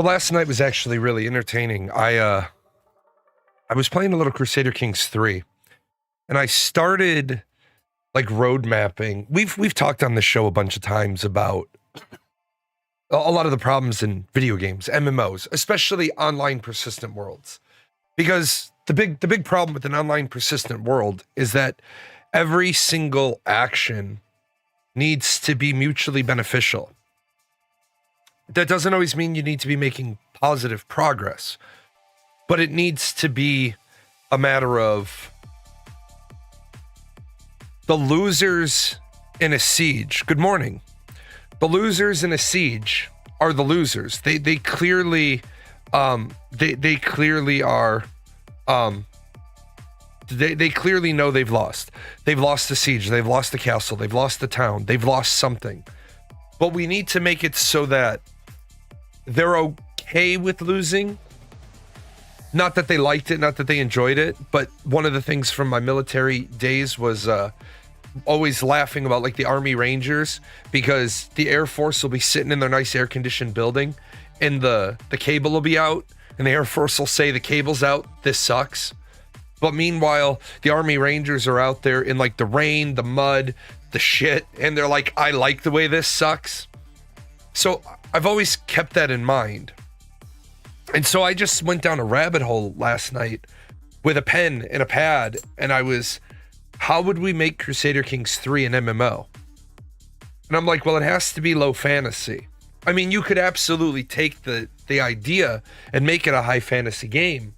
Well, last night was actually really entertaining. I was playing a little Crusader Kings 3, and I started like road mapping. We've talked on the show a bunch of times about a lot of the problems in video games, MMOs, especially online persistent worlds. Because the big problem with an online persistent world is that every single action needs to be mutually beneficial. That doesn't always mean you need to be making positive progress, but it needs to be a matter of the losers in a siege. Good morning. The losers in a siege are the losers. They clearly they clearly are they clearly know they've lost. They've lost the siege, they've lost the castle, they've lost the town, they've lost something. But we need to make it so that they're okay with losing. Not that they liked it, not that they enjoyed it, but one of the things from my military days was always laughing about like the Army Rangers, because the Air Force will be sitting in their nice air-conditioned building and the cable will be out, and the Air Force will say the cable's out, this sucks. But meanwhile, the Army Rangers are out there in like the rain, the mud, the shit, and they're like, I like the way this sucks. So I've always kept that in mind. And so I just went down a rabbit hole last night with a pen and a pad, and I was, how would we make Crusader Kings 3 an MMO? And I'm like, well, it has to be low fantasy. I mean, you could absolutely take the idea and make it a high fantasy game,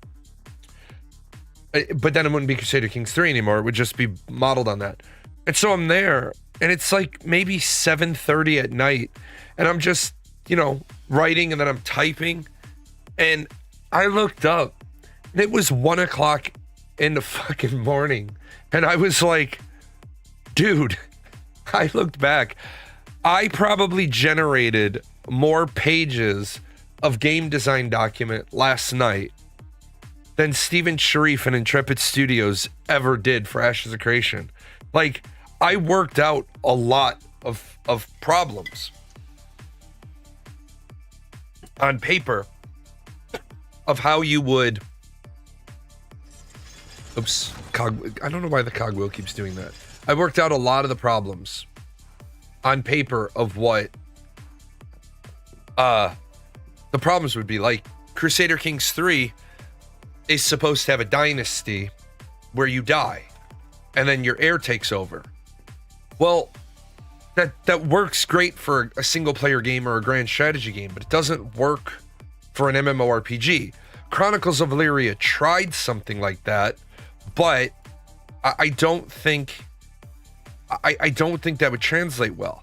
but then it wouldn't be Crusader Kings 3 anymore. It would just be modeled on that. And so I'm there, and it's like maybe 7:30 at night, and I'm just, writing, and then I'm typing, and I looked up, and it was 1 o'clock in the fucking morning, and I was like, dude, I looked back, I probably generated more pages of game design document last night than Steven Sharif and Intrepid Studios ever did for Ashes of Creation. Like, I worked out a lot of problems on paper of how you would, I don't know why the cogwheel keeps doing that. I worked out a lot of the problems on paper of what the problems would be. Like, Crusader Kings 3 is supposed to have a dynasty where you die and then your heir takes over. Well, that works great for a single player game or a grand strategy game, but it doesn't work for an MMORPG. Chronicles of Valyria tried something like that, but I don't think that would translate well.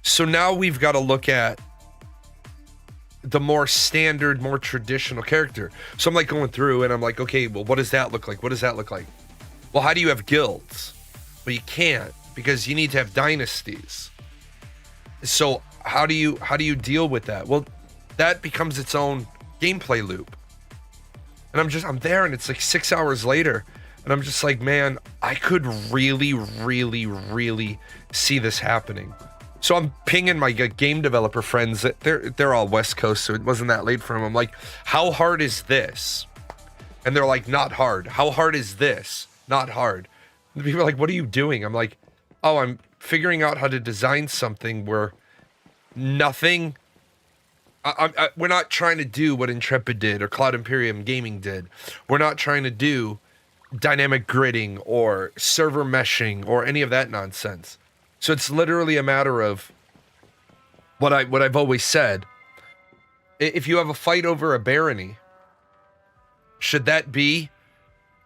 So now we've got to look at the more standard, more traditional character. So I'm like going through and I'm like, okay, well, what does that look like? What does that look like? Well, how do you have guilds? Well, you can't, because you need to have dynasties. So how do you deal with that? Well, that becomes its own gameplay loop. And I'm there, and it's like 6 hours later, and I'm just like, man, I could really, really, really see this happening. So I'm pinging my game developer friends. They're all West Coast, so it wasn't that late for them. I'm like, how hard is this? And they're like, not hard. How hard is this? Not hard. And people are like, what are you doing? I'm like, oh, I'm figuring out how to design something where nothing... we're not trying to do what Intrepid did or Cloud Imperium Gaming did. We're not trying to do dynamic gridding or server meshing or any of that nonsense. So it's literally a matter of what I've always said. If you have a fight over a barony, should that be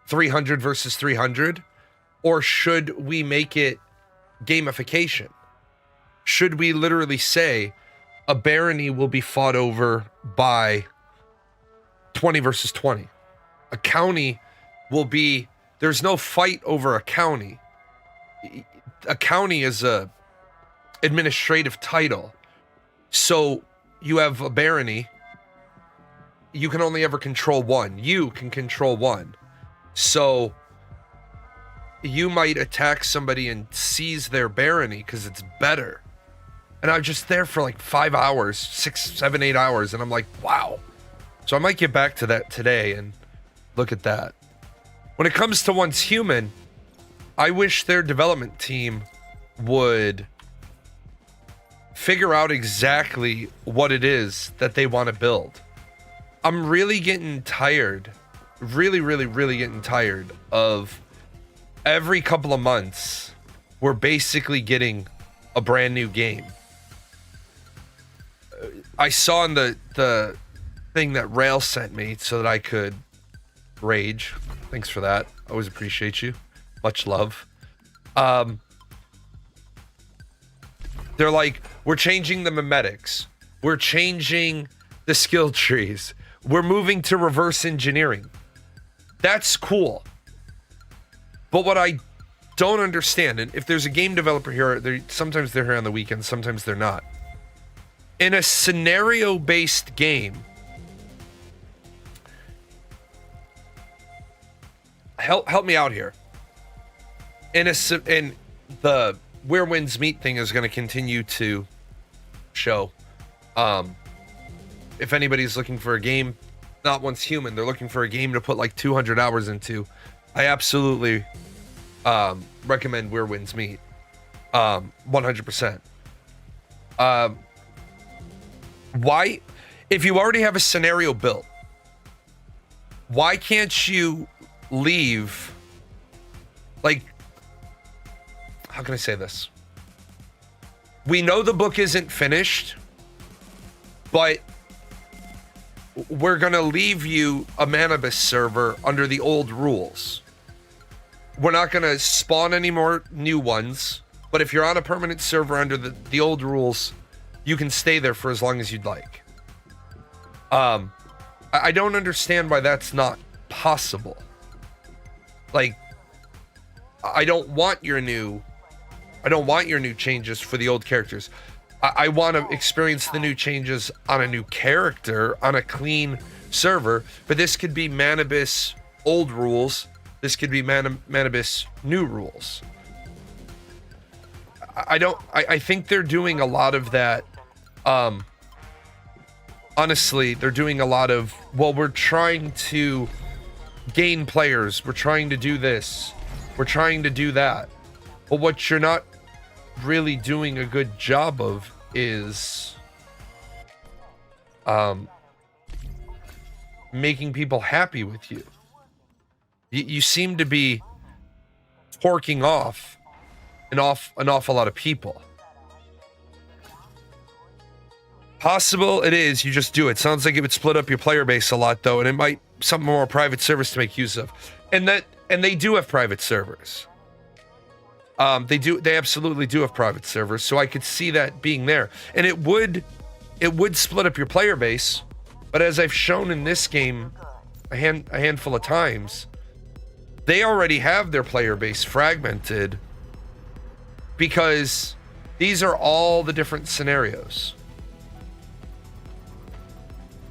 300 versus 300? Or should we make it gamification? Should we literally say a barony will be fought over by 20 versus 20? A county will be, there's no fight over a county. A county is a administrative title. So you have a barony, you can only ever control one. You can control one. So you might attack somebody and seize their barony because it's better. And I was just there for like 5 hours, 6, 7, 8 hours. And I'm like, wow. So I might get back to that today and look at that. When it comes to Once Human, I wish their development team would figure out exactly what it is that they want to build. I'm really getting tired, really getting tired of every couple of months, we're basically getting a brand new game. I saw in the thing that Rail sent me so that I could rage. Thanks for that. Always appreciate you. Much love. They're like, we're changing the memetics. We're changing the skill trees. We're moving to reverse engineering. That's cool. But what I don't understand, and if there's a game developer here, sometimes they're here on the weekends, sometimes they're not. In a scenario-based game, help me out here. In the Where Winds Meet thing is going to continue to show. If anybody's looking for a game, not Once Human, they're looking for a game to put like 200 hours into, I absolutely recommend Where Winds Meet. 100%. Why, if you already have a scenario built, why can't you leave, like, how can I say this? We know the book isn't finished, but we're gonna leave you a Manibus server under the old rules. We're not gonna spawn any more new ones, but if you're on a permanent server under the old rules, you can stay there for as long as you'd like. I don't understand why that's not possible. Like, I don't want your new changes for the old characters. I want to experience the new changes on a new character, on a clean server, but this could be Manibus old rules. This could be Manibus new rules. I think they're doing a lot of that. Honestly, they're doing a lot of, well, we're trying to gain players. We're trying to do this. We're trying to do that. But what you're not really doing a good job of is making people happy with you. You seem to be forking off an awful lot of people. Possible it is, you just do it. Sounds like it would split up your player base a lot though, and it might something more private servers to make use of. And they do have private servers. They absolutely do have private servers, so I could see that being there. And it would split up your player base, but as I've shown in this game a handful of times, they already have their player base fragmented because these are all the different scenarios.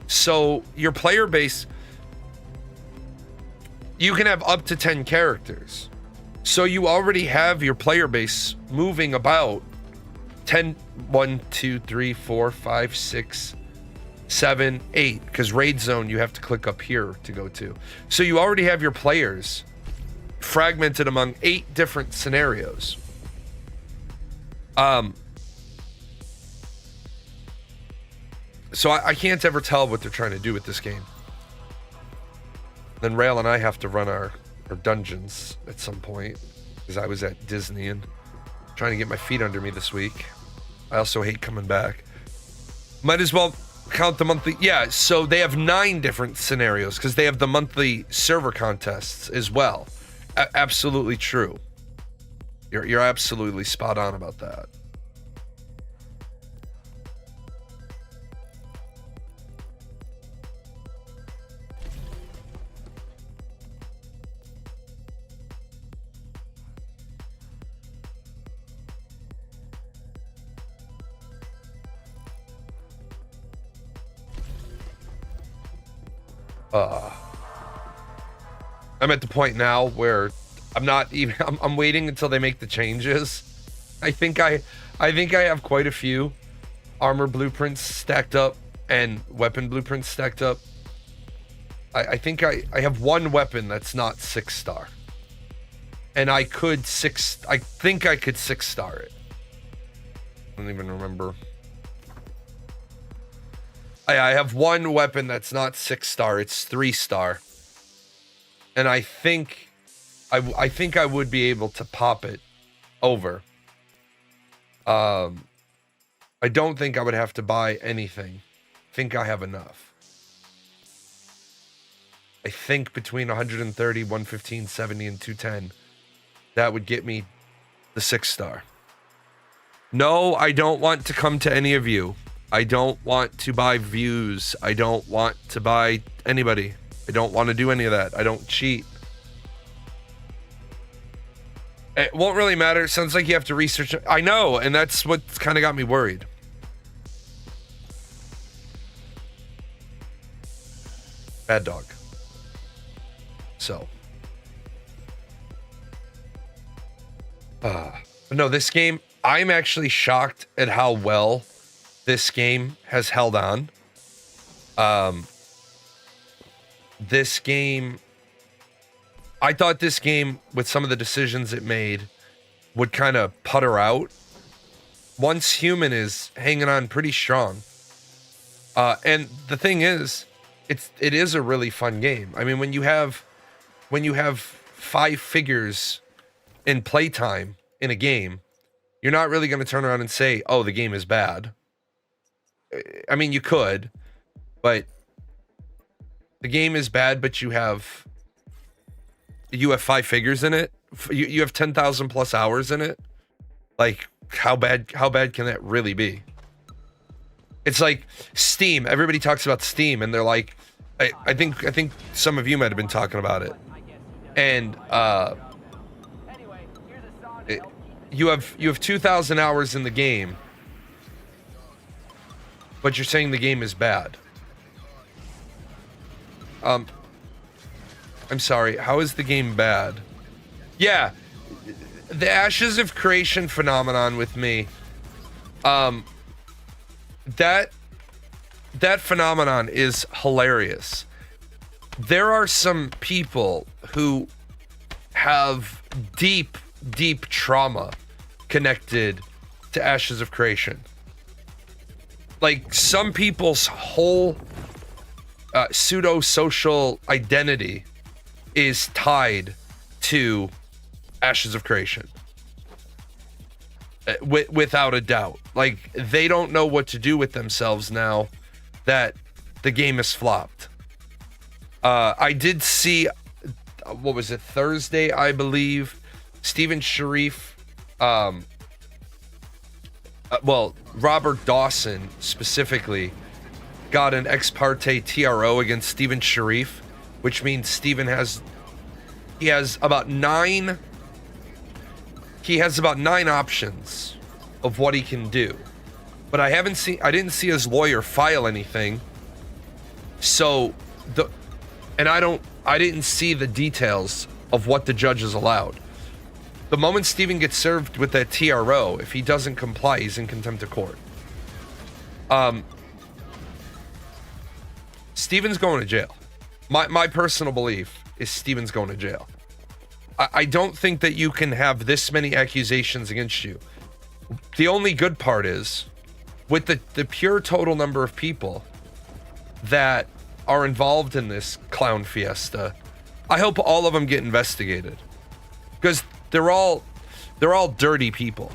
So your player base, you can have up to 10 characters. So you already have your player base moving about 10, 1, 2, 3, 4, 5, 6, 7, 8, because raid zone you have to click up here to go to. So you already have your players fragmented among 8 different scenarios. So I can't ever tell what they're trying to do with this game. Then Rail and I have to run our dungeons at some point, because I was at Disney and trying to get my feet under me this week. I also hate coming back. Might as well count the monthly. Yeah, so they have 9 different scenarios because they have the monthly server contests as well. Absolutely true. You're absolutely spot on about that. I'm at the point now where I'm not even, I'm waiting until they make the changes. I think I have quite a few armor blueprints stacked up and weapon blueprints stacked up. I think I have one weapon that's not 6-star. And I think I could 6-star it. I don't even remember. I have one weapon that's not 6-star. It's 3-star. And I think I would be able to pop it over. I don't think I would have to buy anything. I think I have enough. I think between 130, 115, 70, and 210, that would get me the 6-star. No, I don't want to come to any of you. I don't want to buy views. I don't want to buy anybody. I don't want to do any of that. I don't cheat. It won't really matter. It sounds like you have to research it. I know, and that's what's kind of got me worried. Bad dog. So. No, this game, I'm actually shocked at how well this game has held on. This game, I thought this game, with some of the decisions it made, would kind of putter out. Once Human is hanging on pretty strong. And the thing is, it is a really fun game. I mean, when you have 5 figures in playtime in a game, you're not really going to turn around and say, oh, the game is bad. I mean, you could, but the game is bad, but you have 5 figures in it. You have 10,000 plus hours in it. Like, how bad can that really be? It's like Steam. Everybody talks about Steam, and they're like, I think some of you might have been talking about it. And you have 2,000 hours in the game, but you're saying the game is bad. I'm sorry. How is the game bad? Yeah, the Ashes of Creation phenomenon with me. That phenomenon is hilarious. There are some people who have deep trauma connected to Ashes of Creation. Like, some people's whole pseudo-social identity is tied to Ashes of Creation. Without a doubt. Like, they don't know what to do with themselves now that the game is flopped. I did see, what was it, Thursday, I believe, Stephen Sharif, Robert Dawson specifically got an ex parte TRO against Stephen Sharif, which means Stephen has about 9 options of what he can do. But I didn't see his lawyer file anything. So I didn't see the details of what the judge is allowed. The moment Steven gets served with that TRO, if he doesn't comply, he's in contempt of court. Steven's going to jail. My personal belief is Steven's going to jail. I don't think that you can have this many accusations against you. The only good part is, with the pure total number of people that are involved in this clown fiesta, I hope all of them get investigated, because they're all dirty people.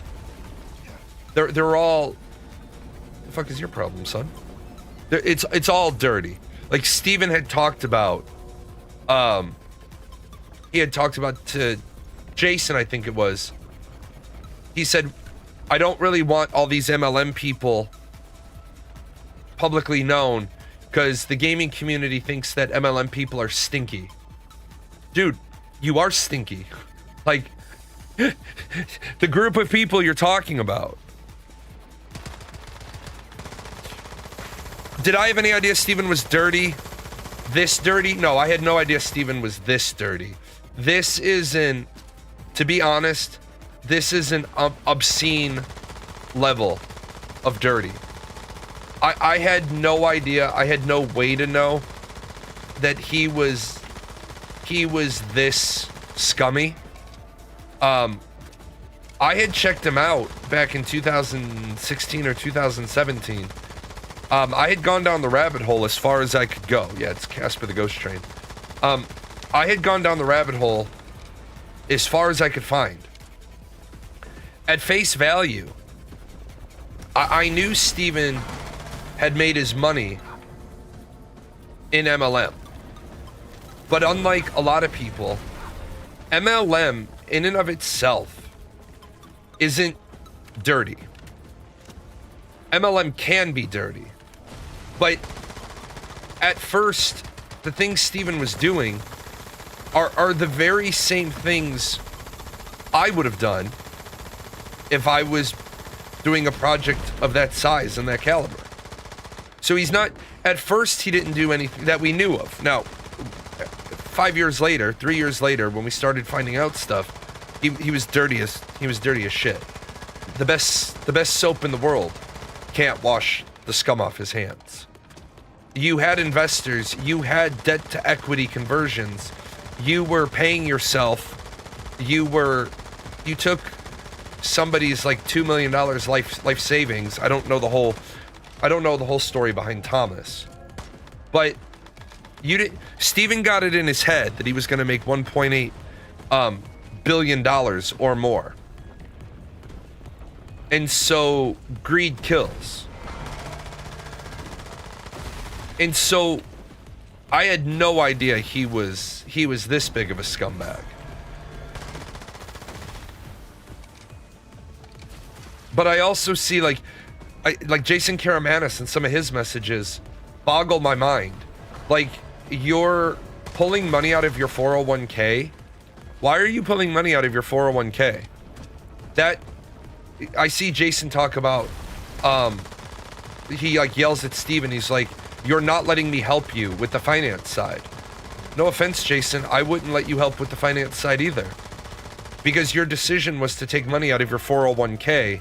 They're all. The fuck is your problem, son? It's all dirty. Like Steven had talked about. He had talked about to Jason, I think it was. He said, I don't really want all these MLM people publicly known because the gaming community thinks that MLM people are stinky. Dude, you are stinky. Like, the group of people you're talking about. Did I have any idea Steven was dirty? This dirty? No, I had no idea Steven was this dirty. This isn't, to be honest, this is an obscene level of dirty. I had no idea. I had no way to know that he was this scummy. I had checked him out back in 2016 or 2017. I had gone down the rabbit hole as far as I could go. Yeah, it's Casper the Ghost Train. I had gone down the rabbit hole as far as I could find. At face value, I knew Steven had made his money in MLM. But unlike a lot of people, MLM in and of itself isn't dirty. MLM can be dirty. But at first, the things Steven was doing are the very same things I would have done if I was doing a project of that size and that caliber. So he's not, at first he didn't do anything that we knew of. Now, 5 years later, 3 years later, when we started finding out stuff, he was dirty as shit. The best soap in the world can't wash the scum off his hands. You had investors, you had debt to equity conversions, you were paying yourself, you took somebody's like $2 million life savings. I don't know the whole story behind Thomas, but Steven got it in his head that he was going to make $1.8 billion or more, and so greed kills. And so I had no idea he was this big of a scumbag. But I also see like Jason Karamanis and some of his messages boggle my mind. Like, you're pulling money out of your 401k. Why are you pulling money out of your 401k? That I see Jason talk about, he like yells at Steven. He's like, "You're not letting me help you with the finance side." No offense, Jason, I wouldn't let you help with the finance side either. Because your decision was to take money out of your 401k.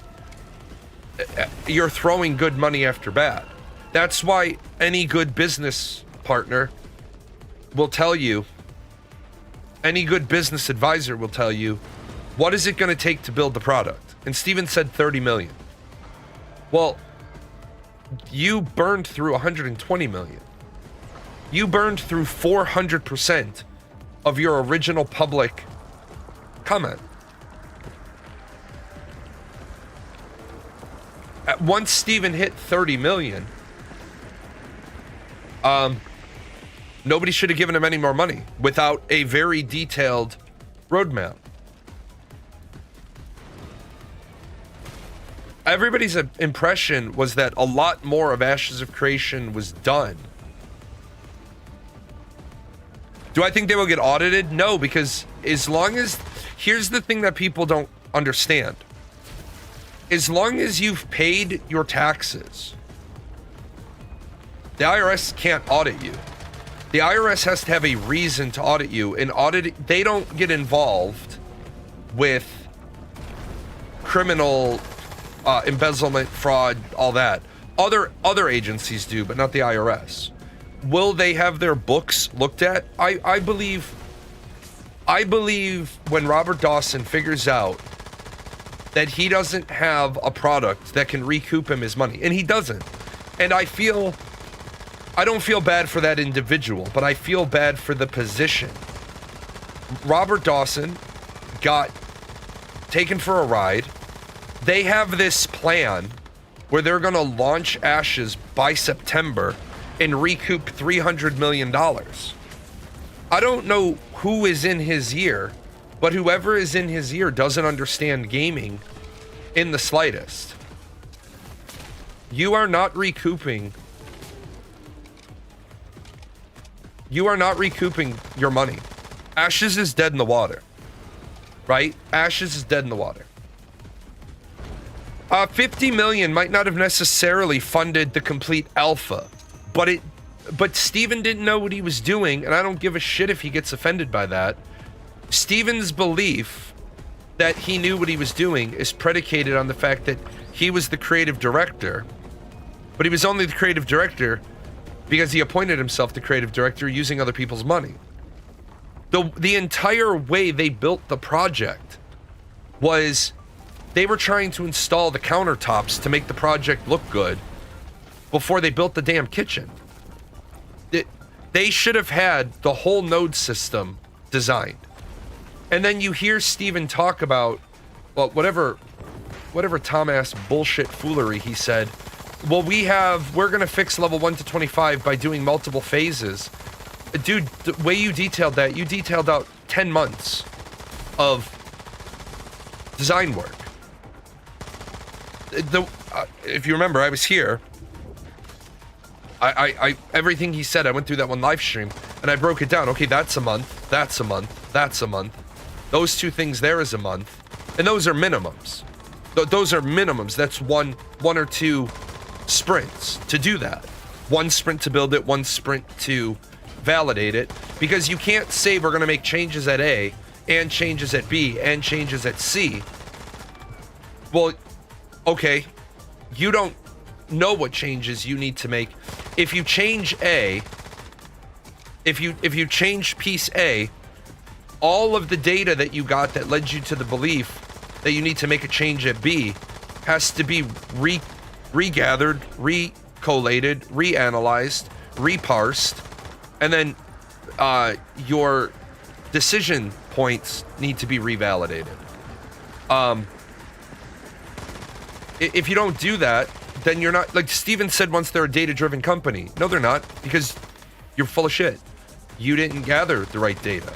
You're throwing good money after bad. That's why any good business partner will tell you, any good business advisor will tell you, what is it going to take to build the product? And Steven said 30 million. Well, you burned through 120 million. You burned through 400% of your original public comment. Once Steven hit 30 million, nobody should have given him any more money without a very detailed roadmap. Everybody's impression was that a lot more of Ashes of Creation was done. Do I think they will get audited? No, because as long as, here's the thing that people don't understand. As long as you've paid your taxes, the IRS can't audit you. The IRS has to have a reason to audit you, and they don't get involved with criminal embezzlement, fraud, all that. Other agencies do, but not the IRS. Will they have their books looked at? I believe when Robert Dawson figures out that he doesn't have a product that can recoup him his money, and he doesn't. And I don't feel bad for that individual, but I feel bad for the position. Robert Dawson got taken for a ride. They have this plan where they're going to launch Ashes by September and recoup $300 million. I don't know who is in his ear, but whoever is in his ear doesn't understand gaming in the slightest. You are not recouping. You are not recouping your money. Ashes is dead in the water, right? Ashes is dead in the water. 50 million might not have necessarily funded the complete alpha, but Steven didn't know what he was doing, and I don't give a shit if he gets offended by that. Steven's belief that he knew what he was doing is predicated on the fact that he was the creative director but he was only the creative director because he appointed himself the creative director using other people's money. The entire way they built the project was they were trying to install the countertops to make the project look good before they built the damn kitchen. They should have had the whole node system designed. And then you hear Steven talk about, well, whatever Tom-ass bullshit foolery he said. Well, we're gonna fix level 1 to 25 by doing multiple phases. Dude, the way you detailed that, you detailed out 10 months of design work. If you remember, I was here. I everything he said, I went through that one live stream and I broke it down. Okay, that's a month, that's a month, that's a month. Those two things there is a month. And those are minimums. Those are minimums. That's one or two sprints to do that. One sprint to build it, one sprint to validate it, because you can't say we're going to make changes at A and changes at B and changes at C. Well, okay, you don't know what changes you need to make. If you change A, if you change piece A, all of the data that you got that led you to the belief that you need to make a change at B has to be regathered, recollated, reanalyzed, reparsed, and then your decision points need to be revalidated. If you don't do that, then you're not, like Steven said once, they're a data-driven company. No, they're not, because you're full of shit. You didn't gather the right data.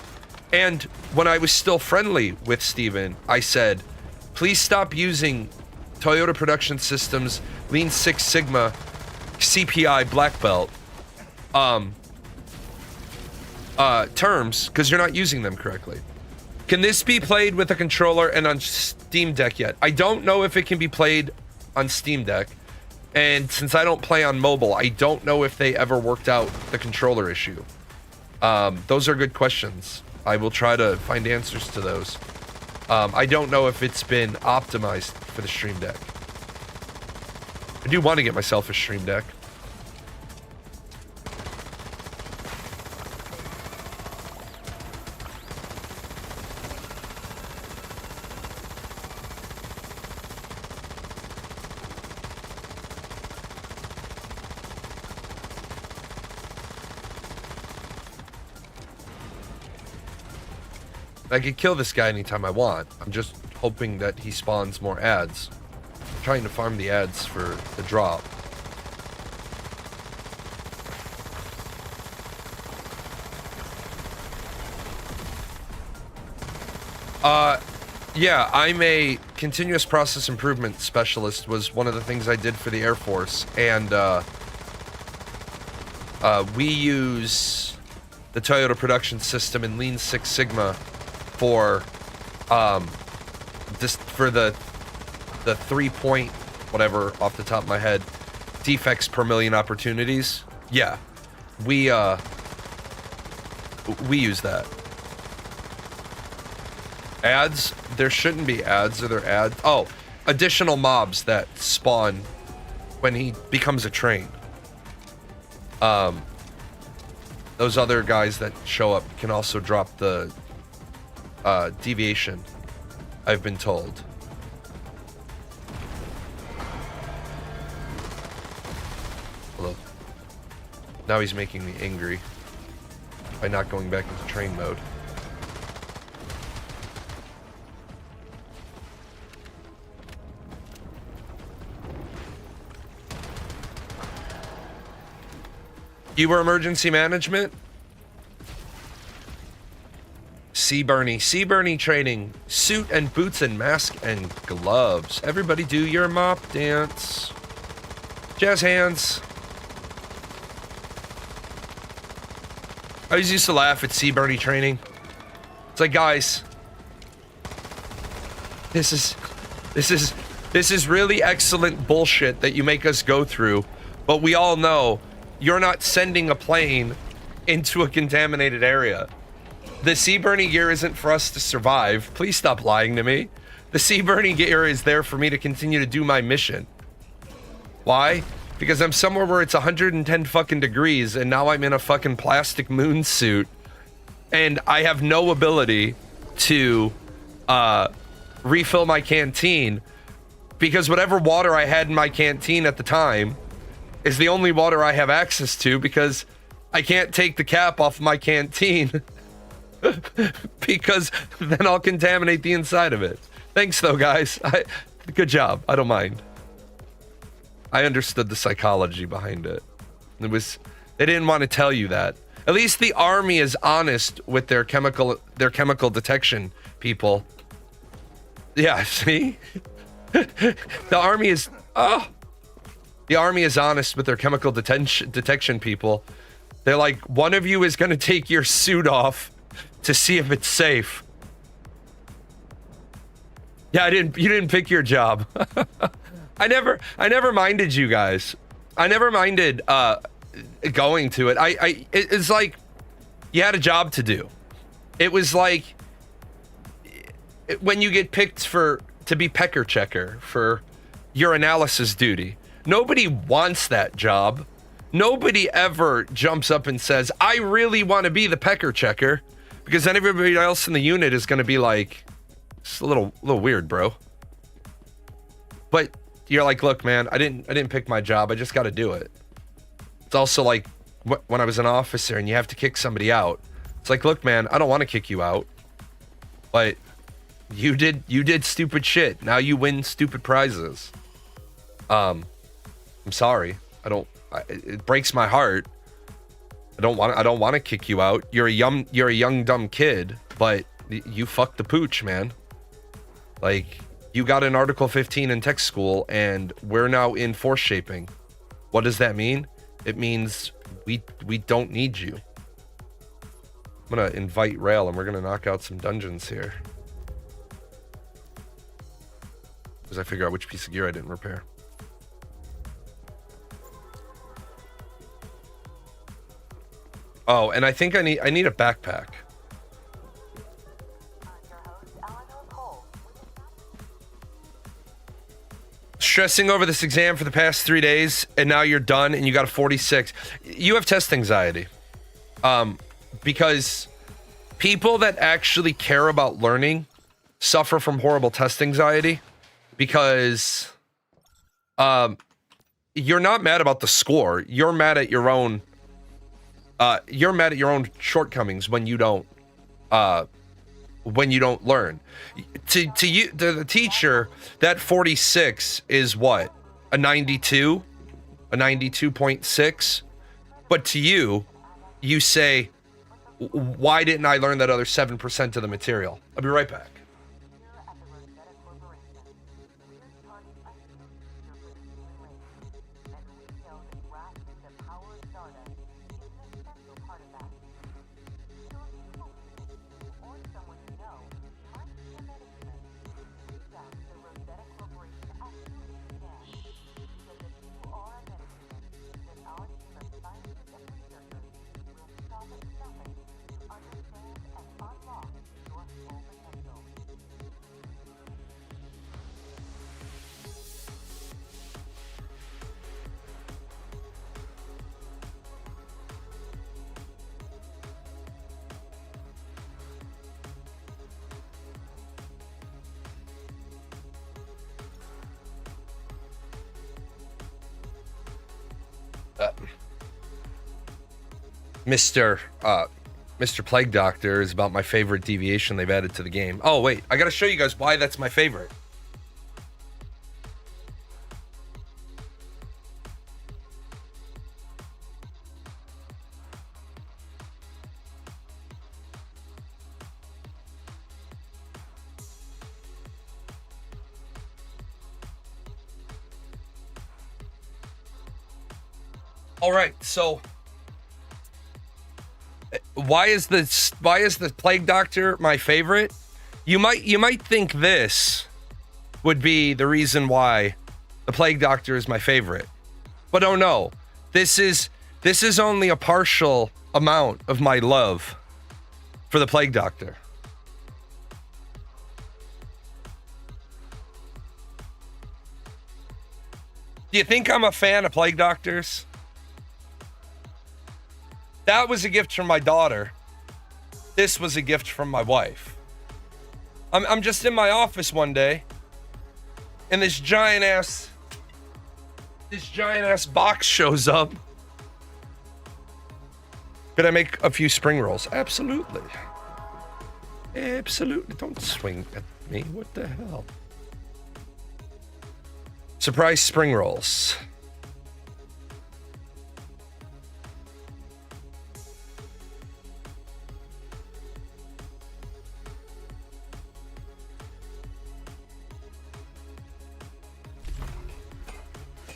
And when I was still friendly with Steven, I said, please stop using Toyota Production Systems, Lean Six Sigma, CPI Black Belt terms, because you're not using them correctly. Can this be played with a controller and on Steam Deck yet? I don't know if it can be played on Steam Deck, and since I don't play on mobile, I don't know if they ever worked out the controller issue. Those are good questions. I will try to find answers to those. I don't know if it's been optimized for the Stream Deck. I do want to get myself a Stream Deck. I could kill this guy anytime I want. I'm just hoping that he spawns more ads. I'm trying to farm the ads for the drop. Yeah, I'm a continuous process improvement specialist, was one of the things I did for the Air Force, and we use the Toyota Production System in Lean Six Sigma for the 3 point whatever off the top of my head defects per million opportunities. Yeah, we use that. Ads, there shouldn't be ads. Are there ads? Oh, additional mobs that spawn when he becomes a train. Those other guys that show up can also drop the deviation, I've been told. Hello. Now he's making me angry by not going back into train mode. You were emergency management? Sea Bernie training. Suit and boots and mask and gloves. Everybody do your mop dance. Jazz hands. I always used to laugh at Sea Bernie training. It's like, guys, this is really excellent bullshit that you make us go through, but we all know you're not sending a plane into a contaminated area. The Sea Bernie gear isn't for us to survive. Please stop lying to me. The Sea Bernie gear is there for me to continue to do my mission. Why? because I'm somewhere where it's 110 fucking degrees, and now I'm in a fucking plastic moon suit, and I have no ability to refill my canteen, because whatever water I had in my canteen at the time is the only water I have access to, because I can't take the cap off my canteen because then I'll contaminate the inside of it. Thanks though, guys. Good job. I don't mind. I understood the psychology behind it. They didn't want to tell you that. At least the army is honest with their chemical detection people. Yeah, see? The army is honest with their chemical detection people. They're like, one of you is going to take your suit off to see if it's safe. Yeah, you didn't pick your job. I never minded you guys. I never minded going to it. It's like you had a job to do. It was like when you get picked to be pecker checker for your analysis duty. Nobody wants that job. Nobody ever jumps up and says, I really want to be the pecker checker, because then everybody else in the unit is going to be like, it's a little weird, bro. But you're like, look, man, I didn't pick my job. I just got to do it. It's also like when I was an officer and you have to kick somebody out. It's like, look, man, I don't want to kick you out, but you did stupid shit. Now you win stupid prizes. I'm sorry. It breaks my heart. I don't want to kick you out. You're a young dumb kid, but you fucked the pooch, man. Like, you got an Article 15 in tech school, and we're now in force shaping. What does that mean? It means we don't need you. I'm gonna invite Rail, and we're gonna knock out some dungeons here. As I figure out which piece of gear I didn't repair. Oh, and I think I need a backpack. Stressing over this exam for the past 3 days, and now you're done and you got a 46. You have test anxiety. Because people that actually care about learning suffer from horrible test anxiety, because you're not mad about the score. You're mad at your own shortcomings when you don't learn. To you, to the teacher, that 46 is what? A 92? A 92.6? But to you, you say, why didn't I learn that other 7% of the material? I'll be right back. Mr. Plague Doctor is about my favorite deviation they've added to the game. Oh, wait, I gotta show you guys why that's my favorite. All right, so why is the Plague Doctor my favorite? You might think this would be the reason why the Plague Doctor is my favorite. But oh no. This is only a partial amount of my love for the Plague Doctor. Do you think I'm a fan of Plague Doctors? That was a gift from my daughter. This was a gift from my wife. I'm just in my office one day, and this giant ass box shows up. Could I make a few spring rolls? Absolutely. Absolutely. Don't swing at me. What the hell? Surprise spring rolls.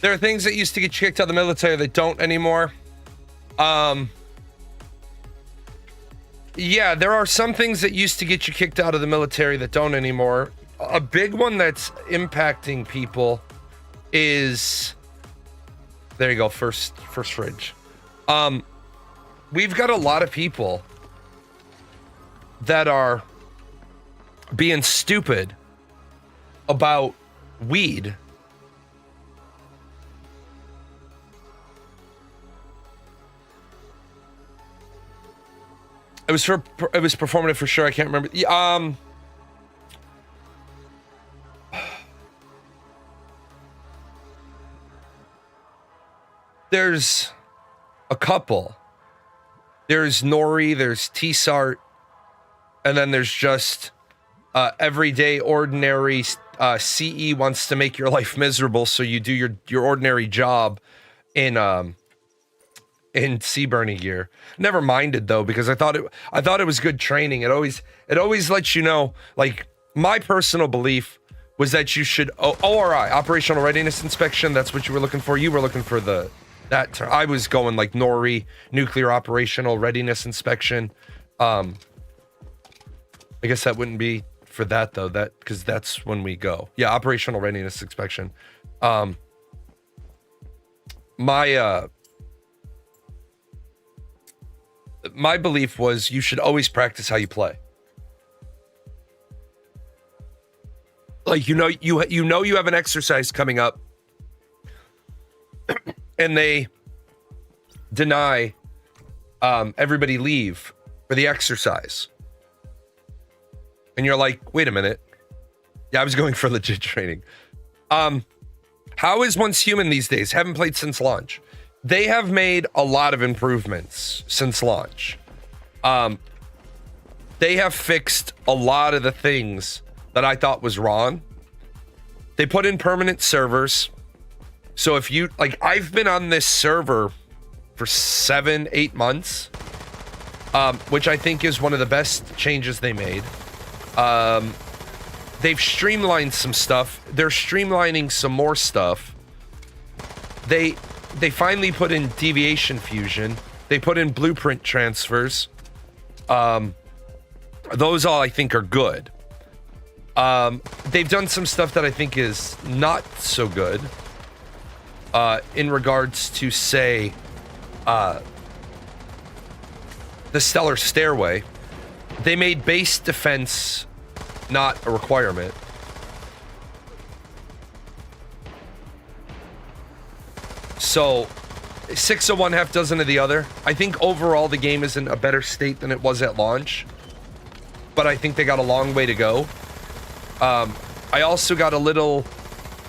There are things that used to get kicked out of the military that don't anymore. Yeah, there are some things that used to get you kicked out of the military that don't anymore. A big one that's impacting people is, there you go, first fridge. We've got a lot of people that are being stupid about weed. It was performative for sure. I can't remember. There's a couple. There's Nori, there's T-Sart, and then there's just everyday ordinary CE wants to make your life miserable, so you do your ordinary job in sea burning gear. Never minded though, because I thought it was good training. It always lets you know, like, my personal belief was that you should ORI, operational readiness inspection. That's what you were looking for. You were looking for that term. I was going like NORI, nuclear operational readiness inspection. I guess that wouldn't be for that though, that because that's when we go. Yeah, operational readiness inspection. My belief was you should always practice how you play. Like, you have an exercise coming up and they deny everybody leave for the exercise. And you're like, wait a minute. Yeah, I was going for legit training. How is Once Human these days? Haven't played since launch. They have made a lot of improvements since launch. They have fixed a lot of the things that I thought was wrong. They put in permanent servers. So if you, like, I've been on this server for 7-8 months, which I think is one of the best changes they made. They've streamlined some stuff. They're streamlining some more stuff. They finally put in deviation fusion. They put in blueprint transfers. Those all I think are good. They've done some stuff that I think is not so good. In regards to, say, the Stellar Stairway. They made base defense not a requirement. So 6 of one, half dozen of the other. I think overall the game is in a better state than it was at launch, but I think they got a long way to go. I also got a little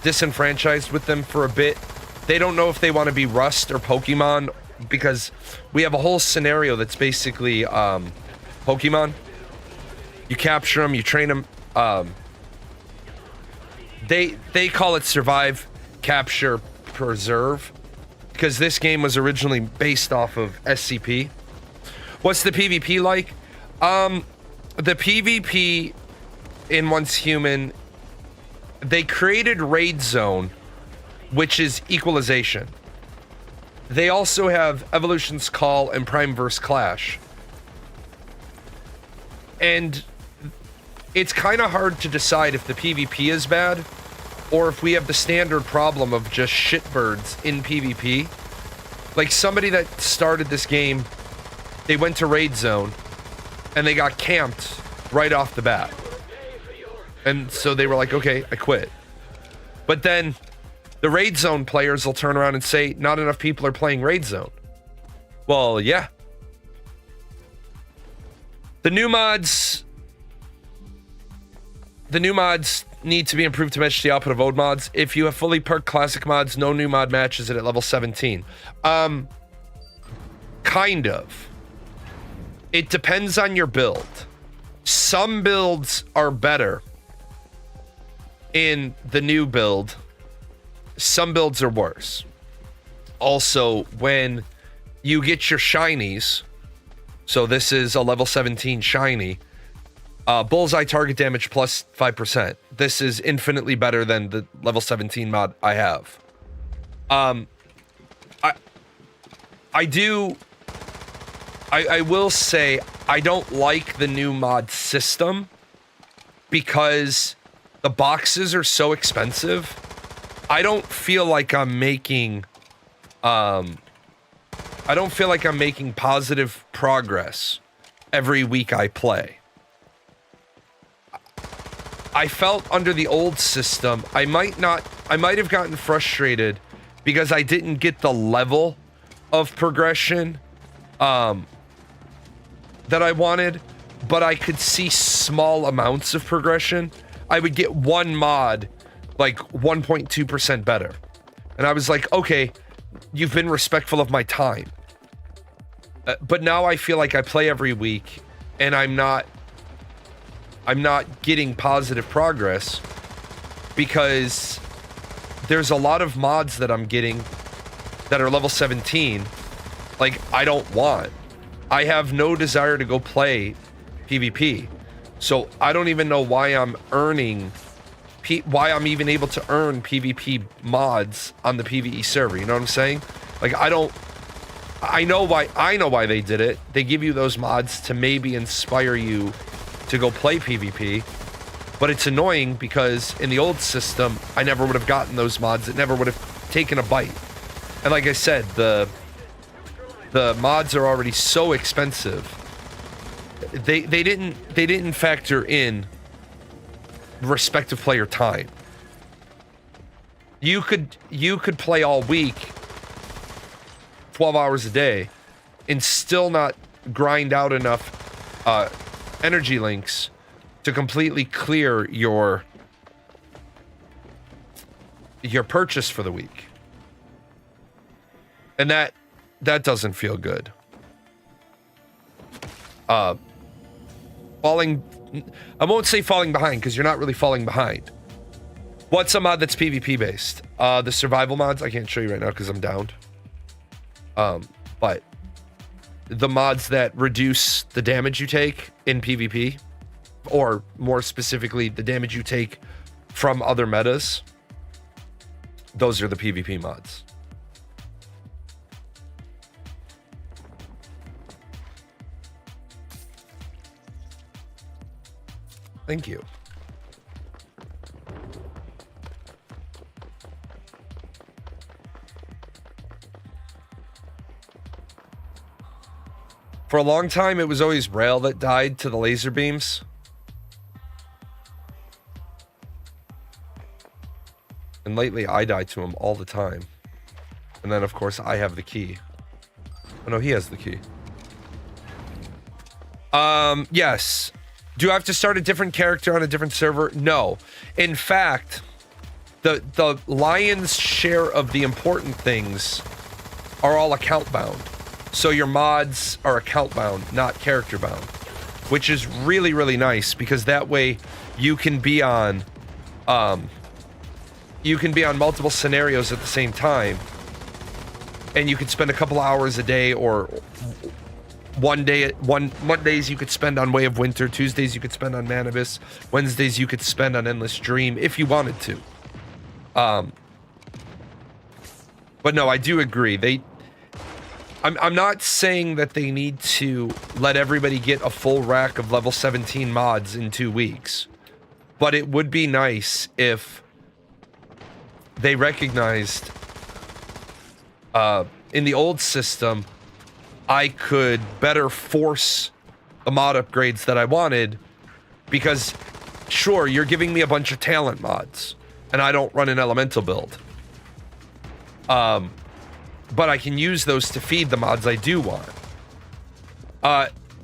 disenfranchised with them for a bit. They don't know if they want to be Rust or Pokemon, because we have a whole scenario that's basically Pokemon. You capture them, you train them. They call it survive, capture, preserve, because this game was originally based off of SCP. What's the PvP like? The PvP in Once Human, they created Raid Zone, which is equalization. They also have Evolution's Call and Prime vs. Clash. And it's kind of hard to decide if the PvP is bad or if we have the standard problem of just shitbirds in PvP. Like, somebody that started this game, they went to Raid Zone and they got camped right off the bat. And so they were like, okay, I quit. But then The Raid Zone players will turn around and say, not enough people are playing Raid Zone. Well, yeah. The new mods need to be improved to match the output of old mods. If you have fully perked classic mods, no new mod matches it at level 17. Kind of. It depends on your build. Some builds are better in the new build. Some builds are worse. Also, when you get your shinies, so this is a level 17 shiny, bullseye target damage plus 5%. This is infinitely better than the level 17 mod I have. I will say I don't like the new mod system because the boxes are so expensive. I don't feel like I'm making positive progress every week I play. I felt under the old system, I might have gotten frustrated because I didn't get the level of progression that I wanted, but I could see small amounts of progression. I would get one mod like 1.2% better. And I was like, okay, you've been respectful of my time. But now I feel like I play every week and I'm not getting positive progress because there's a lot of mods that I'm getting that are level 17 like I don't want. I have no desire to go play PvP. So I don't even know why I'm even able to earn PvP mods on the PvE server. You know what I'm saying? Like I know why they did it. They give you those mods to maybe inspire you to go play PvP, but it's annoying because in the old system, I never would have gotten those mods. It never would have taken a bite. And like I said, the mods are already so expensive. They didn't factor in respective player time. You could play all week 12 hours a day and still not grind out enough energy links to completely clear your purchase for the week. And that doesn't feel good. I won't say falling behind because you're not really falling behind. What's a mod that's PvP based? The survival mods, I can't show you right now because I'm downed. But the mods that reduce the damage you take in PvP, or more specifically, the damage you take from other metas, those are the PvP mods. Thank you. For a long time, it was always Rail that died to the laser beams. And lately, I die to him all the time. And then, of course, I have the key. Oh, no, he has the key. Yes. Do I have to start a different character on a different server? No. In fact, the lion's share of the important things are all account bound. So your mods are account bound, not character bound, which is really, really nice because that way you can be on multiple scenarios at the same time, and you could spend a couple hours a day, or Mondays you could spend on Way of Winter, Tuesdays you could spend on Manibus, Wednesdays you could spend on Endless Dream if you wanted to. But no, I do agree. I'm not saying that they need to let everybody get a full rack of level 17 mods in 2 weeks, but it would be nice if they recognized in the old system I could better force the mod upgrades that I wanted, because sure, you're giving me a bunch of talent mods and I don't run an elemental build. But I can use those to feed the mods I do want.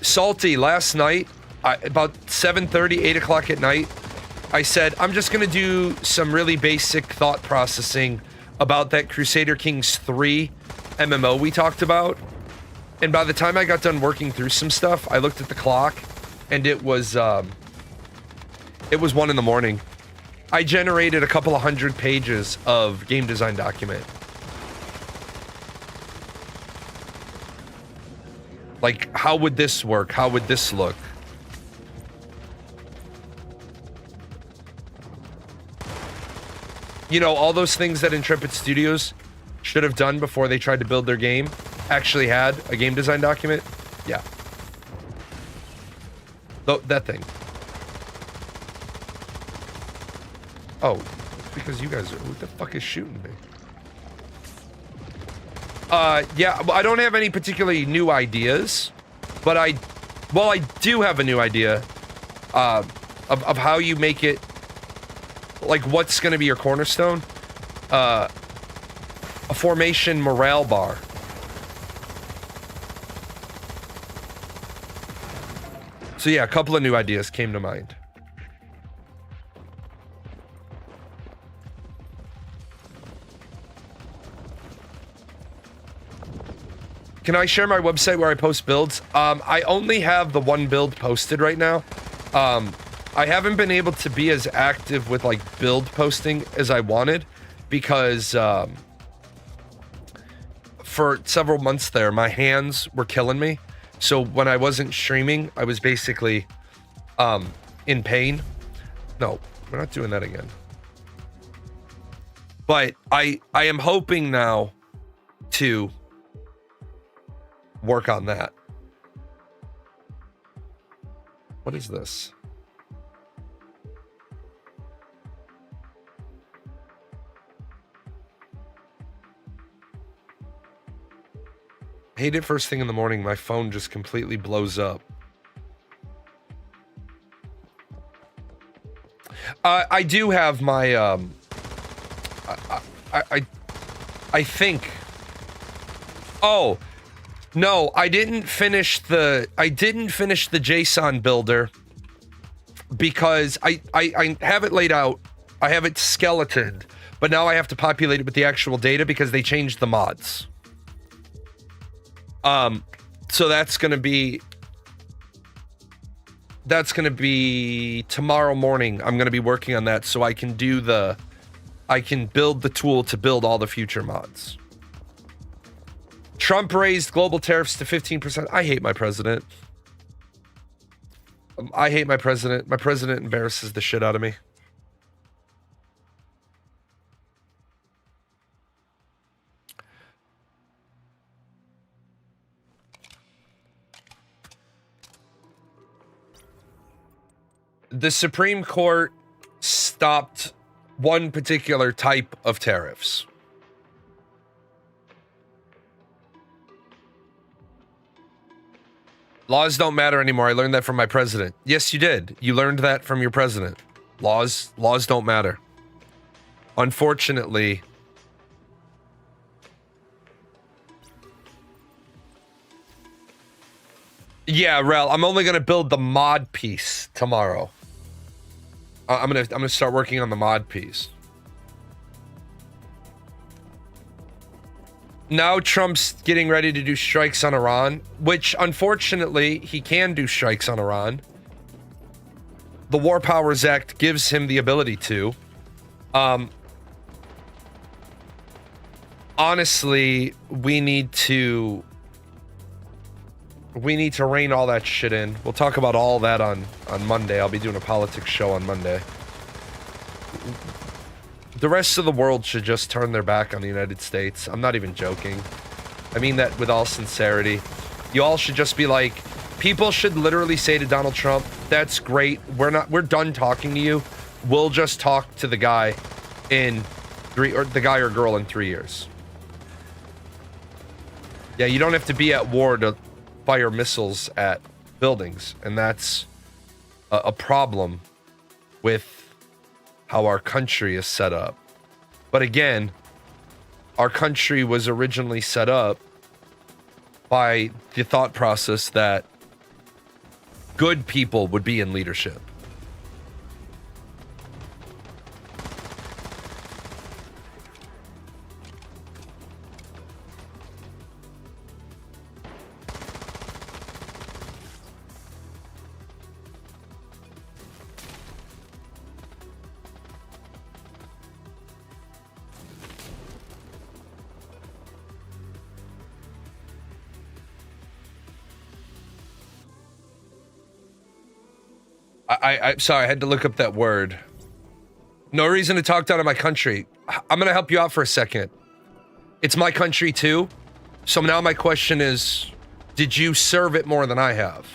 Salty, last night, about 7:30, 8 o'clock at night, I said, I'm just going to do some really basic thought processing about that Crusader Kings 3 MMO we talked about. And by the time I got done working through some stuff, I looked at the clock, and it was 1 in the morning. I generated a couple of 100 pages of game design document. Like, how would this work? How would this look? You know, all those things that Intrepid Studios should have done before they tried to build their game actually had a game design document. Yeah. That thing. Oh, because you guys are... Who the fuck is shooting me? Yeah, I don't have any particularly new ideas, but I do have a new idea of how you make it, like, what's going to be your cornerstone. A formation morale bar. So yeah, a couple of new ideas came to mind. Can I share my website where I post builds? I only have the one build posted right now. I haven't been able to be as active with, like, build posting as I wanted because for several months there, my hands were killing me. So when I wasn't streaming, I was basically in pain. No, we're not doing that again. But I am hoping now to work on that. What is this? Hate it first thing in the morning. My phone just completely blows up. I do have my I think. Oh. No, I didn't finish the JSON builder because I have it laid out. I have it skeletoned, but now I have to populate it with the actual data because they changed the mods. So that's going to be tomorrow morning. I'm going to be working on that so I can build the tool to build all the future mods. Trump raised global tariffs to 15%. I hate my president. I hate my president. My president embarrasses the shit out of me. The Supreme Court stopped one particular type of tariffs. Laws don't matter anymore. I learned that from my president. Yes, you did. You learned that from your president. Laws don't matter. Unfortunately. Yeah, Rel, I'm only going to build the mod piece tomorrow. I'm going to start working on the mod piece. Now Trump's getting ready to do strikes on Iran, which unfortunately he can do strikes on Iran. The War Powers Act gives him the ability to. Honestly, we need to rein all that shit in. We'll talk about all that on Monday. I'll be doing a politics show on Monday. The rest of the world should just turn their back on the United States. I'm not even joking. I mean that with all sincerity. You all should just be like, people should literally say to Donald Trump, that's great. We're done talking to you. We'll just talk to the guy the guy or girl in 3 years. Yeah, you don't have to be at war to fire missiles at buildings. And that's a problem with how our country is set up. But again, our country was originally set up by the thought process that good people would be in leadership. I'm sorry, I had to look up that word. No reason to talk down to my country. I'm gonna help you out for a second. It's my country too. So now my question is, did you serve it more than I have?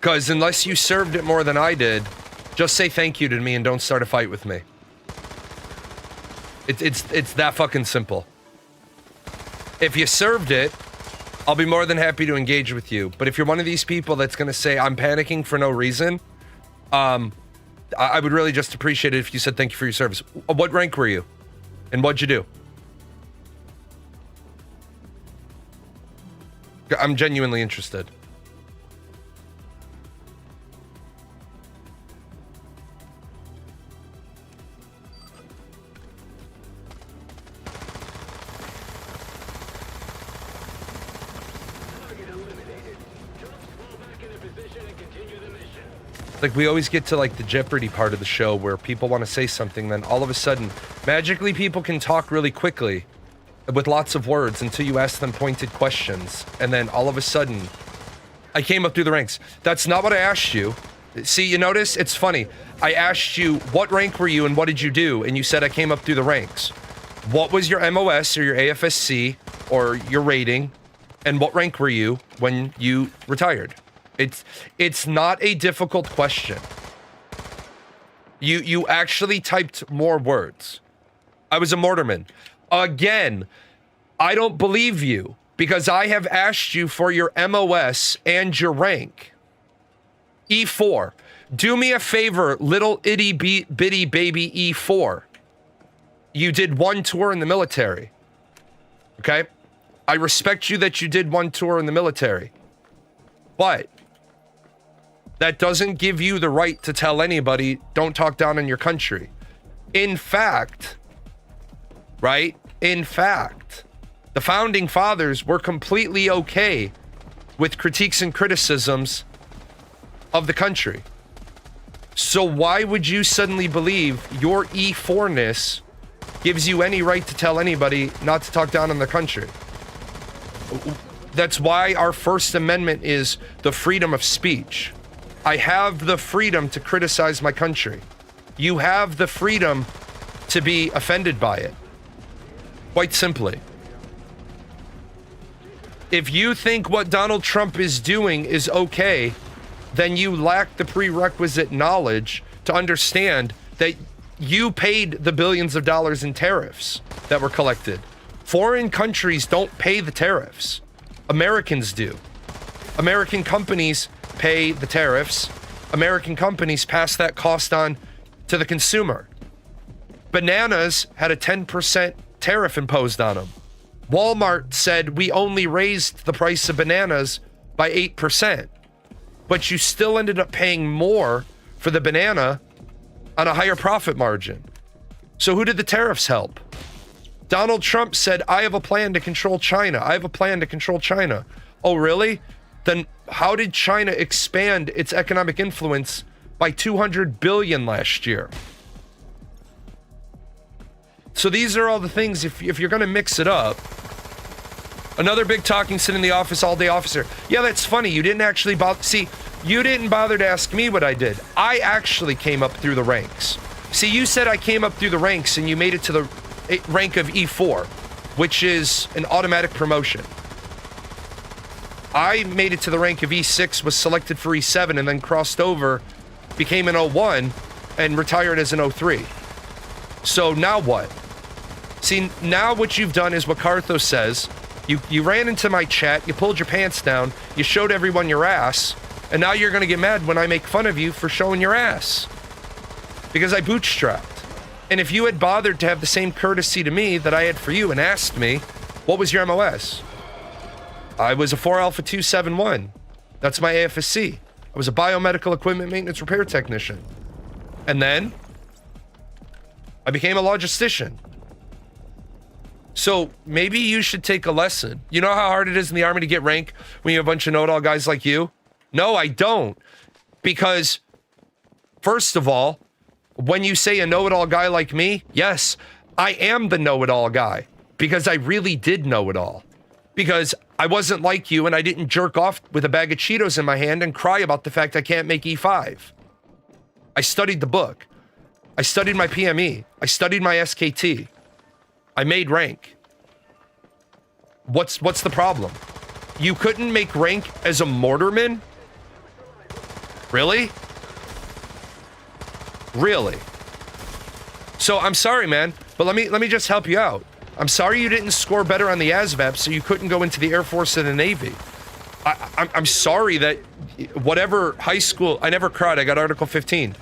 Because unless you served it more than I did, just say thank you to me and don't start a fight with me. It's that fucking simple. If you served it, I'll be more than happy to engage with you. But if you're one of these people that's going to say, I'm panicking for no reason, I would really just appreciate it if you said thank you for your service. What rank were you? And what'd you do? I'm genuinely interested. Like, we always get to, like, the Jeopardy part of the show where people want to say something, then all of a sudden, magically people can talk really quickly with lots of words until you ask them pointed questions. And then all of a sudden, I came up through the ranks. That's not what I asked you. See, you notice? It's funny. I asked you, what rank were you and what did you do? And you said I came up through the ranks. What was your MOS or your AFSC or your rating? And what rank were you when you retired? It's not a difficult question. You actually typed more words. I was a mortarman. Again, I don't believe you because I have asked you for your MOS and your rank. E4. Do me a favor, little itty bitty baby E4. You did one tour in the military. Okay? I respect you that you did one tour in the military. But that doesn't give you the right to tell anybody, don't talk down on your country. In fact, right? In fact, the founding fathers were completely okay with critiques and criticisms of the country. So why would you suddenly believe your E4-ness gives you any right to tell anybody not to talk down on their country? That's why our First Amendment is the freedom of speech. I have the freedom to criticize my country. You have the freedom to be offended by it. Quite simply. If you think what Donald Trump is doing is okay, then you lack the prerequisite knowledge to understand that you paid the billions of dollars in tariffs that were collected. Foreign countries don't pay the tariffs. Americans do. American companies pay the tariffs. American companies pass that cost on to the consumer. Bananas had a 10% tariff imposed on them. Walmart said we only raised the price of bananas by 8%, but you still ended up paying more for the banana on a higher profit margin. So who did the tariffs help? Donald Trump said, I have a plan to control China. I have a plan to control China. Oh, really? Then how did China expand its economic influence by 200 billion last year? So these are all the things, if you're going to mix it up. Another big talking, sit in the office all day officer. Yeah, that's funny. You didn't actually bother. See, you didn't bother to ask me what I did. I actually came up through the ranks. See, you said I came up through the ranks and you made it to the rank of E4, which is an automatic promotion. I made it to the rank of E6, was selected for E7, and then crossed over, became an O1, and retired as an O3. So now what? See, now what you've done is what Cartho says. You ran into my chat, you pulled your pants down, you showed everyone your ass, and now you're going to get mad when I make fun of you for showing your ass. Because I bootstrapped. And if you had bothered to have the same courtesy to me that I had for you and asked me, what was your MOS? I was a 4 Alpha 271. That's my AFSC. I was a biomedical equipment maintenance repair technician. And then I became a logistician. So maybe you should take a lesson. You know how hard it is in the Army to get rank when you have a bunch of know-it-all guys like you? No, I don't. Because, first of all, when you say a know-it-all guy like me, yes, I am the know-it-all guy. Because I really did know it all. Because I wasn't like you and I didn't jerk off with a bag of Cheetos in my hand and cry about the fact I can't make E5. I studied the book. I studied my PME. I studied my SKT. I made rank. What's the problem? You couldn't make rank as a mortarman? Really? Really? So I'm sorry, man, but let me just help you out. I'm sorry you didn't score better on the ASVAB, so you couldn't go into the Air Force or the Navy. I'm sorry that whatever high school, I never cried, I got Article 15.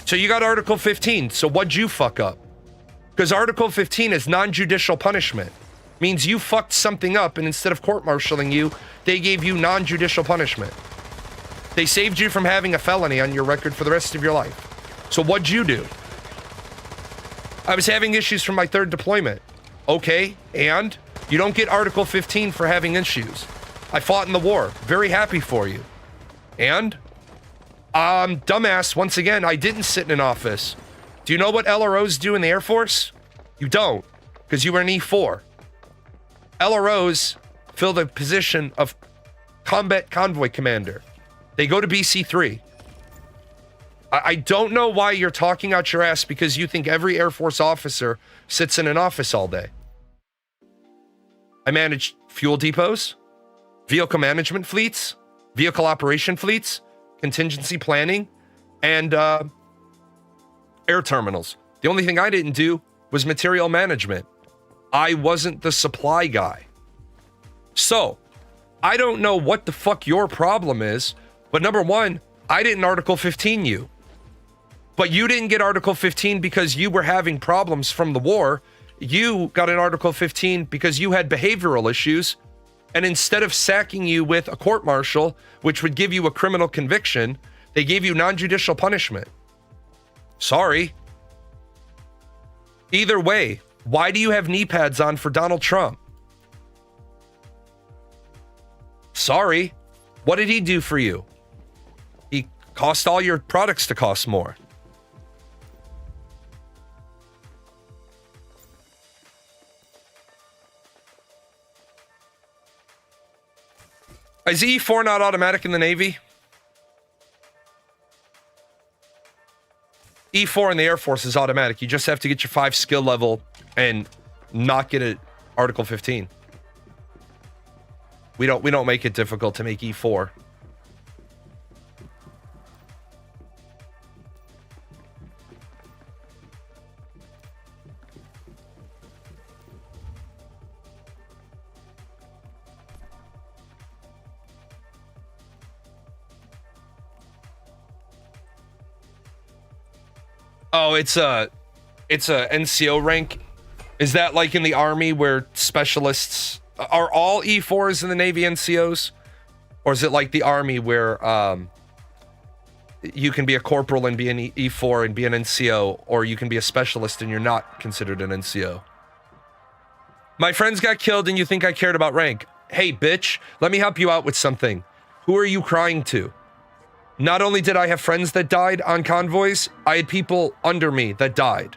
So you got Article 15, so what'd you fuck up? Because Article 15 is non-judicial punishment. Means you fucked something up, and instead of court-martialing you, they gave you non-judicial punishment. They saved you from having a felony on your record for the rest of your life. So what'd you do? I was having issues from my 3rd deployment. Okay, and? You don't get Article 15 for having issues. I fought in the war. Very happy for you. And? Dumbass, once again, I didn't sit in an office. Do you know what LROs do in the Air Force? You don't, because you were an E4. LROs fill the position of Combat Convoy Commander. They go to BC3. I don't know why you're talking out your ass because you think every Air Force officer sits in an office all day. I manage fuel depots, vehicle management fleets, vehicle operation fleets, contingency planning, and air terminals. The only thing I didn't do was material management. I wasn't the supply guy. So, I don't know what the fuck your problem is, but number one, I didn't Article 15 you. But you didn't get Article 15 because you were having problems from the war. You got an Article 15 because you had behavioral issues, and instead of sacking you with a court-martial, which would give you a criminal conviction, they gave you non-judicial punishment. Sorry. Either way, why do you have knee pads on for Donald Trump? Sorry. What did he do for you? He caused all your products to cost more. Is E4 not automatic in the Navy? E4 in the Air Force is automatic. You just have to get your 5 skill level and not get it Article 15. We don't make it difficult to make E4. Oh, it's a NCO rank. Is that like in the Army where specialists are all E4s in the Navy NCOs? Or is it like the Army where you can be a corporal and be an E4 and be an NCO, or you can be a specialist and you're not considered an NCO? My friends got killed and you think I cared about rank. Hey, bitch, let me help you out with something. Who are you crying to? Not only did I have friends that died on convoys, I had people under me that died.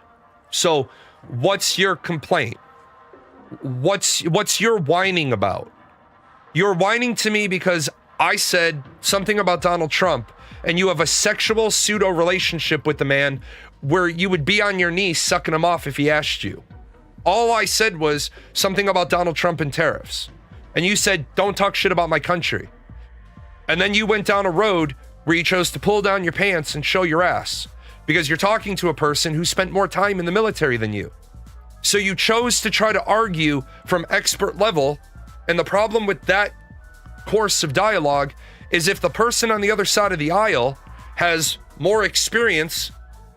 So, what's your complaint? What's your whining about? You're whining to me because I said something about Donald Trump, and you have a sexual pseudo relationship with the man where you would be on your knees sucking him off if he asked you. All I said was something about Donald Trump and tariffs. And you said, don't talk shit about my country. And then you went down a road where you chose to pull down your pants and show your ass because you're talking to a person who spent more time in the military than you. So you chose to try to argue from expert level, and the problem with that course of dialogue is if the person on the other side of the aisle has more experience,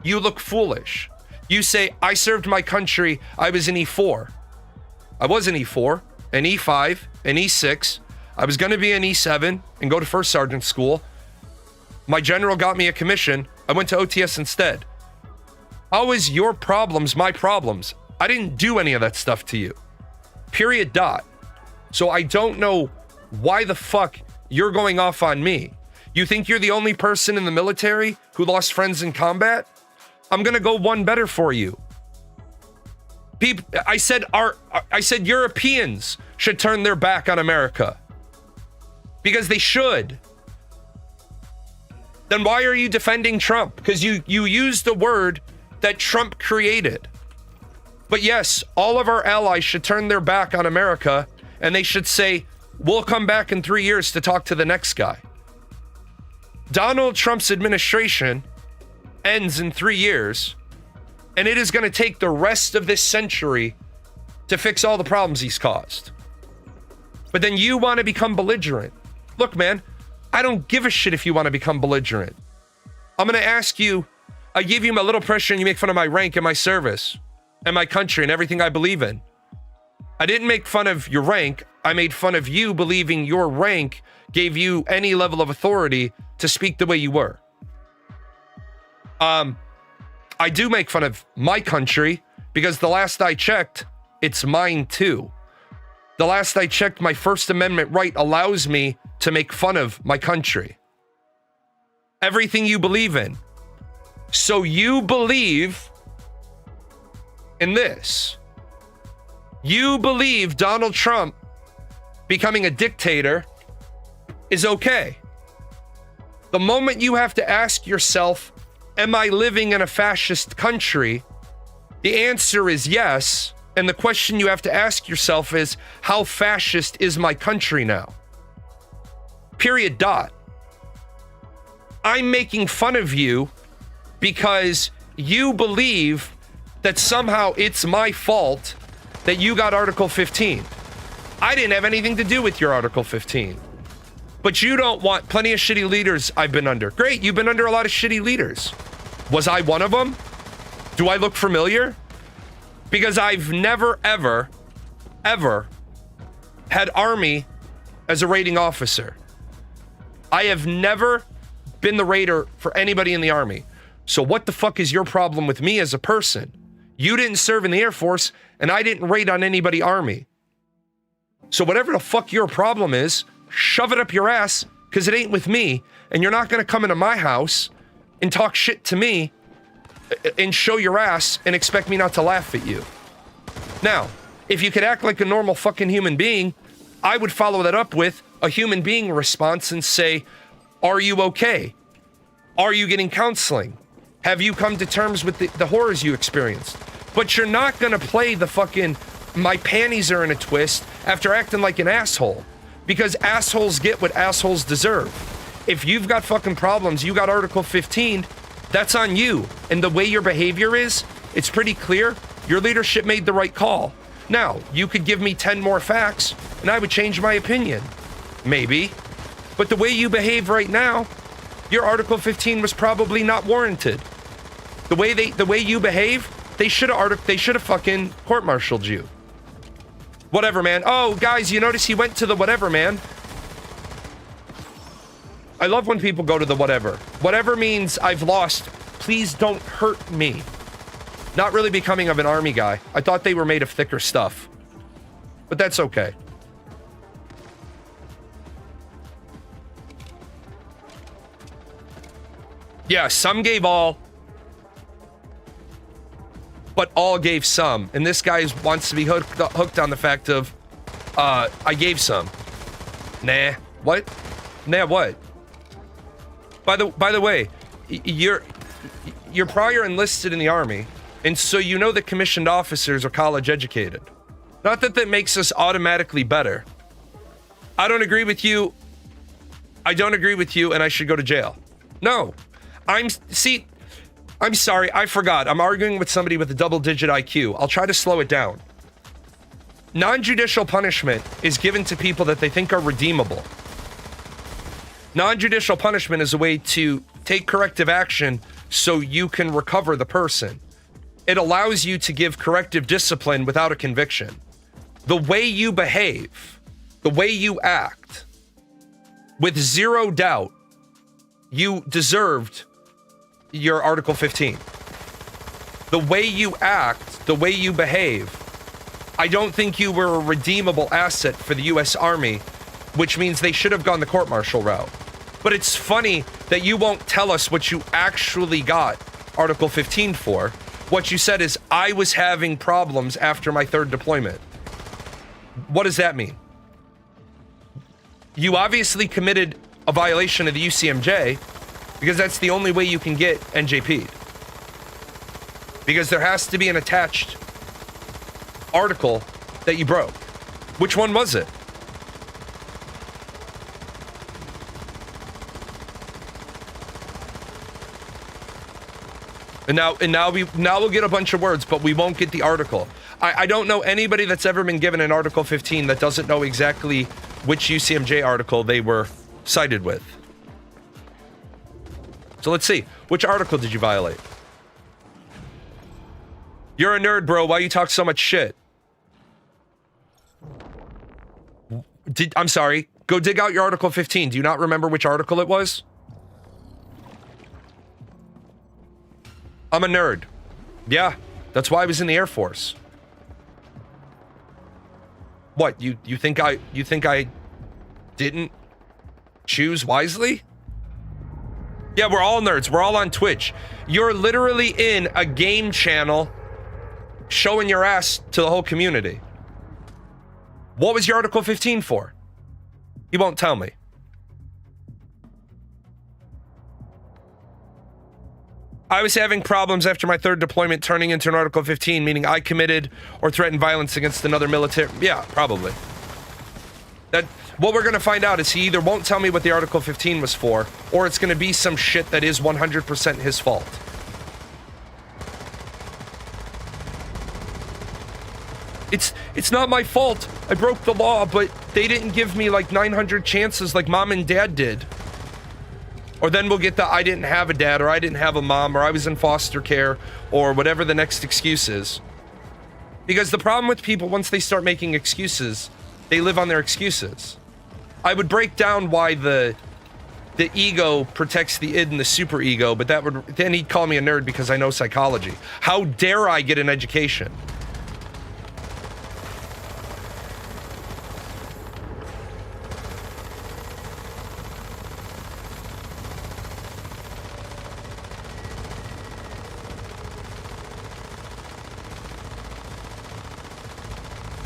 you look foolish. You say, I served my country, I was an E4. I was an E4, an E5, an E6. I was going to be an E7 and go to first sergeant school. My general got me a commission. I went to OTS instead. How is your problems my problems? I didn't do any of that stuff to you. Period. Dot. So I don't know why the fuck you're going off on me. You think you're the only person in the military who lost friends in combat? I'm going to go one better for you. I said Europeans should turn their back on America. Because they should. Then why are you defending Trump? Because you used a word that Trump created. But yes, all of our allies should turn their back on America, and they should say, we'll come back in 3 years to talk to the next guy. Donald Trump's administration ends in 3 years, and it is going to take the rest of this century to fix all the problems he's caused. But then you want to become belligerent. Look, man, I don't give a shit if you want to become belligerent. I'm going to ask you, I give you my little pressure and you make fun of my rank and my service and my country and everything I believe in. I didn't make fun of your rank. I made fun of you believing your rank gave you any level of authority to speak the way you were. I do make fun of my country because the last I checked, it's mine too. The last I checked, my First Amendment right allows me to make fun of my country. Everything you believe in. So you believe in this. You believe Donald Trump becoming a dictator is okay. The moment you have to ask yourself, am I living in a fascist country? The answer is yes. And the question you have to ask yourself is, how fascist is my country now? Period. Dot. I'm making fun of you because you believe that somehow it's my fault that you got Article 15. I didn't have anything to do with your Article 15. But you don't want plenty of shitty leaders I've been under. Great, you've been under a lot of shitty leaders. Was I one of them? Do I look familiar? Because I've never, ever had Army as a rating officer. I have never been the raider for anybody in the Army. So what the fuck is your problem with me as a person? You didn't serve in the Air Force, and I didn't raid on anybody Army. So whatever the fuck your problem is, shove it up your ass, because it ain't with me, and you're not going to come into my house and talk shit to me and show your ass and expect me not to laugh at you. Now, if you could act like a normal fucking human being, I would follow that up with a human being response and say, are you okay? Are you getting counseling? Have you come to terms with the horrors you experienced? But you're not gonna play the fucking my panties are in a twist after acting like an asshole. Because assholes get what assholes deserve. If you've got fucking problems, you got Article 15, that's on you. And the way your behavior is, it's pretty clear. Your leadership made the right call. Now, you could give me 10 more facts, and I would change my opinion. Maybe. But the way you behave right now, your Article 15 was probably not warranted. The way you behave, they should have fucking court-martialed you. Whatever, man. Oh, guys, you notice he went to the whatever, man. I love when people go to the whatever. Whatever means I've lost. Please don't hurt me. Not really becoming of an Army guy. I thought they were made of thicker stuff. But that's okay. Yeah, some gave all, but all gave some. And this guy wants to be hooked on the fact of, I gave some. Nah. What? Nah, what? By the way, you're prior enlisted in the Army, and so you know that commissioned officers are college educated. Not that that makes us automatically better. I don't agree with you. I don't agree with you, and I should go to jail. No. I'm sorry, I forgot. I'm arguing with somebody with a double-digit IQ. I'll try to slow it down. Non-judicial punishment is given to people that they think are redeemable. Non-judicial punishment is a way to take corrective action so you can recover the person. it allows you to give corrective discipline without a conviction. The way you behave, the way you act, with zero doubt, you deserved your Article 15. The way you act, the way you behave, I don't think you were a redeemable asset for the U.S. Army, which means they should have gone the court-martial route. But it's funny that you won't tell us what you actually got Article 15 for. What you said is, I was having problems after my third deployment. What does that mean? You obviously committed a violation of the UCMJ because that's the only way you can get NJP'd. Because there has to be an attached article that you broke. Which one was it? And now we'll get a bunch of words, but we won't get the article. I don't know anybody that's ever been given an Article 15 that doesn't know exactly which UCMJ article they were cited with. So let's see. Which article did you violate? You're a nerd, bro. Why you talk so much shit? I'm sorry. Go dig out your Article 15. Do you not remember which article it was? I'm a nerd. Yeah, that's why I was in the Air Force. What, you think I didn't choose wisely? Yeah, we're all nerds. We're all on Twitch. You're literally in a game channel showing your ass to the whole community. What was your Article 15 for? You won't tell me. I was having problems after my third deployment turning into an Article 15, meaning I committed or threatened violence against another military. Yeah, probably. What we're going to find out is he either won't tell me what the Article 15 was for, or it's going to be some shit that is 100% his fault. It's not my fault. I broke the law, but they didn't give me like 900 chances like mom and dad did. Or then we'll get the I didn't have a dad, or I didn't have a mom, or I was in foster care, or whatever the next excuse is. Because the problem with people, once they start making excuses, they live on their excuses. I would break down why the ego protects the id and the superego, but then he'd call me a nerd because I know psychology. How dare I get an education?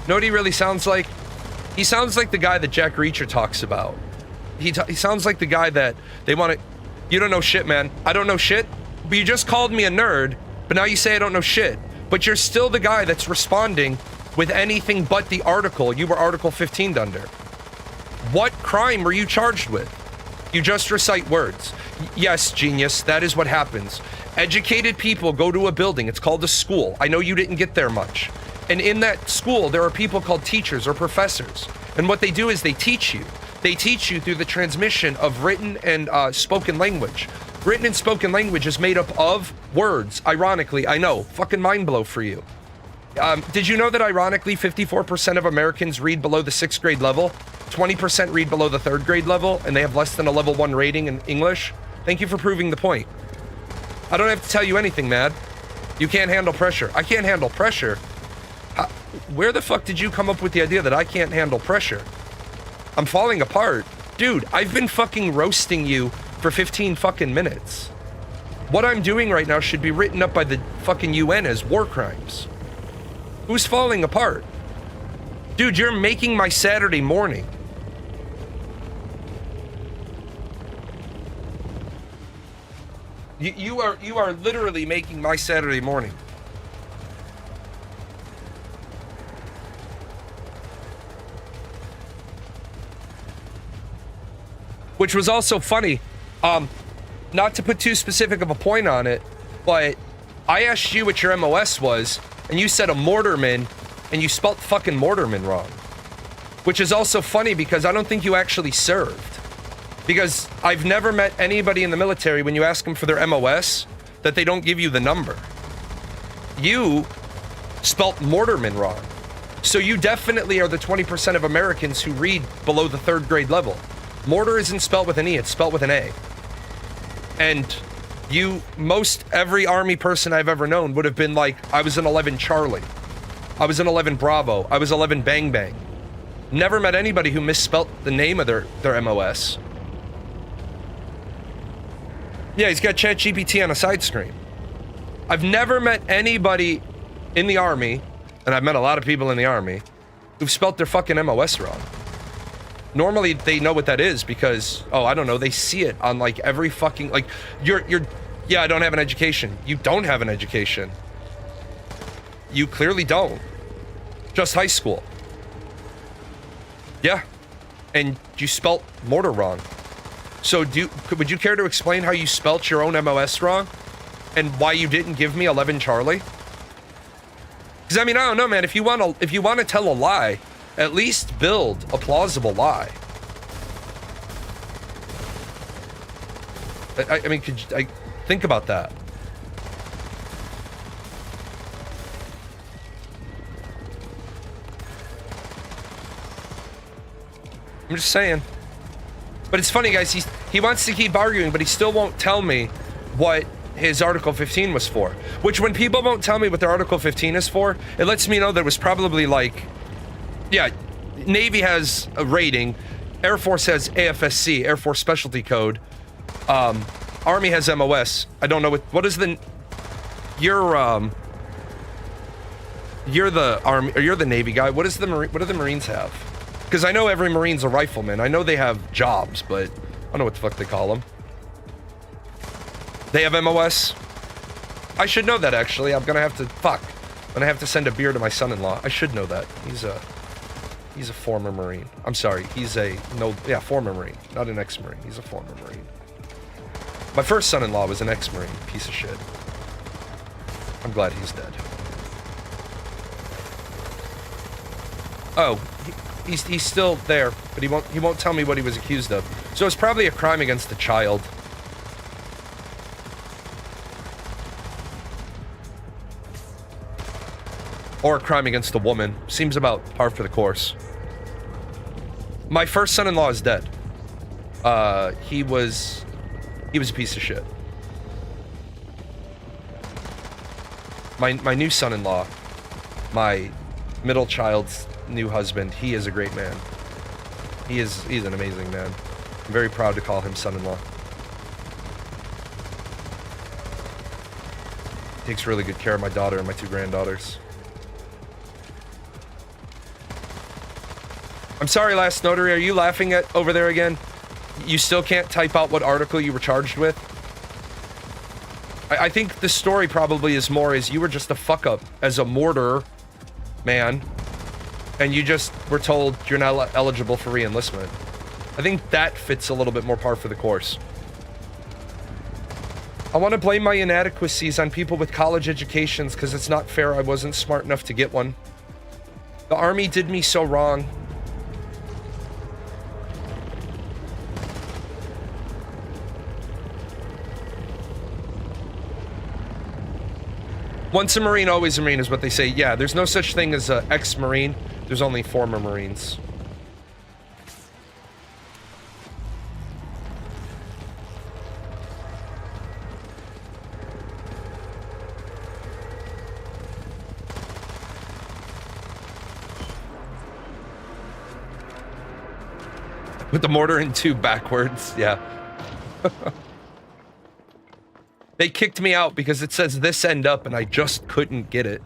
Know what he really sounds like? He sounds like the guy that Jack Reacher talks about. He sounds like the guy that they want to... You don't know shit, man. I don't know shit. But you just called me a nerd, but now you say I don't know shit. But you're still the guy that's responding with anything but the article you were Article 15'd under. What crime were you charged with? You just recite words. Yes, genius, that is what happens. Educated people go to a building. It's called a school. I know you didn't get there much. And in that school, there are people called teachers or professors. And what they do is they teach you. They teach you through the transmission of written and spoken language. Written and spoken language is made up of words. Ironically, I know, fucking mind blow for you. Did you know that ironically 54% of Americans read below the 6th grade level? 20% read below the 3rd grade level, and they have less than a level 1 rating in English? Thank you for proving the point. I don't have to tell you anything, Mad. You can't handle pressure. I can't handle pressure. Where the fuck did you come up with the idea that I can't handle pressure? I'm falling apart. Dude, I've been fucking roasting you for 15 fucking minutes. What I'm doing right now should be written up by the fucking UN as war crimes. Who's falling apart? Dude, you're making my Saturday morning. You are literally making my Saturday morning. Which was also funny, not to put too specific of a point on it, but I asked you what your MOS was, and you said a mortarman, and you spelt fucking mortarman wrong. Which is also funny because I don't think you actually served. Because I've never met anybody in the military when you ask them for their MOS, that they don't give you the number. you spelt Mortarman wrong. So you definitely are the 20% of Americans who read below the 3rd grade level. Mortar isn't spelled with an E, it's spelled with an A. And every Army person I've ever known would have been like, I was an 11 Charlie. I was an 11 Bravo. I was 11 Bang Bang. Never met anybody who misspelt the name of their MOS. Yeah, he's got ChatGPT on a side screen. I've never met anybody in the Army, and I've met a lot of people in the Army, who've spelt their fucking MOS wrong. Normally, they know what that is because, oh, I don't know, they see it on, like, every fucking, like, yeah, I don't have an education. You don't have an education. You clearly don't. Just high school. Yeah. And you spelt mortar wrong. So would you care to explain how you spelt your own MOS wrong? And why you didn't give me 11 Charlie? Because, I mean, I don't know, man. If you want to tell a lie, at least build a plausible lie. I mean, think about that. I'm just saying. But it's funny, guys. He wants to keep arguing, but he still won't tell me what his Article 15 was for. Which, when people won't tell me what their Article 15 is for, it lets me know that it was probably like, yeah, Navy has a rating, Air Force has AFSC, Air Force Specialty Code, Army has MOS. I don't know what is the, you're the Army, or you're the Navy guy. What do the Marines have? Because I know every Marine's a rifleman. I know they have jobs, but I don't know what the fuck they call them. They have MOS? I should know that, actually. I'm gonna have to send a beer to my son-in-law. I should know that. He's a former Marine. I'm sorry, former Marine, not an ex-Marine. He's a former Marine. My first son-in-law was an ex-Marine, piece of shit. I'm glad he's dead. Oh, he's still there, but he won't tell me what he was accused of. So it's probably a crime against a child. Or a crime against a woman. Seems about par for the course. My first son-in-law is dead. He was a piece of shit. My new son-in-law, my middle child's new husband, he is a great man. He's an amazing man. I'm very proud to call him son-in-law. Takes really good care of my daughter and my 2 granddaughters. I'm sorry, Last Notary, are you laughing at over there again? You still can't type out what article you were charged with? I think the story probably is you were just a fuck-up as a mortar man, and you just were told you're not eligible for re-enlistment. I think that fits a little bit more par for the course. I want to blame my inadequacies on people with college educations because it's not fair I wasn't smart enough to get one. The Army did me so wrong. Once a Marine, always a Marine is what they say. Yeah, there's no such thing as an ex-Marine. There's only former Marines. With the mortar and 2 backwards, yeah. They kicked me out because it says this end up and I just couldn't get it.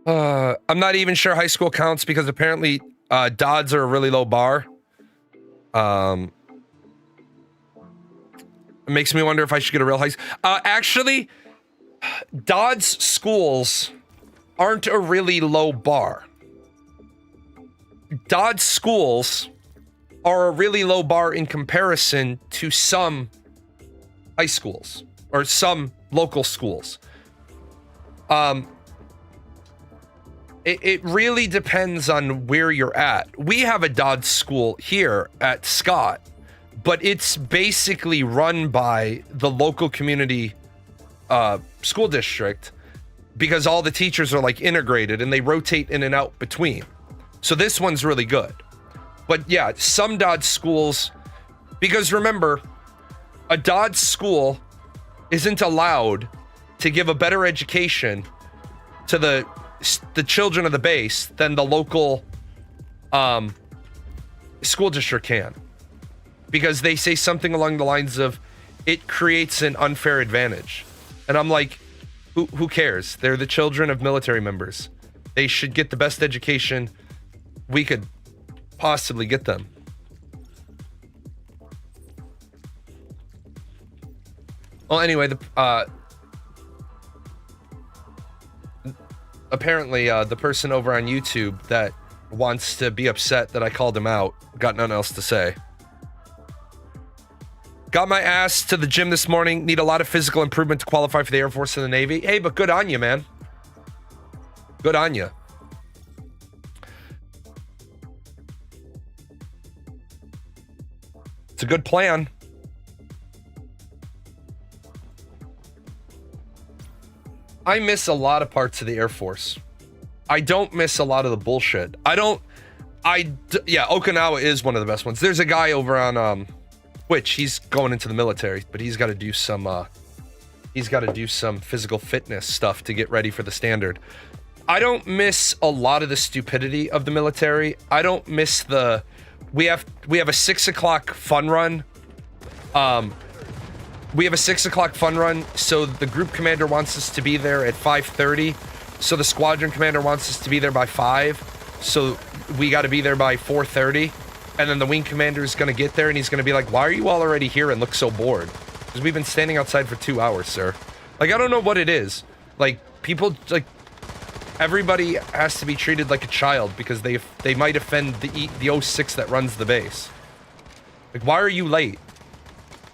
I'm not even sure high school counts because apparently DODs are a really low bar. It makes me wonder if I should get a real high school. Actually, DODs schools aren't a really low bar. DODs schools are a really low bar in comparison to some high schools or some local schools. it really depends on where you're at. We have a Dodge school here at Scott, but it's basically run by the local community school district because all the teachers are like integrated and they rotate in and out between. So this one's really good. But yeah, some Dodge schools, because remember, a Dodge school isn't allowed to give a better education to the children of the base than the local school district can, because they say something along the lines of it creates an unfair advantage. And I'm like, who cares? They're the children of military members. They should get the best education we could possibly get them. Well, anyway, apparently the person over on YouTube that wants to be upset that I called him out got nothing else to say. Got my ass to the gym this morning. Need a lot of physical improvement to qualify for the Air Force and the Navy. Hey, but good on you, man. Good on you. It's a good plan. I miss a lot of parts of the Air Force. I don't miss a lot of the bullshit. Yeah, Okinawa is one of the best ones. There's a guy over on which he's going into the military, but he's got to do some physical fitness stuff to get ready for the standard. I don't miss a lot of the stupidity of the military. I don't miss we have a 6 o'clock fun run. We have a 6 o'clock fun run, so the group commander wants us to be there at 5:30. So the squadron commander wants us to be there by 5. So we got to be there by 4:30. And then the wing commander is going to get there and he's going to be like, why are you all already here and look so bored? Because we've been standing outside for 2 hours, sir. Like, I don't know what it is. Like, people, like, everybody has to be treated like a child because they might offend the 06 that runs the base. Like, why are you late?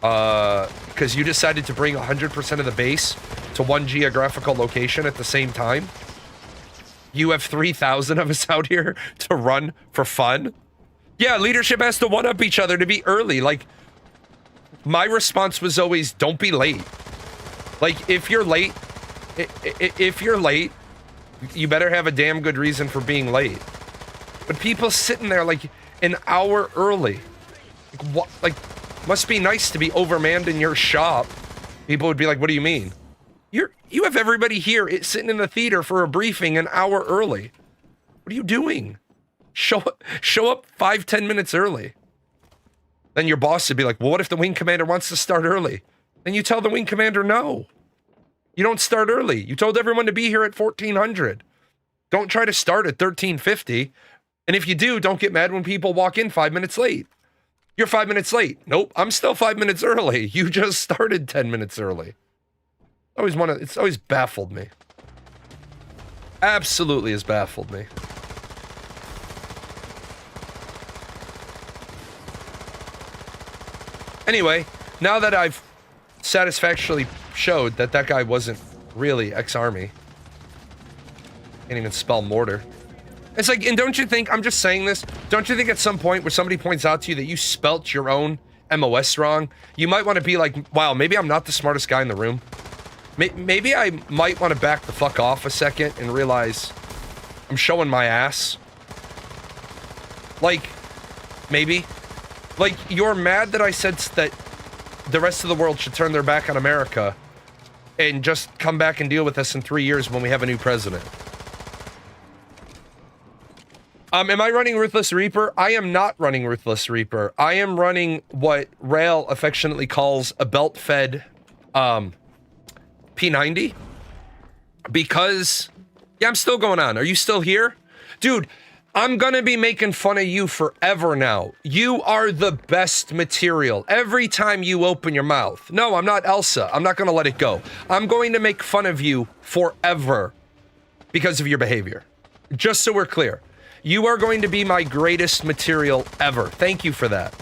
Because you decided to bring 100% of the base to one geographical location at the same time? You have 3,000 of us out here to run for fun? Yeah, leadership has to one-up each other to be early. Like, my response was always, don't be late. Like, if you're late, you better have a damn good reason for being late. But people sitting there, like, an hour early. Like, what? Like, must be nice to be overmanned in your shop. People would be like, what do you mean? You have everybody here sitting in the theater for a briefing an hour early. What are you doing? Show up 5-10 minutes early. Then your boss would be like, well, what if the wing commander wants to start early? Then you tell the wing commander no. You don't start early. You told everyone to be here at 1400. Don't try to start at 1350. And if you do, don't get mad when people walk in 5 minutes late. You're 5 minutes late. Nope, I'm still 5 minutes early. You just started 10 minutes early. It's always baffled me. Absolutely has baffled me. Anyway, now that I've satisfactorily showed that guy wasn't really ex-army. Can't even spell mortar. It's like, and don't you think, I'm just saying this, don't you think at some point where somebody points out to you that you spelt your own MOS wrong, you might want to be like, wow, maybe I'm not the smartest guy in the room. Maybe I might want to back the fuck off a second and realize I'm showing my ass. Like, maybe. Like, you're mad that I said that the rest of the world should turn their back on America and just come back and deal with us in 3 years when we have a new president. Am I running Ruthless Reaper? I am not running Ruthless Reaper. I am running what Rail affectionately calls a belt-fed P90. Because, yeah, I'm still going on. Are you still here? Dude, I'm gonna be making fun of you forever now. You are the best material. Every time you open your mouth. No, I'm not Elsa. I'm not gonna let it go. I'm going to make fun of you forever because of your behavior. Just so we're clear. You are going to be my greatest material ever. Thank you for that.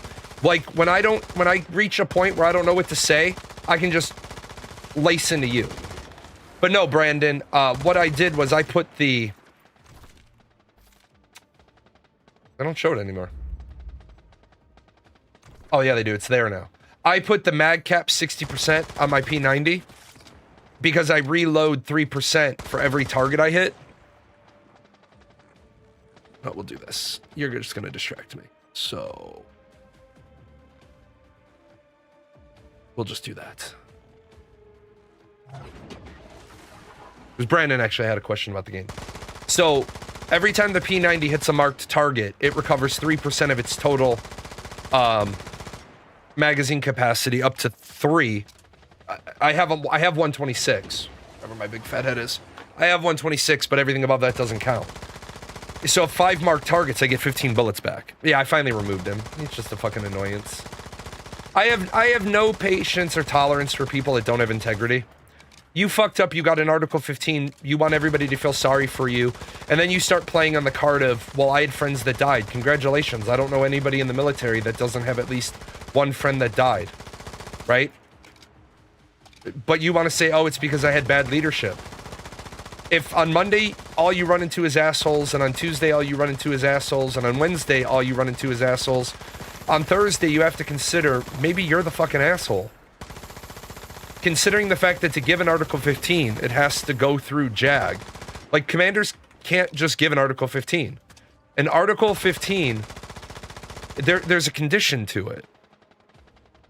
Like, when I reach a point where I don't know what to say, I can just lace into you. But no, Brandon, what I did was I put the I don't show it anymore. Oh yeah, they do. It's there now. I put the mag cap 60% on my P90 because I reload 3% for every target I hit. But we'll do this. You're just going to distract me. So we'll just do that. Because Brandon actually had a question about the game. So every time the P90 hits a marked target, it recovers 3% of its total magazine capacity up to 3. I have 126. Whatever my big fat head is. I have 126, but everything above that doesn't count. So if 5 marked targets, I get 15 bullets back. Yeah, I finally removed him. He's just a fucking annoyance. I have no patience or tolerance for people that don't have integrity. You fucked up, you got an Article 15, you want everybody to feel sorry for you, and then you start playing on the card of, well, I had friends that died. Congratulations, I don't know anybody in the military that doesn't have at least one friend that died. Right? But you want to say, oh, it's because I had bad leadership. If on Monday, all you run into is assholes, and on Tuesday, all you run into is assholes, and on Wednesday, all you run into is assholes, on Thursday, you have to consider, maybe you're the fucking asshole. Considering the fact that to give an Article 15, it has to go through JAG. Like, commanders can't just give an Article 15. An Article 15, there's a condition to it.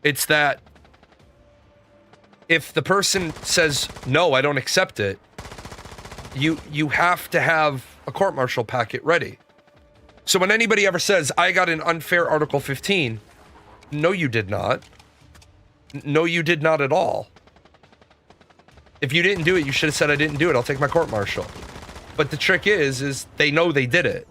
It's that if the person says, no, I don't accept it, you have to have a court-martial packet ready. So when anybody ever says, I got an unfair Article 15, no, you did not. No, you did not at all. If you didn't do it, you should have said, I didn't do it. I'll take my court-martial. But the trick is they know they did it.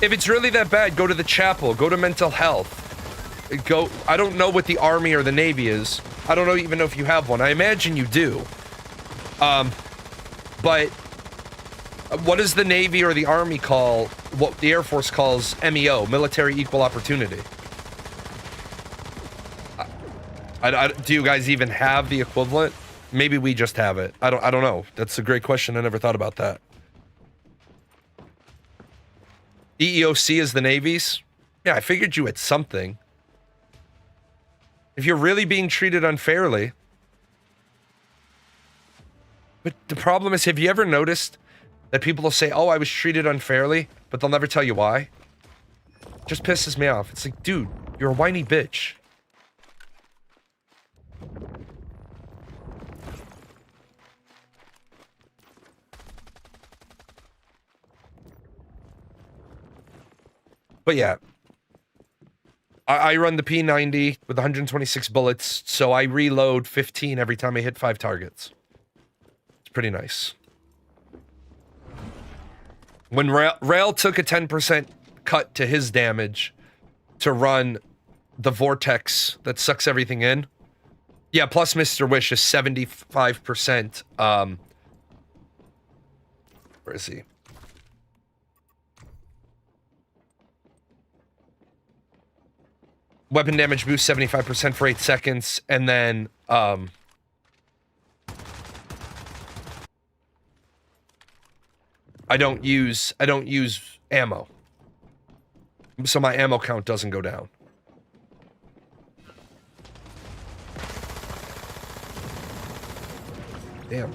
If it's really that bad, go to the chapel. Go to mental health. Go, I don't know what the Army or the Navy is. I don't even know if you have one. I imagine you do. But what does the Navy or the Army call what the Air Force calls MEO, Military Equal Opportunity? Do you guys even have the equivalent? Maybe we just have it. I don't know. That's a great question. I never thought about that. EEOC is the Navy's? Yeah, I figured you had something. If you're really being treated unfairly. But the problem is, have you ever noticed that people will say, oh, I was treated unfairly, but they'll never tell you why? It just pisses me off. It's like, dude, you're a whiny bitch. But yeah, I run the P90 with 126 bullets, so I reload 15 every time I hit 5 targets. It's pretty nice. When Rail took a 10% cut to his damage to run the vortex that sucks everything in. Yeah, plus Mr. Wish is 75%. Where is he? Weapon damage boost 75% for 8 seconds, and then I don't use ammo. So my ammo count doesn't go down. Damn.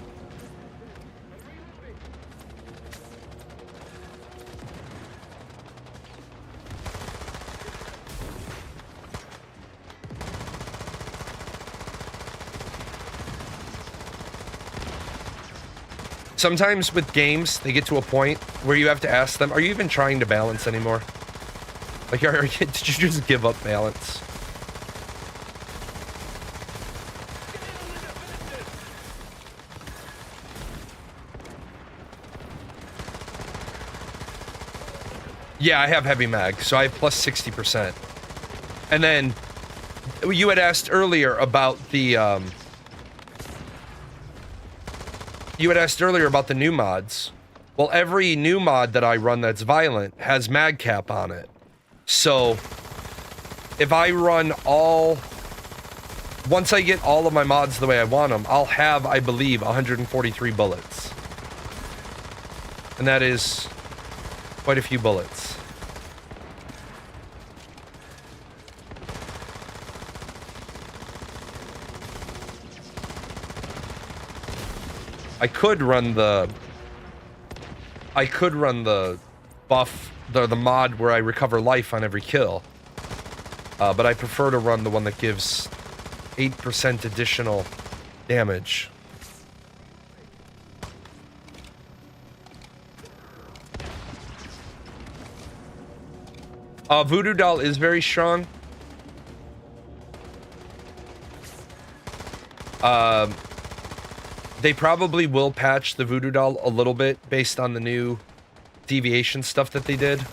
Sometimes with games, they get to a point where you have to ask them, are you even trying to balance anymore? Like, did you just give up balance? Yeah, I have heavy mag, so I have plus 60%. And then, you had asked earlier about the, you had asked earlier about the new mods. Well, every new mod that I run that's violent has mag cap on it. So, if I run all once I get all of my mods the way I want them, I'll have, I believe, 143 bullets. And that is quite a few bullets. I could run the buff, the mod where I recover life on every kill. But I prefer to run the one that gives 8% additional damage. Voodoo Doll is very strong. They probably will patch the Voodoo Doll a little bit based on the new deviation stuff that they did.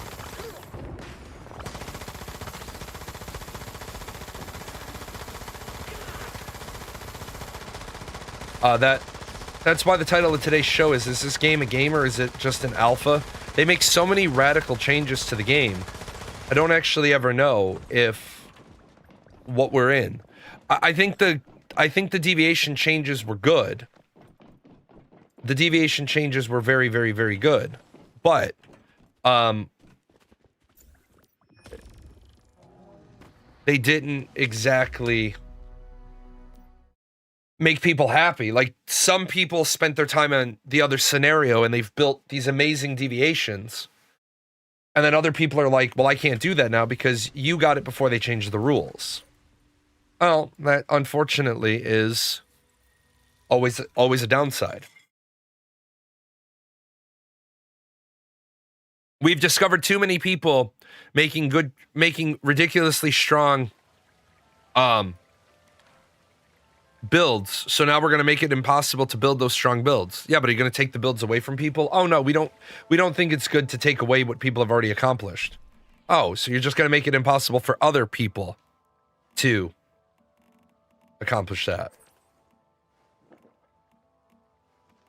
That's why the title of today's show is this game a game or is it just an alpha? They make so many radical changes to the game. I don't actually ever know if what we're in. I think the deviation changes were good. The deviation changes were very, very, very good. But they didn't exactly make people happy. Like, some people spent their time on the other scenario and they've built these amazing deviations. And then other people are like, well, I can't do that now because you got it before they changed the rules. Well, that unfortunately is always a downside. We've discovered too many people making ridiculously strong builds, so now we're going to make it impossible to build those strong builds. Yeah, but are you going to take the builds away from people? Oh no, we don't think it's good to take away what people have already accomplished. Oh, so you're just going to make it impossible for other people to accomplish that.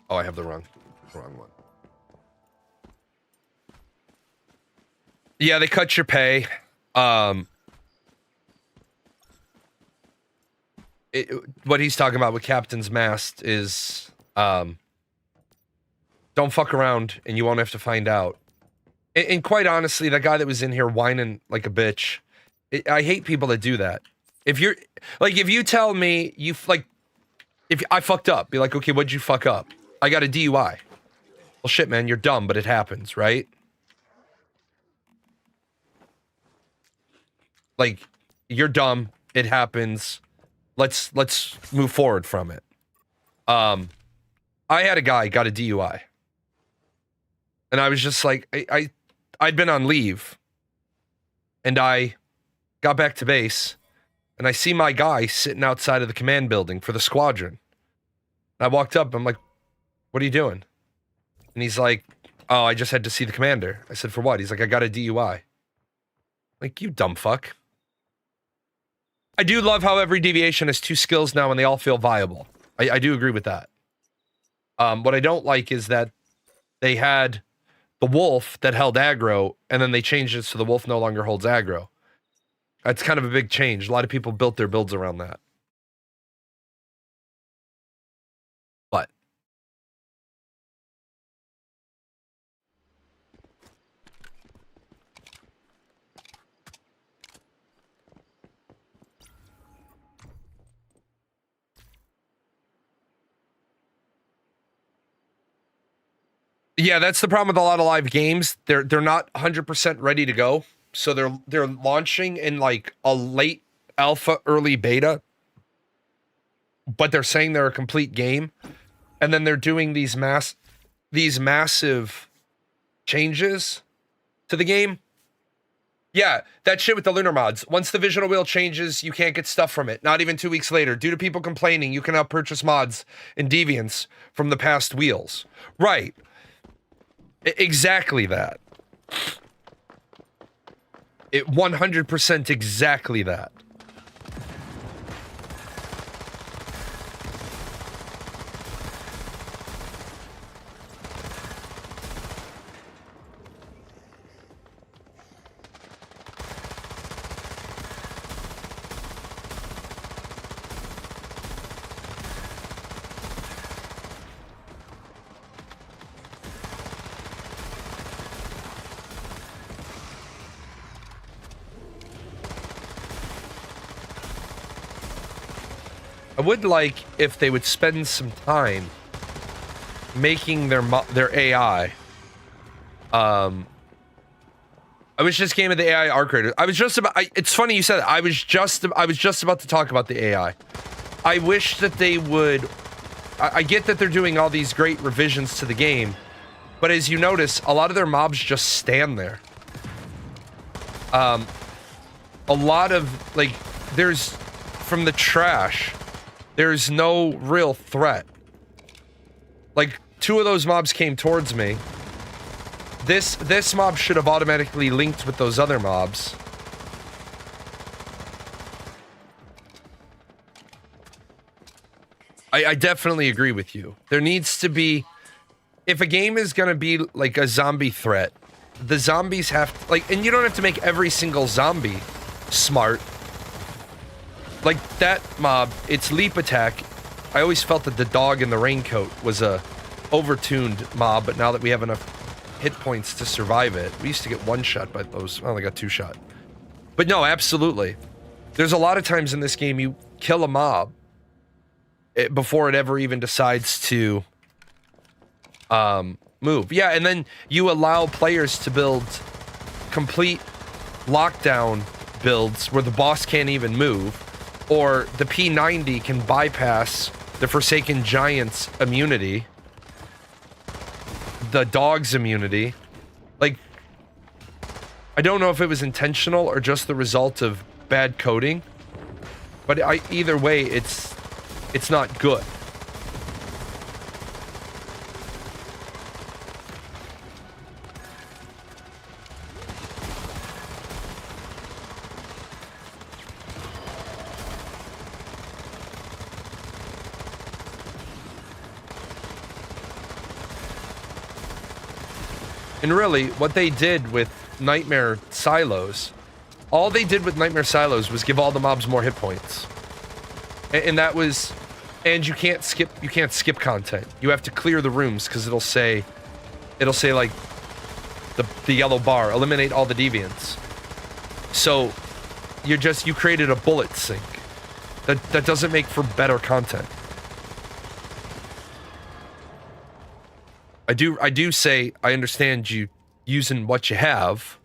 Oh, I have the wrong one. Yeah, they cut your pay. What he's talking about with Captain's Mast is, don't fuck around and you won't have to find out. And quite honestly, that guy that was in here whining like a bitch, I hate people that do that. If you're, like, if you tell me if I fucked up, be like, okay, what'd you fuck up? I got a DUI. Well, shit, man, you're dumb, but it happens, right? Like, you're dumb, it happens. Let's move forward from it. I had a guy got a DUI. And I was just like, I'd been on leave. And I got back to base. And I see my guy sitting outside of the command building for the squadron. And I walked up, I'm like, what are you doing? And he's like, oh, I just had to see the commander. I said, for what? He's like, I got a DUI. Like, you dumb fuck. I do love how every deviation has 2 skills now and they all feel viable. I do agree with that. What I don't like is that they had the wolf that held aggro, and then they changed it so the wolf no longer holds aggro. That's kind of a big change. A lot of people built their builds around that. But yeah, that's the problem with a lot of live games. They're not 100% ready to go. So they're launching in like a late alpha, early beta. But they're saying they're a complete game. And then they're doing these massive changes to the game. Yeah, that shit with the lunar mods. Once the visual wheel changes, you can't get stuff from it. Not even 2 weeks later. Due to people complaining, you can now purchase mods and deviants from the past wheels. Right. Exactly that. 100% exactly that. I would like if they would spend some time making their AI. I wish this game of the AI art creator. I was just about. It's funny you said that. I was just about to talk about the AI. I wish that they would. I get that they're doing all these great revisions to the game, but as you notice, a lot of their mobs just stand there. A lot of like, there's from the trash. There's no real threat. Like 2 of those mobs came towards me. This mob should have automatically linked with those other mobs. I definitely agree with you. There needs to be, if a game is gonna be like a zombie threat, the zombies have to, like, and you don't have to make every single zombie smart. Like that mob, its leap attack, I always felt that the dog in the raincoat was a overtuned mob, but now that we have enough hit points to survive it, we used to get 1 shot by those. I only got 2 shot. But no, absolutely. There's a lot of times in this game you kill a mob before it ever even decides to move. Yeah, and then you allow players to build complete lockdown builds where the boss can't even move, or the P90 can bypass the Forsaken Giant's immunity, the dog's immunity. Like, I don't know if it was intentional or just the result of bad coding, but either way, it's not good. And really, what they did with Nightmare Silos, all they did with Nightmare Silos was give all the mobs more hit points. And that was, and you can't skip content. You have to clear the rooms because it'll say like the yellow bar, eliminate all the deviants. So you created a bullet sink. That doesn't make for better content. I do say I understand you using what you have.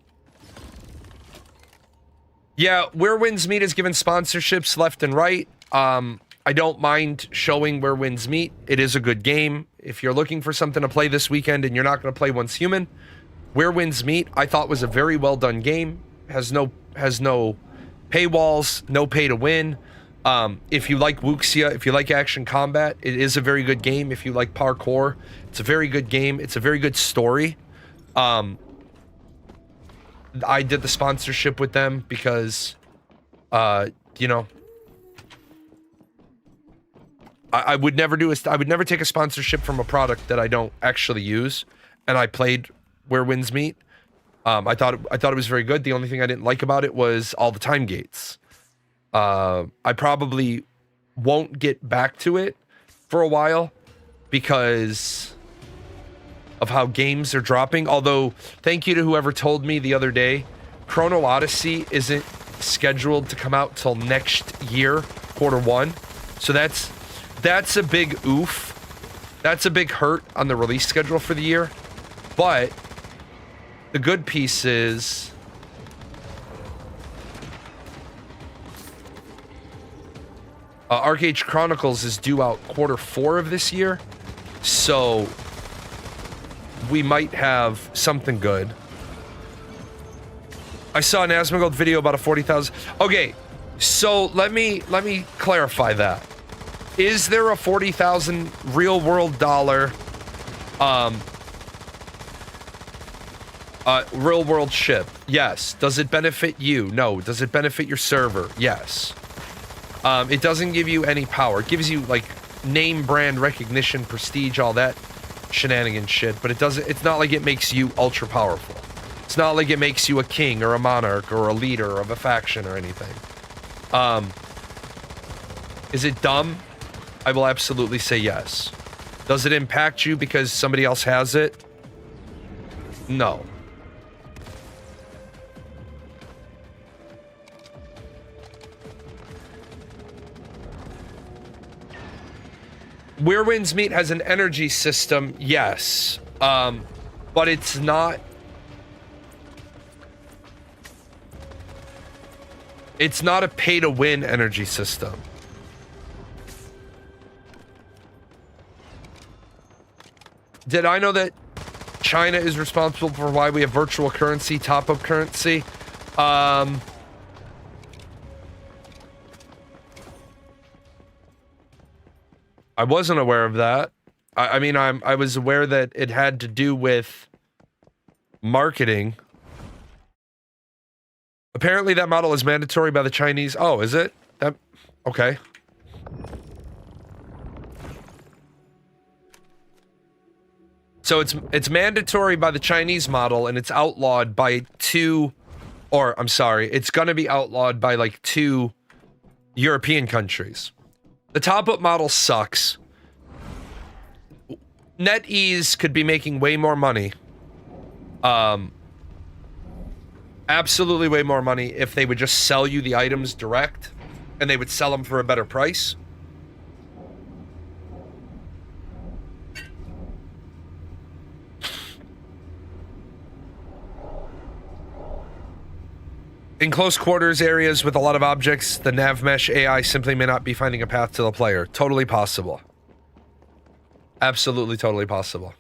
Yeah, Where Winds Meet is given sponsorships left and right. I don't mind showing Where Winds Meet. It is a good game. If you're looking for something to play this weekend and you're not going to play Once Human, Where Winds Meet I thought was a very well done game. Has no paywalls, no pay to win. If you like Wuxia, if you like action combat, it is a very good game. If you like parkour, it's a very good game. It's a very good story. I did the sponsorship with them because, you know, I would never take a sponsorship from a product that I don't actually use. And I played Where Winds Meet. I thought it was very good. The only thing I didn't like about it was all the time gates. I probably won't get back to it for a while because of how games are dropping. Although, thank you to whoever told me the other day, Chrono Odyssey isn't scheduled to come out till next year, Q1. So that's a big oof. That's a big hurt on the release schedule for the year. But the good piece is, Arcade Chronicles is due out Q4 of this year, so we might have something good. I saw an Asmongold video about a 40,000. Okay, so let me clarify that. Is there a 40,000 real world dollar real world ship? Yes. Does it benefit you? No. Does it benefit your server? Yes. It doesn't give you any power. It gives you like name brand recognition, prestige, all that shenanigan shit, but it's not like it makes you ultra powerful. It's not like it makes you a king or a monarch or a leader of a faction or anything. Is it dumb? I will absolutely say yes. Does it impact you because somebody else has it? No. Where Winds Meet has an energy system, yes. But it's not... It's not a pay-to-win energy system. Did I know that China is responsible for why we have virtual currency, top-up currency? I wasn't aware of that. I mean, I was aware that it had to do with marketing. Apparently that model is mandatory by the Chinese. Oh, is it? Okay. So it's mandatory by the Chinese model, and it's outlawed by it's gonna be outlawed by like 2 European countries. The top-up model sucks. NetEase could be making way more money. Absolutely way more money if they would just sell you the items direct, and they would sell them for a better price. In close quarters areas with a lot of objects, the nav mesh AI simply may not be finding a path to the player. Totally possible. Absolutely, totally possible.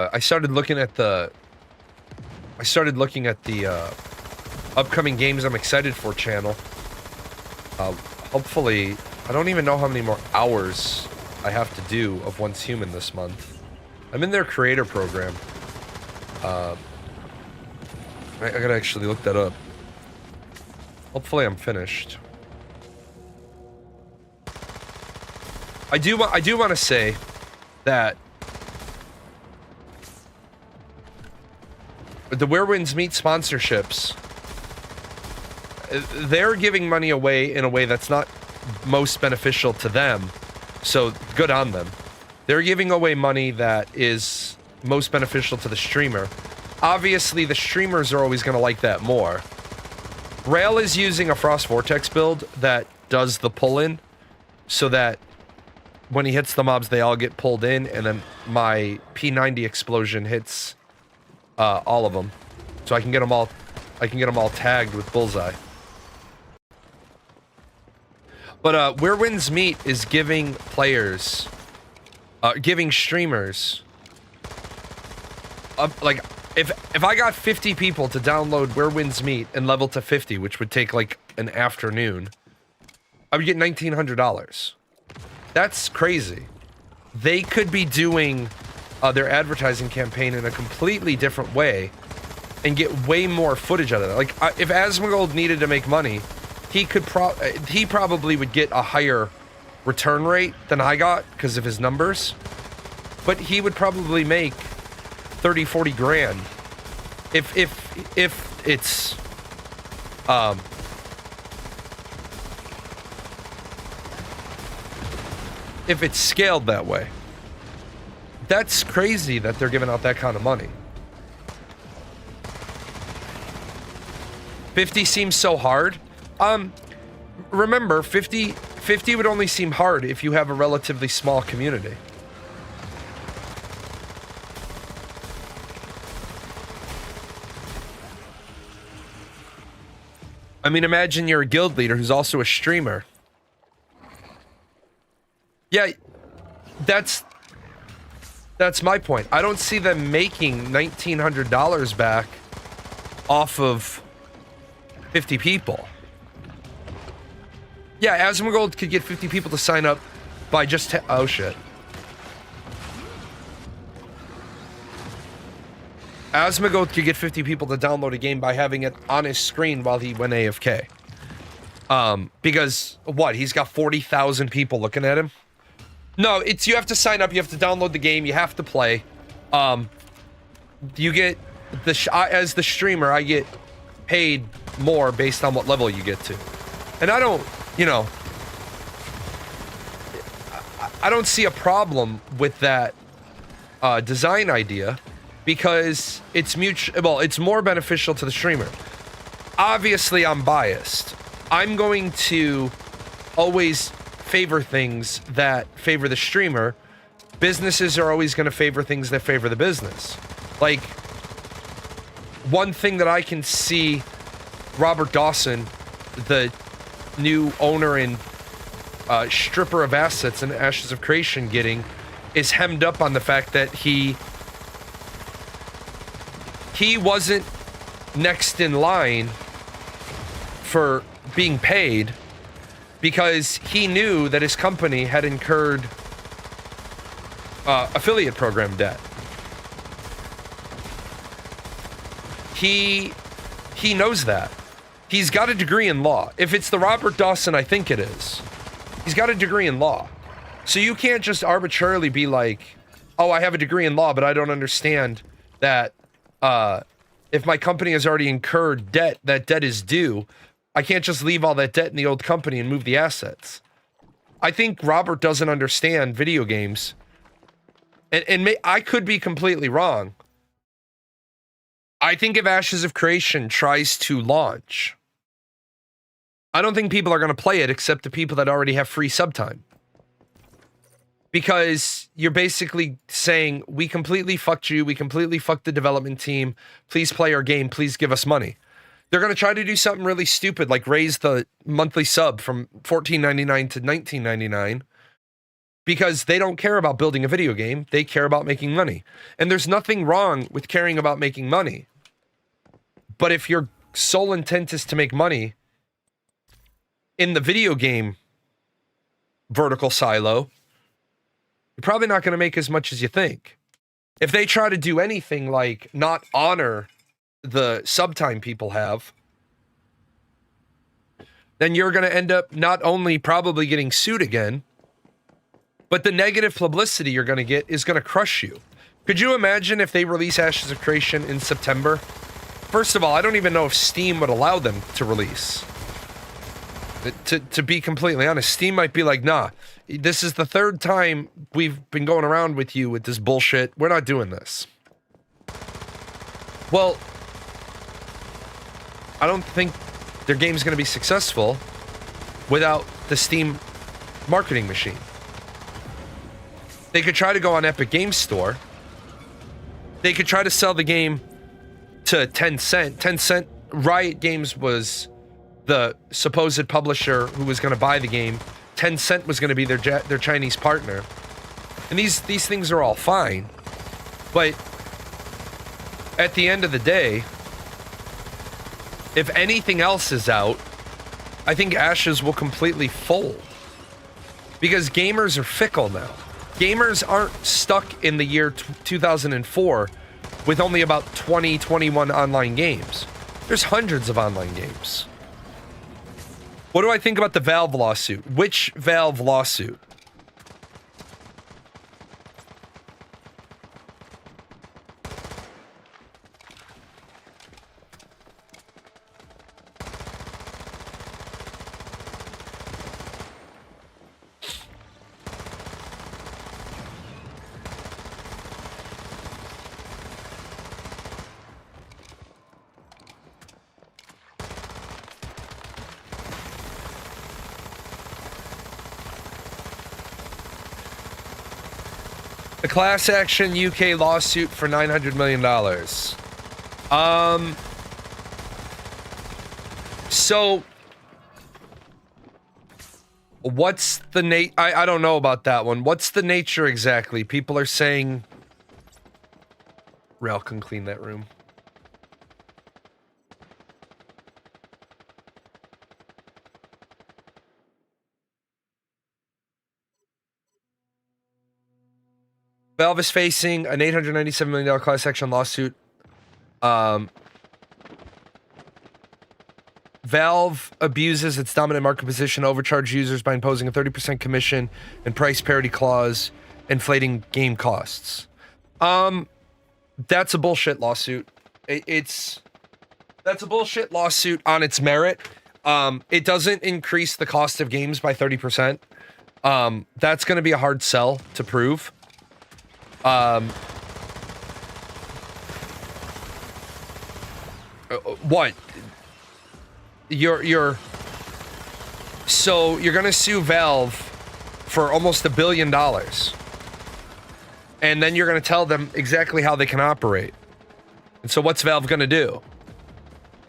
I started looking at the upcoming games I'm excited for channel. Hopefully, I don't even know how many more hours I have to do of Once Human this month. I'm in their creator program. I gotta actually look that up. Hopefully I'm finished. I do want to say that the Where Winds Meet sponsorships, they're giving money away in a way that's not most beneficial to them, so good on them. They're giving away money that is most beneficial to the streamer. Obviously, the streamers are always going to like that more. Rail is using a Frost Vortex build that does the pull-in, so that when he hits the mobs, they all get pulled in, and then my P90 explosion hits all of them, so I can get them all tagged with bullseye. But Where Winds Meet is giving players, giving streamers, like if I got 50 people to download Where Winds Meet and level to 50, which would take like an afternoon, I would get $1,900. That's crazy. They could be doing their advertising campaign in a completely different way and get way more footage out of it. Like, if Asmongold needed to make money, he probably would get a higher return rate than I got because of his numbers, but he would probably make 30, 40 grand if it's if it's scaled that way. That's crazy that they're giving out that kind of money. 50 seems so hard. Remember, 50 would only seem hard if you have a relatively small community. I mean, imagine you're a guild leader who's also a streamer. Yeah, that's my point. I don't see them making $1,900 back off of 50 people. Yeah, Asmongold could get 50 people to sign up by just oh shit. Asmongold could get 50 people to download a game by having it on his screen while he went AFK. Because what? He's got 40,000 people looking at him. No, it's you have to sign up. You have to download the game. You have to play. You get as the streamer, I get paid more based on what level you get to, and I don't, you know, I don't see a problem with that design idea because it's mutual. Well, it's more beneficial to the streamer. Obviously, I'm biased. I'm going to always favor things that favor the streamer. Businesses are always going to favor things that favor the business. Like, one thing that I can see Robert Dawson, the new owner and stripper of assets in Ashes of Creation, getting is hemmed up on the fact that he wasn't next in line for being paid because he knew that his company had incurred affiliate program debt. He knows that. He's got a degree in law. If it's the Robert Dawson I think it is, he's got a degree in law. So you can't just arbitrarily be like, oh, I have a degree in law, but I don't understand that if my company has already incurred debt, that debt is due. I can't just leave all that debt in the old company and move the assets. I think Robert doesn't understand video games. And I could be completely wrong. I think if Ashes of Creation tries to launch, I don't think people are going to play it except the people that already have free sub time. Because you're basically saying, we completely fucked you, we completely fucked the development team, please play our game, please give us money. They're going to try to do something really stupid, like raise the monthly sub from $14.99 to $19.99, because they don't care about building a video game, they care about making money. And there's nothing wrong with caring about making money. But if your sole intent is to make money in the video game vertical silo, you're probably not going to make as much as you think. If they try to do anything like not honor the sub time people have, then you're going to end up not only probably getting sued again, but the negative publicity you're going to get is going to crush you. Could you imagine if they release Ashes of Creation in September? First of all, I don't even know if Steam would allow them to release. To be completely honest, Steam might be like, nah, this is the third time we've been going around with you with this bullshit. We're not doing this. Well, I don't think their game's going to be successful without the Steam marketing machine. They could try to go on Epic Games Store. They could try to sell the game to Tencent. Tencent, Riot Games was the supposed publisher who was going to buy the game. Tencent was going to be their Chinese partner. And these things are all fine. But at the end of the day, if anything else is out, I think Ashes will completely fold. Because gamers are fickle now. Gamers aren't stuck in the year 2004 with only about 20, 21 online games. There's hundreds of online games. What do I think about the Valve lawsuit? Which Valve lawsuit? The class action UK lawsuit for $900 million. So what's the I don't know about that one. What's the nature exactly? People are saying Rel can clean that room. Valve is facing an $897 million class action lawsuit. Valve abuses its dominant market position to overcharge users by imposing a 30% commission and price parity clause, inflating game costs. That's a bullshit lawsuit. That's a bullshit lawsuit on its merit. It doesn't increase the cost of games by 30%. That's going to be a hard sell to prove. What? So you're gonna sue Valve for almost $1 billion, and then you're gonna tell them exactly how they can operate. And so what's Valve gonna do?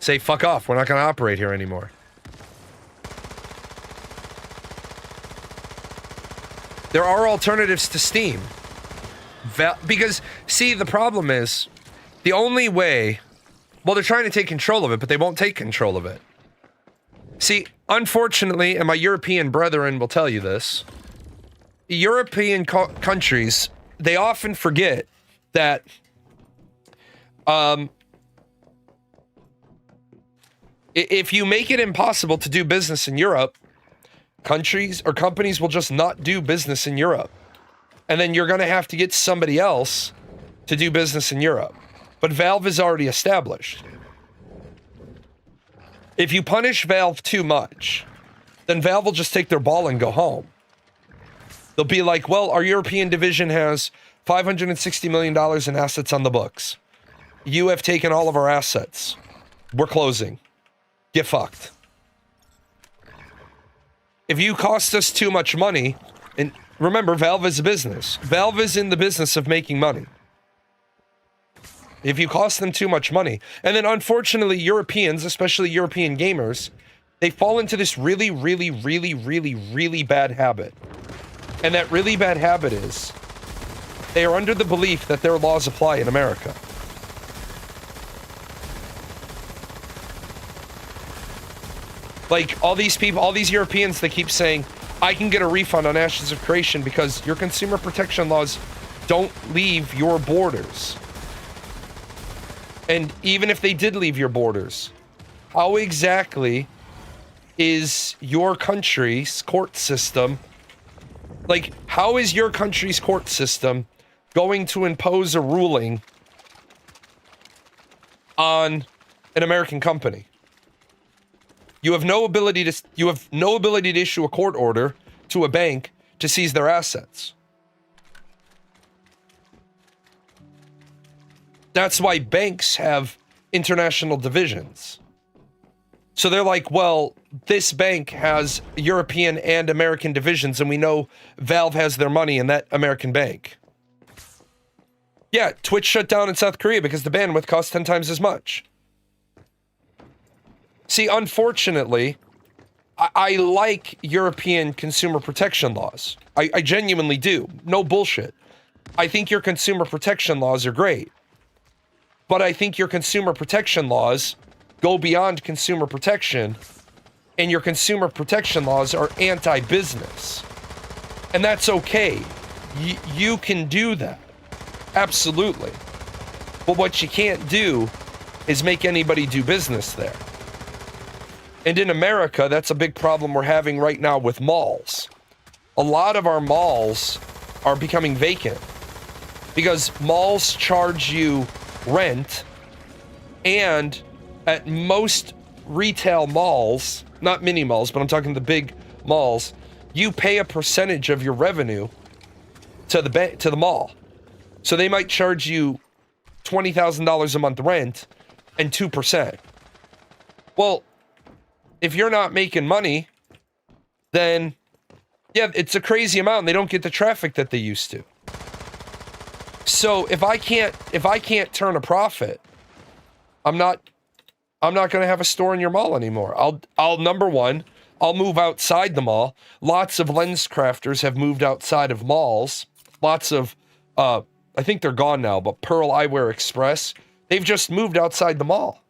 Say, fuck off, we're not gonna operate here anymore. There are alternatives to Steam. Because, see, the problem is, the only way... Well, they're trying to take control of it, but they won't take control of it. See, unfortunately, and my European brethren will tell you this, European countries, they often forget that if you make it impossible to do business in Europe, countries or companies will just not do business in Europe. And then you're going to have to get somebody else to do business in Europe. But Valve is already established. If you punish Valve too much, then Valve will just take their ball and go home. They'll be like, well, our European division has $560 million in assets on the books. You have taken all of our assets. We're closing. Get fucked. If you cost us too much money, and remember, Valve is a business. Valve is in the business of making money. If you cost them too much money, and then unfortunately Europeans, especially European gamers, they fall into this really, really, really, really, really bad habit. And that really bad habit is they are under the belief that their laws apply in America. Like, all these people, all these Europeans, they keep saying, I can get a refund on Ashes of Creation because your consumer protection laws don't leave your borders. And even if they did leave your borders, how exactly is your country's court system, like, how is your country's court system going to impose a ruling on an American company? You have no ability to issue a court order to a bank to seize their assets. That's why banks have international divisions. So they're like, well, this bank has European and American divisions, and we know Valve has their money in that American bank. Yeah, Twitch shut down in South Korea because the bandwidth costs 10 times as much. See, unfortunately, I like European consumer protection laws. I genuinely do. No bullshit. I think your consumer protection laws are great. But I think your consumer protection laws go beyond consumer protection, and your consumer protection laws are anti-business. And that's okay. You can do that. Absolutely. But what you can't do is make anybody do business there. And in America, that's a big problem we're having right now with malls. A lot of our malls are becoming vacant because malls charge you rent, and at most retail malls, not mini malls, but I'm talking the big malls, you pay a percentage of your revenue to the mall. So they might charge you $20,000 a month rent and 2%. Well, if you're not making money, then yeah, it's a crazy amount. They don't get the traffic that they used to. So if I can't turn a profit, I'm not going to have a store in your mall anymore. I'll number one, I'll move outside the mall. Lots of lens crafters have moved outside of malls. Lots of I think they're gone now, but Pearl Eyewear Express, they've just moved outside the mall.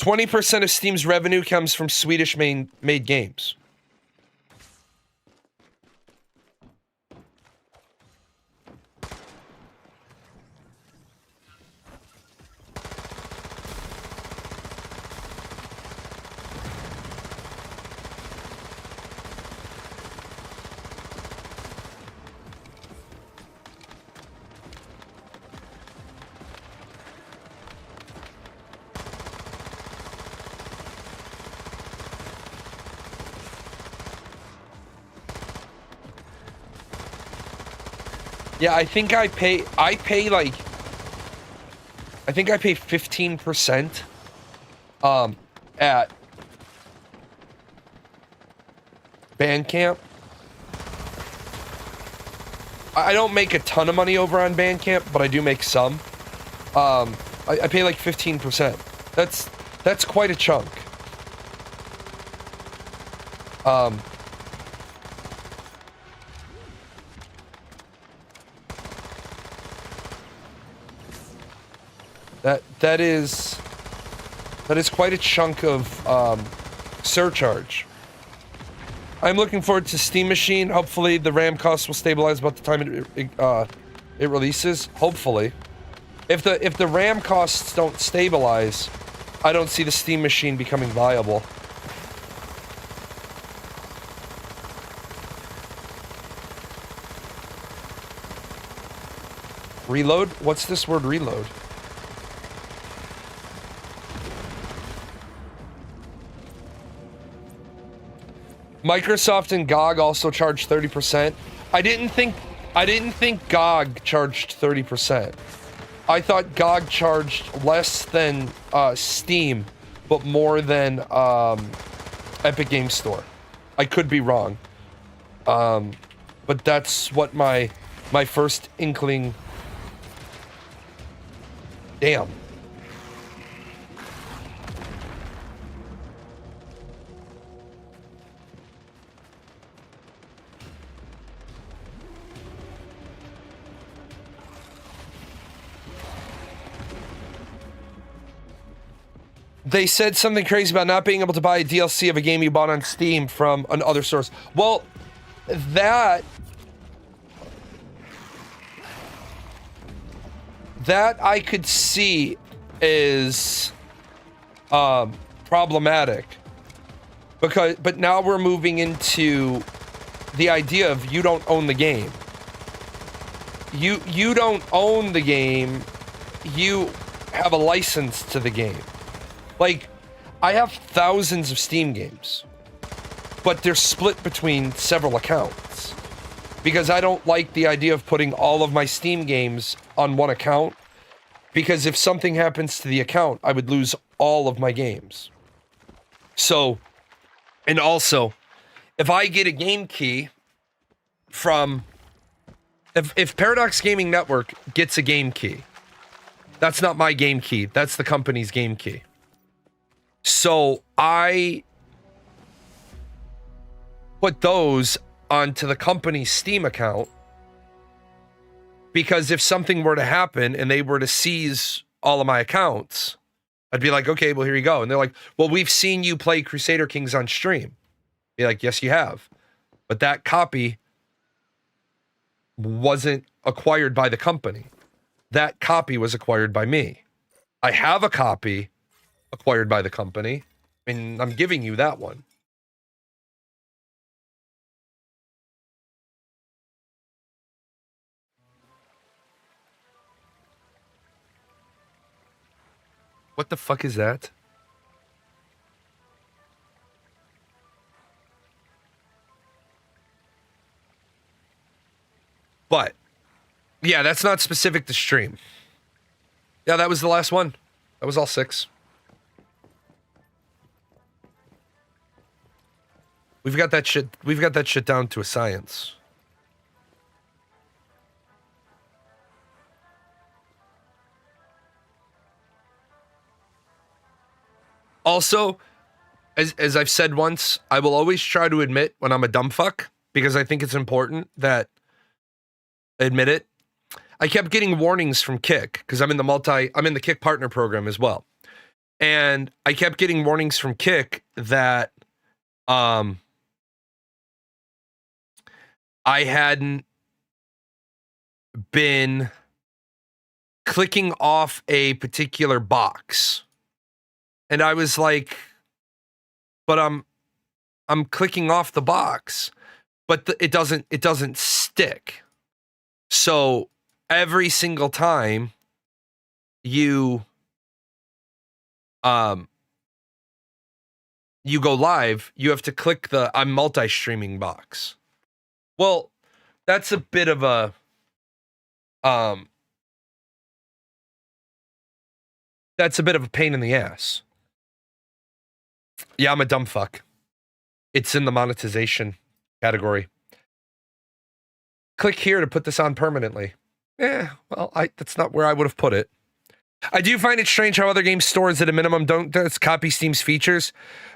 %of Steam's revenue comes from Swedish-made games. Yeah, I think I pay like, I think I pay 15% at Bandcamp. I don't make a ton of money over on Bandcamp, but I do make some. I pay like 15%. That's quite a chunk. That is quite a chunk of surcharge. I'm looking forward to Steam Machine. Hopefully the RAM costs will stabilize about the time it releases. Hopefully. If the RAM costs don't stabilize, I don't see the Steam Machine becoming viable. Reload? What's this word reload? Microsoft and GOG also charge 30%. I didn't think GOG charged 30%. I thought GOG charged less than Steam, but more than Epic Games Store. I could be wrong. But that's what my first inkling. Damn. They said something crazy about not being able to buy a DLC of a game you bought on Steam from another source. Well, that I could see is problematic, but now we're moving into the idea of you don't own the game. You don't own the game. You have a license to the game. Like, I have thousands of Steam games, but they're split between several accounts because I don't like the idea of putting all of my Steam games on one account, because if something happens to the account, I would lose all of my games. So, and also, if I get a game key from, if Paradox Gaming Network gets a game key, that's not my game key, that's the company's game key. So I put those onto the company's Steam account, because if something were to happen and they were to seize all of my accounts, I'd be like, okay, well, here you go. And they're like, well, we've seen you play Crusader Kings on stream. Be like, yes, you have. But that copy wasn't acquired by the company. That copy was acquired by me. I have a copy acquired by the company, and I'm giving you that one. What the fuck is that? But yeah, that's not specific to stream. Yeah, that was the last one. That was all 6. We've got that shit down to a science. Also, as I've said once, I will always try to admit when I'm a dumb fuck, because I think it's important that I admit it. I kept getting warnings from Kick, because I'm in the Kick partner program as well. And I kept getting warnings from Kick that I hadn't been clicking off a particular box. And I was like, but I'm clicking off the box, but it doesn't stick. So every single time you go live, you have to click the I'm multi-streaming box. Well, that's a bit of a Um, that's a bit of a pain in the ass. Yeah, I'm a dumb fuck. It's in the monetization category. Click here to put this on permanently. Well, that's not where I would have put it. I do find it strange how other game stores at a minimum don't copy Steam's features.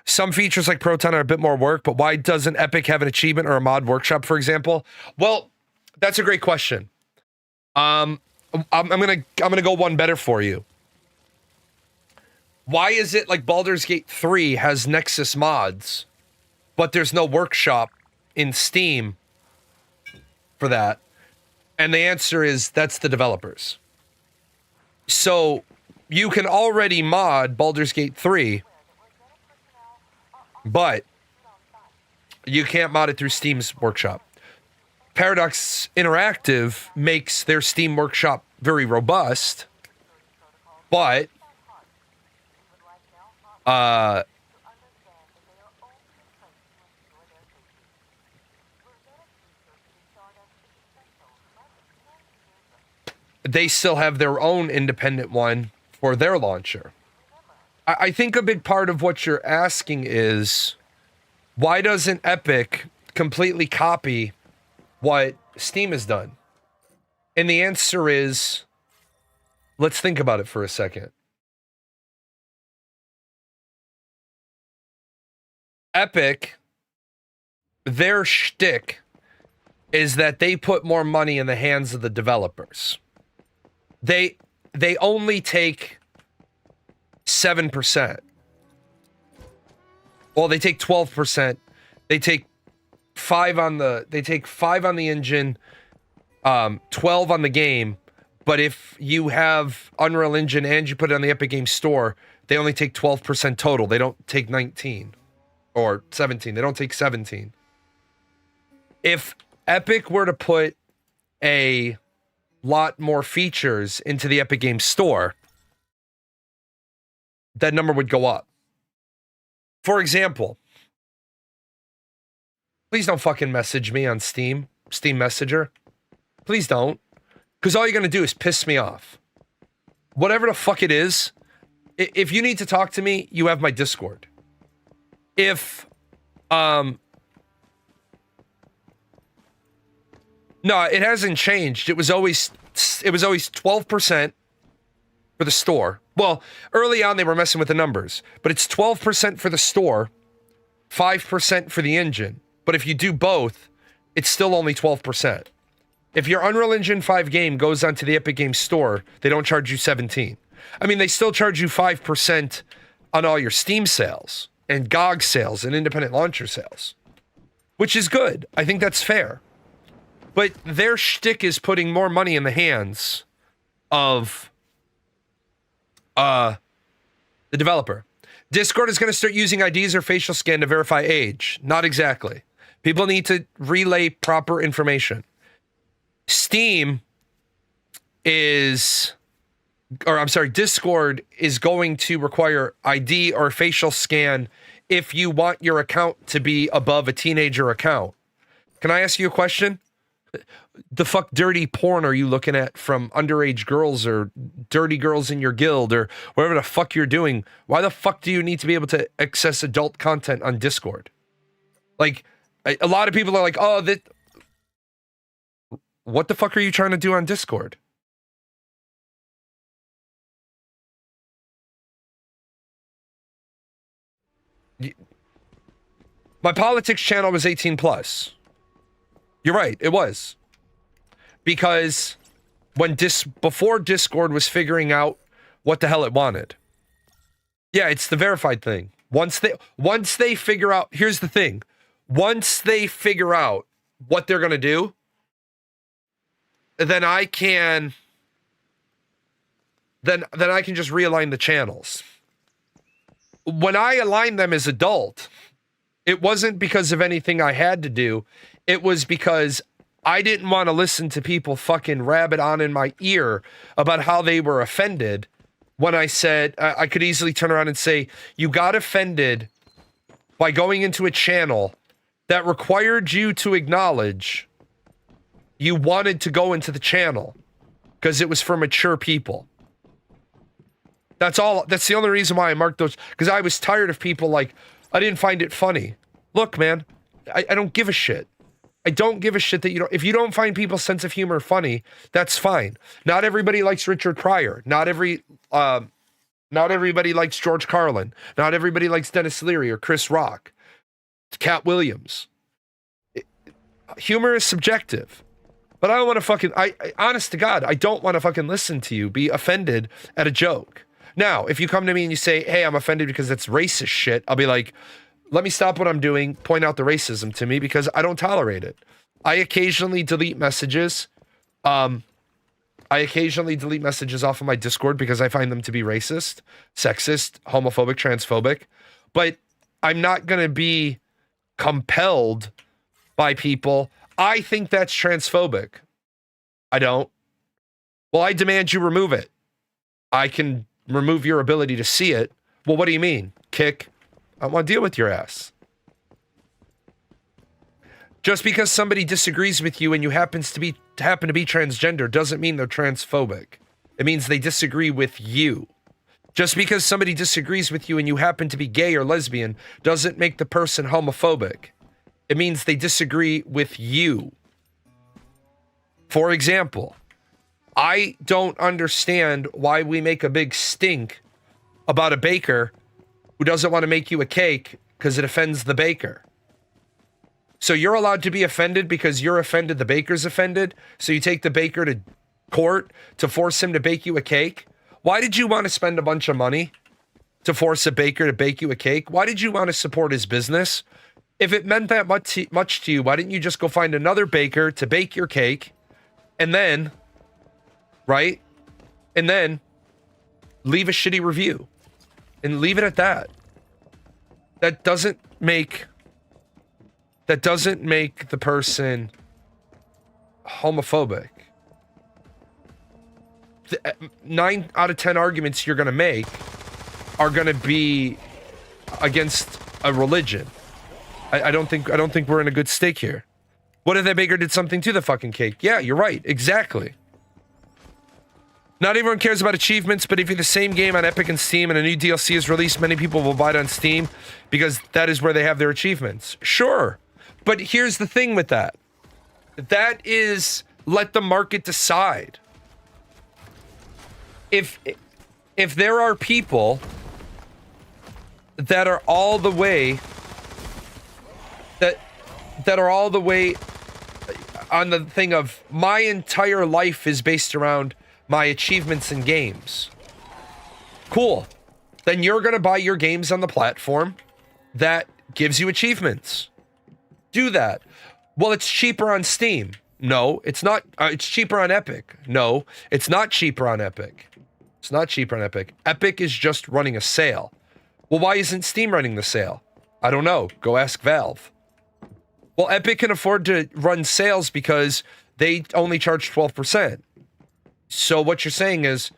Some features like Proton are a bit more work, but why doesn't Epic have an achievement or a mod workshop, for example? Well, that's a great question. I'm gonna go one better for you. Why is it like Baldur's Gate 3 has Nexus mods, but there's no workshop in Steam for that? And the answer is that's the developers. So you can already mod Baldur's Gate 3, but you can't mod it through Steam's workshop. Paradox Interactive makes their Steam workshop very robust, but they still have their own independent one for their launcher. I think a big part of what you're asking is, why doesn't Epic completely copy what Steam has done? And the answer is, let's think about it for a second. Epic, their shtick is that they put more money in the hands of the developers. They only take 7%. Well, they take 12%. They take 5 on the engine, 12 on the game. But if you have Unreal Engine and you put it on the Epic Games Store, they only take 12% total. They don't take 19 or 17. They don't take 17. If Epic were to put a lot more features into the Epic Games Store, that number would go up. For example, please don't fucking message me on Steam Messenger. Please don't. Because all you're going to do is piss me off. Whatever the fuck it is, if you need to talk to me, you have my Discord. No, it hasn't changed. It was always 12% for the store. Well, early on they were messing with the numbers, but it's 12% for the store, 5% for the engine. But if you do both, it's still only 12%. If your Unreal Engine 5 game goes onto the Epic Games Store, they don't charge you 17. I mean, they still charge you 5% on all your Steam sales and GOG sales and independent launcher sales, which is good. I think that's fair. But their shtick is putting more money in the hands of the developer. Discord is going to start using IDs or facial scan to verify age. Not exactly. People need to relay proper information. Discord is going to require ID or facial scan if you want your account to be above a teenager account. Can I ask you a question? The fuck dirty porn are you looking at from underage girls or dirty girls in your guild or whatever the fuck you're doing? Why the fuck do you need to be able to access adult content on Discord? Like, a lot of people are like, oh, what the fuck are you trying to do on Discord? My politics channel was 18 plus. You're right, it was. Because before Discord was figuring out what the hell it wanted. Yeah, it's the verified thing. Once they figure out, here's the thing. Once they figure out what they're going to do, then I can just realign the channels. When I aligned them as adult, it wasn't because of anything I had to do. It was because I didn't want to listen to people fucking rabbit on in my ear about how they were offended when I said, I could easily turn around and say, you got offended by going into a channel that required you to acknowledge you wanted to go into the channel. because it was for mature people. That's all. That's the only reason why I marked those, because I was tired of people like, I didn't find it funny. Look, man, I don't give a shit. I don't give a shit that you don't. If you don't find people's sense of humor funny, that's fine. Not everybody likes Richard Pryor. Not everybody likes George Carlin. Not everybody likes Dennis Leary or Chris Rock, Cat Williams. Humor is subjective. But I don't want to fucking, honest to God, I don't want to fucking listen to you be offended at a joke. Now, if you come to me and you say, hey, I'm offended because that's racist shit, I'll be like, let me stop what I'm doing, point out the racism to me, because I don't tolerate it. I occasionally delete messages. I occasionally delete messages off of my Discord because I find them to be racist, sexist, homophobic, transphobic. But I'm not going to be compelled by people. I think that's transphobic. I don't. Well, I demand you remove it. I can remove your ability to see it. Well, what do you mean? Kick? I want to deal with your ass. Just because somebody disagrees with you and you happen to be transgender doesn't mean they're transphobic. It means they disagree with you. Just because somebody disagrees with you and you happen to be gay or lesbian doesn't make the person homophobic. It means they disagree with you. For example, I don't understand why we make a big stink about a baker who doesn't want to make you a cake because it offends the baker. So you're allowed to be offended because you're offended, the baker's offended, so you take the baker to court to force him to bake you a cake? Why did you want to spend a bunch of money to force a baker to bake you a cake? Why did you want to support his business? If it meant that much to you, why didn't you just go find another baker to bake your cake and then, right? And then leave a shitty review and leave it at that. That doesn't make the person homophobic. 9 out of 10 arguments you're going to make are going to be against a religion. I don't think we're in a good stake here. What if that baker did something to the fucking cake? Yeah, you're right. Exactly. Not everyone cares about achievements, but if you're the same game on Epic and Steam and a new DLC is released, many people will buy it on Steam because that is where they have their achievements. Sure. But here's the thing with that. That is, let the market decide. If there are people that are all the way on the thing of my entire life is based around my achievements in games. Cool. Then you're going to buy your games on the platform that gives you achievements. Do that. Well, it's cheaper on Steam. No, it's not. It's cheaper on Epic. No, it's not cheaper on Epic. It's not cheaper on Epic. Epic is just running a sale. Well, why isn't Steam running the sale? I don't know. Go ask Valve. Well, Epic can afford to run sales because they only charge 12%. So what you're saying is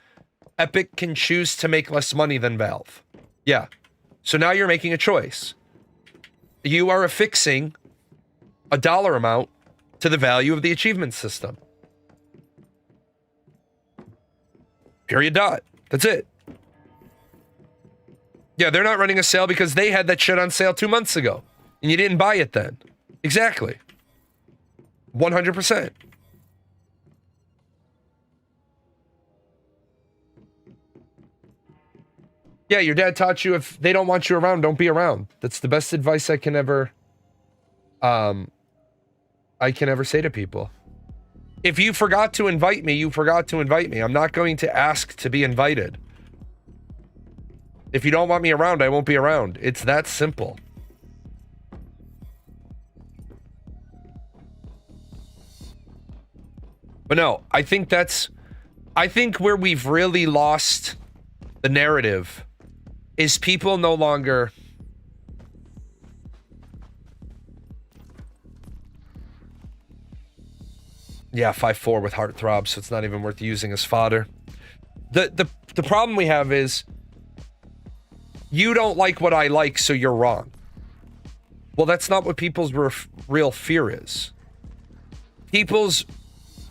Epic can choose to make less money than Valve. Yeah. So now you're making a choice. You are affixing a dollar amount to the value of the achievement system. Period. Dot. That's it. Yeah, they're not running a sale because they had that shit on sale 2 months ago. And you didn't buy it then. Exactly. 100%. Yeah, your dad taught you if they don't want you around, don't be around. That's the best advice I can ever say to people. If you forgot to invite me, you forgot to invite me. I'm not going to ask to be invited. If you don't want me around, I won't be around. It's that simple. But no, I think where we've really lost the narrative is people no longer yeah, 5'4" with heartthrob, so it's not even worth using as fodder. The problem we have is you don't like what I like, so you're wrong. Well, that's not what people's real fear is.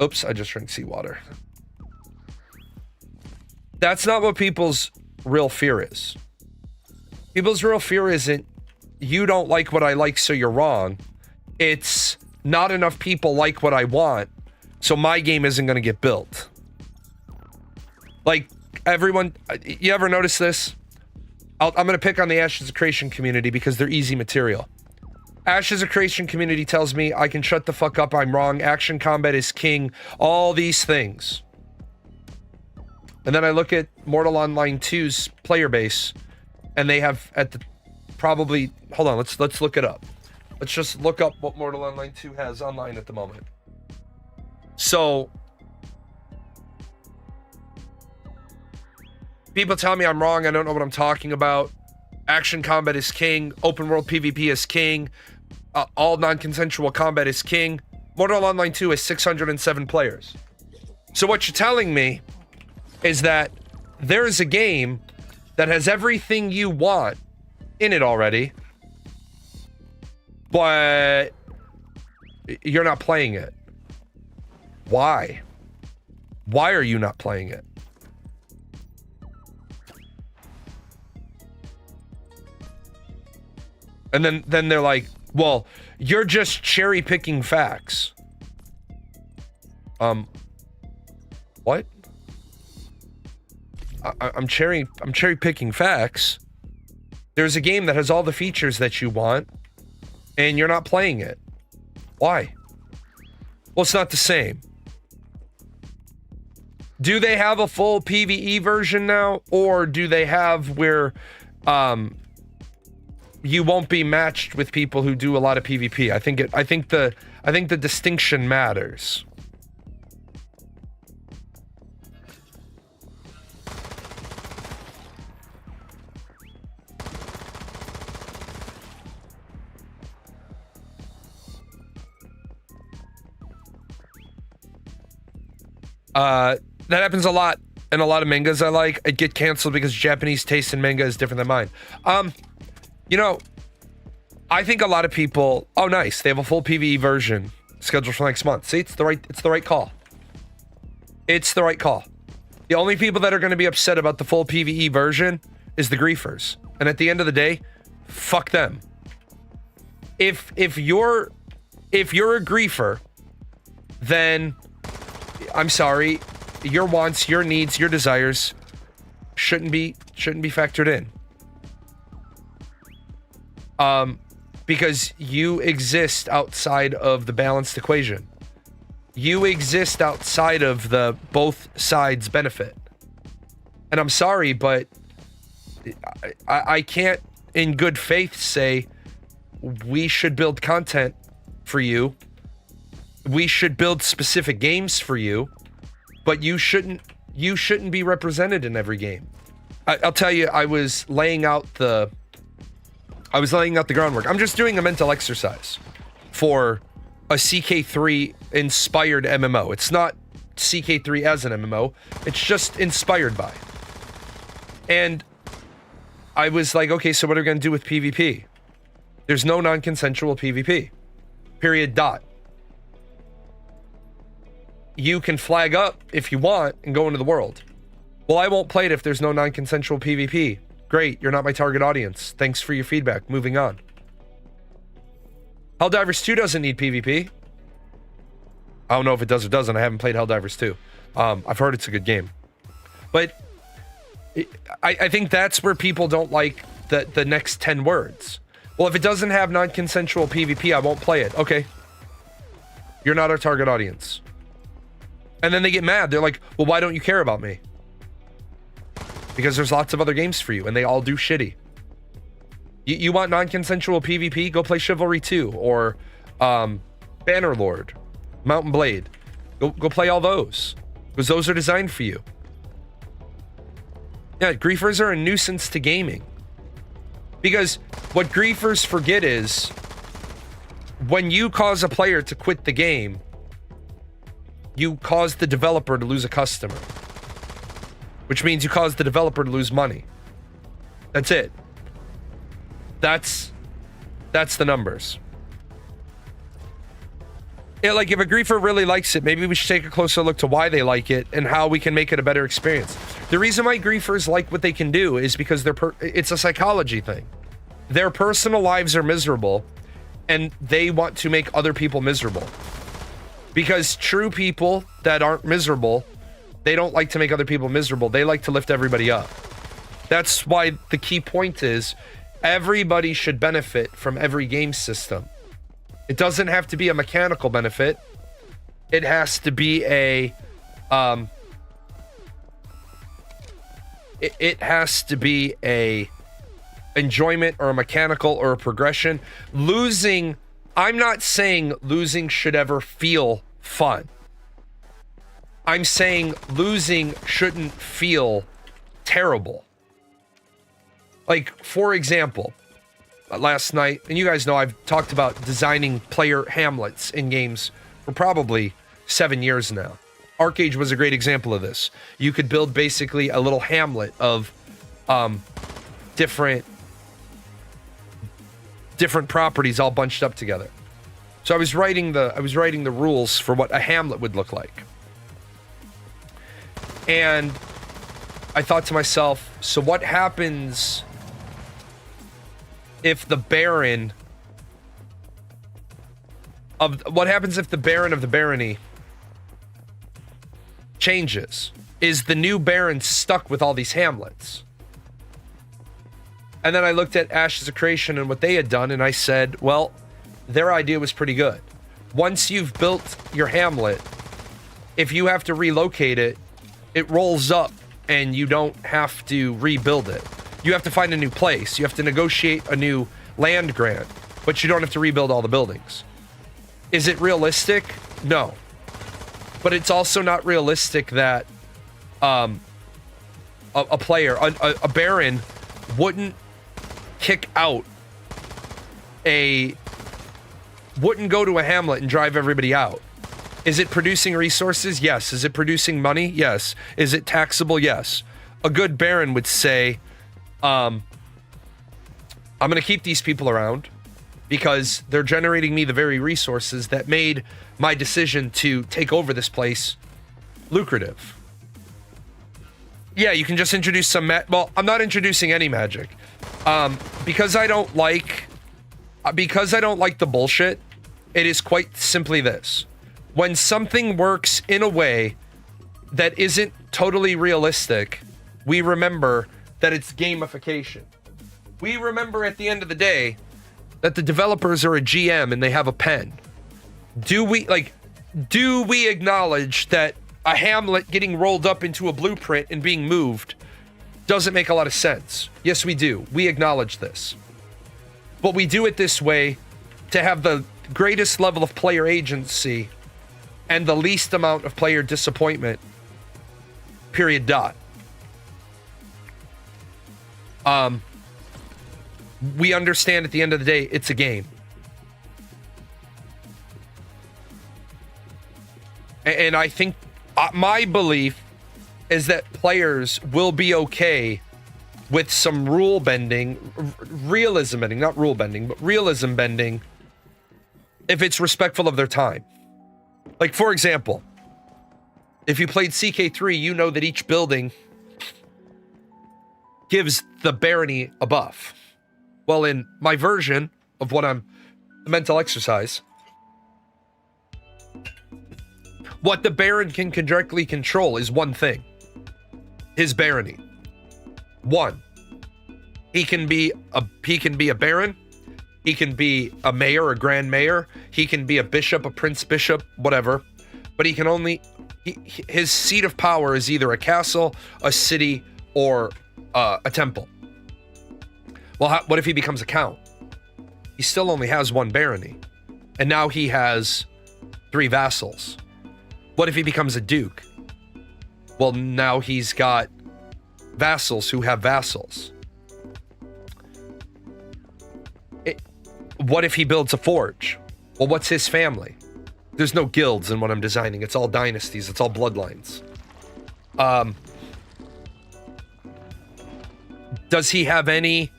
Oops, I just drank seawater. That's not what people's real fear is. People's real fear isn't you don't like what I like, so you're wrong. It's not enough people like what I want, so my game isn't going to get built. Like, everyone, you ever notice this? I'm going to pick on the Ashes of Creation community because they're easy material. Ashes of Creation community tells me I can shut the fuck up, I'm wrong, action combat is king, all these things. And then I look at Mortal Online 2's player base, and they have at the probably, hold on, let's look it up. Let's just look up what Mortal Online 2 has online at the moment. So, people tell me I'm wrong, I don't know what I'm talking about. Action combat is king, open world PvP is king, all non-consensual combat is king. Mortal Online 2 is 607 players. So what you're telling me is that there is a game that has everything you want in it already, but you're not playing it. Why? Why are you not playing it? And then they're like, well, you're just cherry picking facts. What? I'm cherry picking facts. There's a game that has all the features that you want, and you're not playing it. Why? Well, it's not the same. Do they have a full PvE version now, or do they have where you won't be matched with people who do a lot of PvP? I think the distinction matters. That happens a lot in a lot of mangas I like. I get canceled because Japanese taste in manga is different than mine. You know, I think a lot of people, oh nice, they have a full PvE version scheduled for next month. See, it's the right call. It's the right call. The only people that are going to be upset about the full PvE version is the griefers. And at the end of the day, fuck them. If you're a griefer, then I'm sorry, your wants, your needs, your desires shouldn't be factored in. Because you exist outside of the balanced equation. You exist outside of the both sides benefit. And I'm sorry, but I can't in good faith say we should build content for you. We should build specific games for you, but you shouldn't be represented in every game. I'll tell you, I was laying out the groundwork. I'm just doing a mental exercise for a CK3 inspired MMO. It's not CK3 as an MMO. It's just inspired by. And I was like, okay, so what are we going to do with PvP? There's no non-consensual PvP. Period. Dot. You can flag up if you want and go into the world. Well, I won't play it if there's no non-consensual PvP. Great, you're not my target audience. Thanks for your feedback. Moving on. Helldivers 2 doesn't need PvP. I don't know if it does or doesn't. I haven't played Helldivers 2. I've heard it's a good game. But I think that's where people don't like the next 10 words. Well, if it doesn't have non-consensual PvP, I won't play it. Okay. You're not our target audience. And then they get mad. They're like, well, why don't you care about me? Because there's lots of other games for you, and they all do shitty. You want non-consensual PvP? Go play Chivalry 2, or Bannerlord, Mountain Blade. Go play all those, because those are designed for you. Yeah, griefers are a nuisance to gaming. Because what griefers forget is, when you cause a player to quit the game, you cause the developer to lose a customer. Which means you cause the developer to lose money. That's it. That's the numbers. Yeah, like if a griefer really likes it, maybe we should take a closer look to why they like it and how we can make it a better experience. The reason why griefers like what they can do is because it's a psychology thing. Their personal lives are miserable, and they want to make other people miserable. Because true people that aren't miserable, they don't like to make other people miserable. They like to lift everybody up. That's why the key point is everybody should benefit from every game system. It doesn't have to be a mechanical benefit. It has to be a it has to be a enjoyment or a mechanical or a progression. Losing, I'm not saying losing should ever feel fun. I'm saying losing shouldn't feel terrible. Like, for example, last night, and you guys know I've talked about designing player hamlets in games for probably 7 years now. Arcade was a great example of this. You could build basically a little hamlet of different properties all bunched up together. So I was writing the rules for what a hamlet would look like. And I thought to myself, so what happens if the Baron of the barony changes? Is the new Baron stuck with all these hamlets? And then I looked at Ashes of Creation and what they had done, and I said, well, their idea was pretty good. Once you've built your hamlet, if you have to relocate it, it rolls up and you don't have to rebuild it. You have to find a new place. You have to negotiate a new land grant, but you don't have to rebuild all the buildings. Is it realistic? No. But it's also not realistic that a player, a Baron, wouldn't wouldn't go to a hamlet and drive everybody out. Is it producing resources? Yes. Is it producing money? Yes. Is it taxable? Yes. A good Baron would say, I'm going to keep these people around because they're generating me the very resources that made my decision to take over this place lucrative. Yeah, you can just introduce some well, I'm not introducing any magic. Because I don't like the bullshit, it is quite simply this. When something works in a way that isn't totally realistic, we remember that it's gamification. We remember at the end of the day that the developers are a GM and they have a pen. Do we acknowledge that a hamlet getting rolled up into a blueprint and being moved doesn't make a lot of sense? Yes, we do. We acknowledge this. But we do it this way to have the greatest level of player agency and the least amount of player disappointment. Period. Dot. We understand at the end of the day, it's a game. And I think my belief is that players will be okay with some rule bending, realism bending, not rule bending, but realism bending if it's respectful of their time. Like, for example, if you played CK3, you know that each building gives the barony a buff. Well, in my version of the mental exercise, what the Baron can directly control is one thing. His barony. One. He can be a Baron. He can be a mayor, a grand mayor. He can be a bishop, a prince bishop, whatever. But he can only... his seat of power is either a castle, a city, or a temple. Well, what if he becomes a count? He still only has one barony. And now he has 3 vassals. What if he becomes a duke? Well, now he's got vassals who have vassals. What if he builds a forge? Well, what's his family? There's no guilds in what I'm designing. It's all dynasties. It's all bloodlines. Does he have any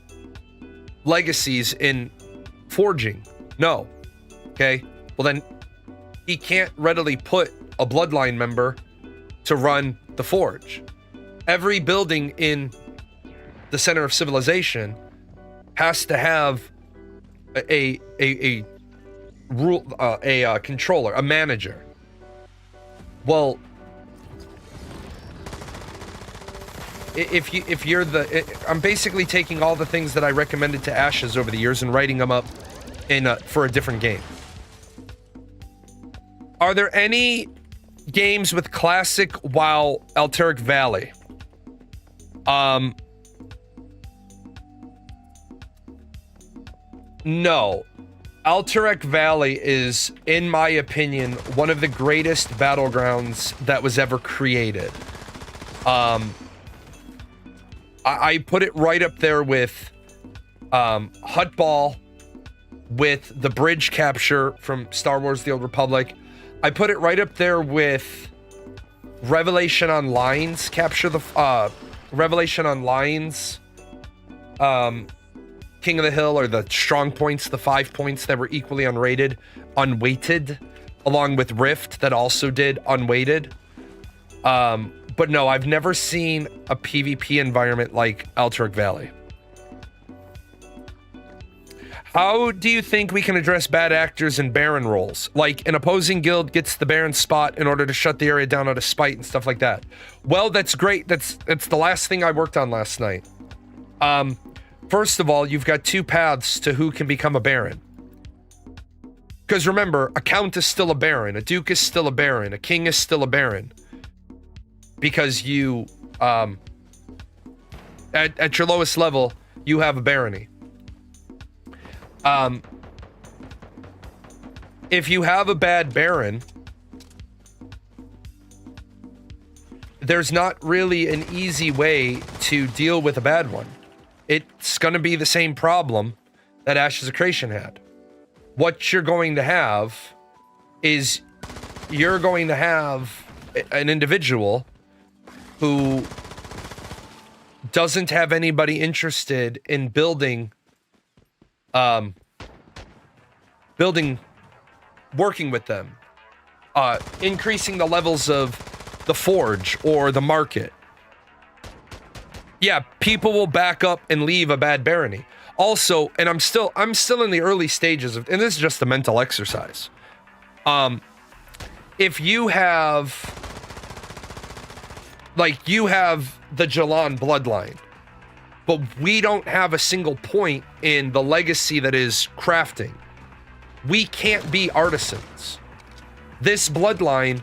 legacies in forging? No. Okay. Well, then he can't readily put a bloodline member to run the forge. Every building in the center of civilization has to have a rule, a controller, a manager. Well, if you're I'm basically taking all the things that I recommended to Ashes over the years and writing them up for a different game. Are there any games with classic WoW Alterac Valley? No. Alterac Valley is, in my opinion, one of the greatest battlegrounds that was ever created. I put it right up there with Hutball, with the bridge capture from Star Wars The Old Republic. I put it right up there with Revelation Online's Revelation Online's King of the Hill, or the strong points, the 5 points that were equally unweighted, along with Rift that also did unweighted. But no, I've never seen a PvP environment like Alterac Valley. How do you think we can address bad actors in Baron roles? Like an opposing guild gets the Baron spot in order to shut the area down out of spite and stuff like that. Well, that's great. That's the last thing I worked on last night. First of all, you've got two paths to who can become a Baron. Because remember, a Count is still a Baron, a Duke is still a Baron, a King is still a Baron. Because you, at your lowest level, you have a barony. If you have a bad Baron, there's not really an easy way to deal with a bad one. It's going to be the same problem that Ashes of Creation had. What you're going to have is you're going to have an individual who doesn't have anybody interested in building, working with them, increasing the levels of the forge or the market. Yeah, people will back up and leave a bad barony. Also, and I'm still in the early stages of, and this is just a mental exercise. If you have, like, you have the Jalan bloodline, but we don't have a single point in the legacy that is crafting. We can't be artisans. This bloodline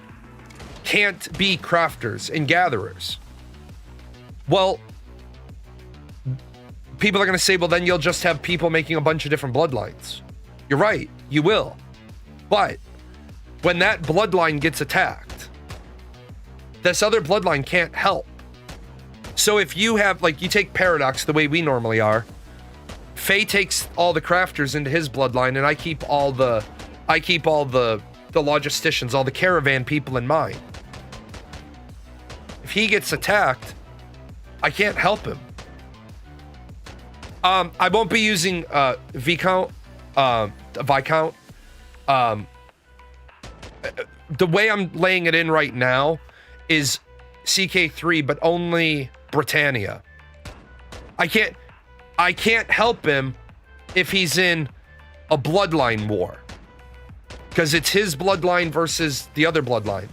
can't be crafters and gatherers. Well, people are going to say, well, then you'll just have people making a bunch of different bloodlines. You're right, you will. But when that bloodline gets attacked, this other bloodline can't help. So if you have, like, you take Paradox the way we normally are, Faye takes all the crafters into his bloodline, and I keep all the logisticians, all the caravan people in mine. If he gets attacked, I can't help him. I won't be using Viscount. The way I'm laying it in right now is CK3, but only Britannia. I can't help him if he's in a bloodline war, because it's his bloodline versus the other bloodline.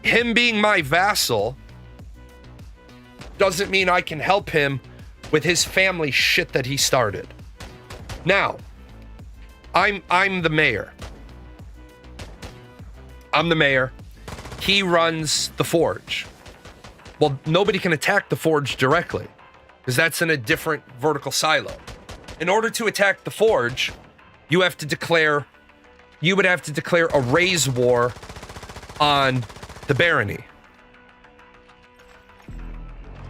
Him being my vassal doesn't mean I can help him with his family shit that he started. Now, I'm the mayor. I'm the mayor. He runs the forge. Well, nobody can attack the forge directly, because that's in a different vertical silo. In order to attack the forge, you would have to declare a raise war on the barony.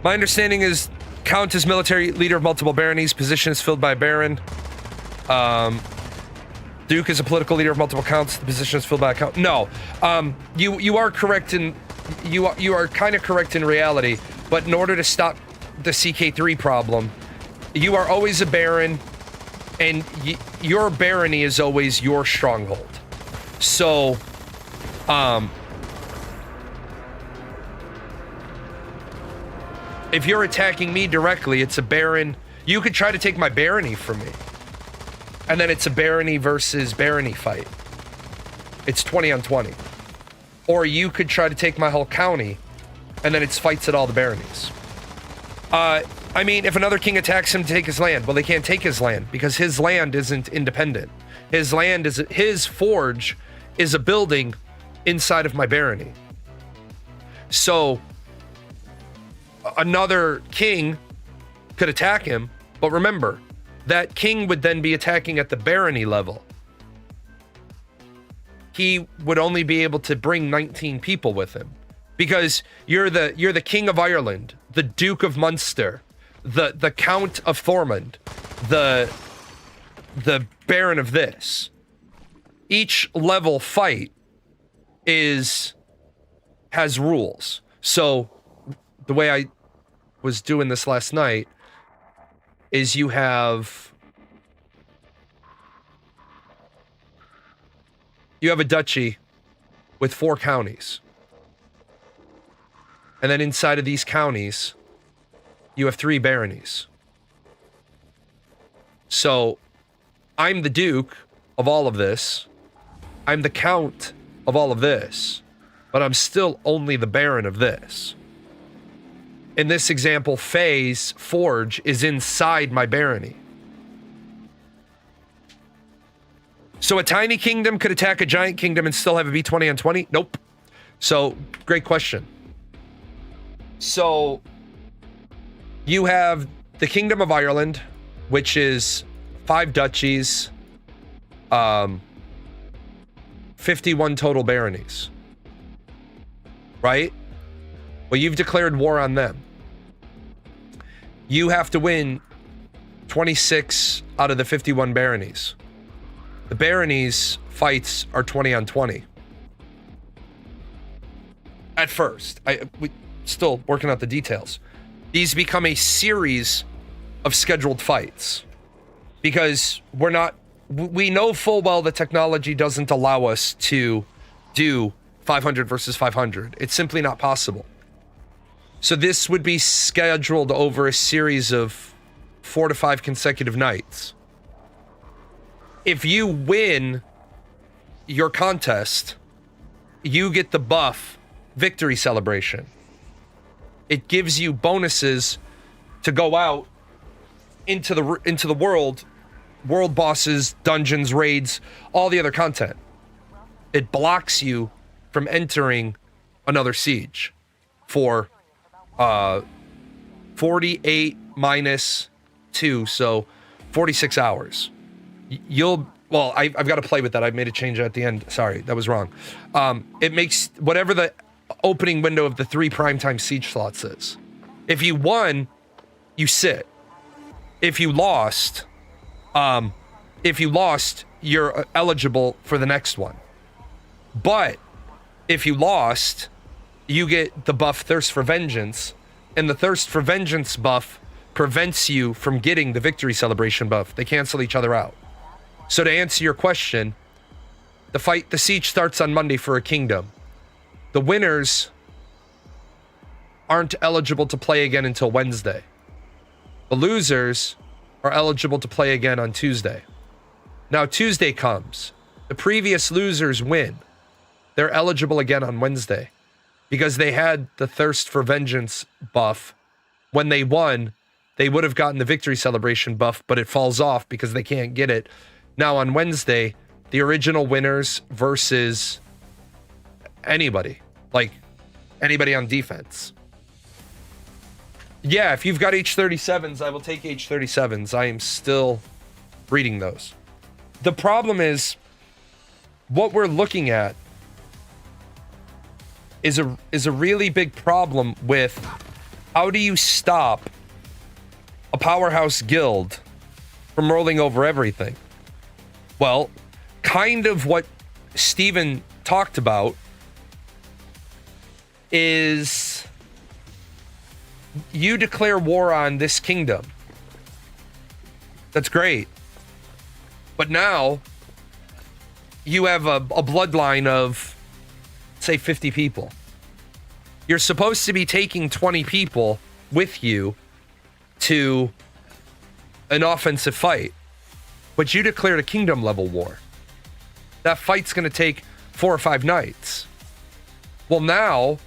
My understanding is Count is military leader of multiple baronies. Position is filled by a baron. Duke is a political leader of multiple counts. The position is filled by a count. No, you are correct in you are kind of correct in reality. But in order to stop the CK3 problem, you are always a baron, and your barony is always your stronghold. So, If you're attacking me directly, it's a baron. You could try to take my barony from me. And then it's a barony versus barony fight. It's 20 on 20. Or you could try to take my whole county, and then it's fights at all the baronies. I mean, if another king attacks him to take his land, well, they can't take his land because his land isn't independent. His land is, his forge is a building inside of my barony. So another king could attack him, but remember, that king would then be attacking at the barony level. He would only be able to bring 19 people with him because you're the king of Ireland, the Duke of Munster, the Count of Thormund, the Baron of this. Each level fight has rules. So the way I was doing this last night is you have a duchy with 4 counties. And then inside of these counties, you have 3 baronies. So I'm the Duke of all of this. I'm the Count of all of this. But I'm still only the Baron of this. In this example, Faye's forge is inside my barony. So a tiny kingdom could attack a giant kingdom and still have a B20 on 20? Nope. So, great question. So, you have the Kingdom of Ireland, which is 5 duchies, 51 total baronies. Right? Well, you've declared war on them. You have to win 26 out of the 51 baronies. The baronies fights are 20 on 20. At first. We still working out the details. These become a series of scheduled fights. Because we know full well the technology doesn't allow us to do 500 versus 500. It's simply not possible. So this would be scheduled over a series of 4 to 5 consecutive nights. If you win your contest, you get the buff victory celebration. It gives you bonuses to go out into the world bosses, dungeons, raids, all the other content. It blocks you from entering another siege for 48 minus 2, so 46 hours. I've got to play with that. I made a change at the end. Sorry, that was wrong. It makes whatever the opening window of the 3 primetime siege slots is. If you won, you sit. If you lost, you're eligible for the next one. But if you lost, you get the buff Thirst for Vengeance, and the Thirst for Vengeance buff prevents you from getting the victory celebration buff. They cancel each other out. So to answer your question, the siege starts on Monday for a kingdom. The winners aren't eligible to play again until Wednesday. The losers are eligible to play again on Tuesday. Now Tuesday comes. The previous losers win. They're eligible again on Wednesday because they had the Thirst for Vengeance buff. When they won, they would have gotten the victory celebration buff, but it falls off because they can't get it. Now on Wednesday, the original winners versus anybody, like anybody on defense. Yeah, if you've got H37s, I will take H37s. I am still reading those. The problem is, what we're looking at is a really big problem with how do you stop a powerhouse guild from rolling over everything? Well, kind of what Steven talked about is you declare war on this kingdom. That's great. But now you have a bloodline of, say, 50 people. You're supposed to be taking 20 people with you to an offensive fight, but you declared a kingdom level war. That fight's going to take 4 or 5 nights. Well, now,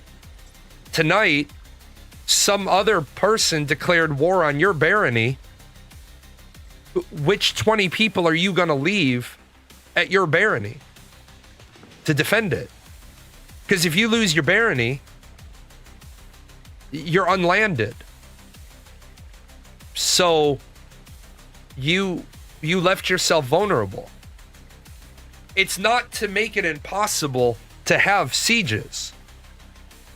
tonight, some other person declared war on your barony. Which 20 people are you going to leave at your barony to defend it? Because if you lose your barony, you're unlanded. So you left yourself vulnerable. It's not to make it impossible to have sieges.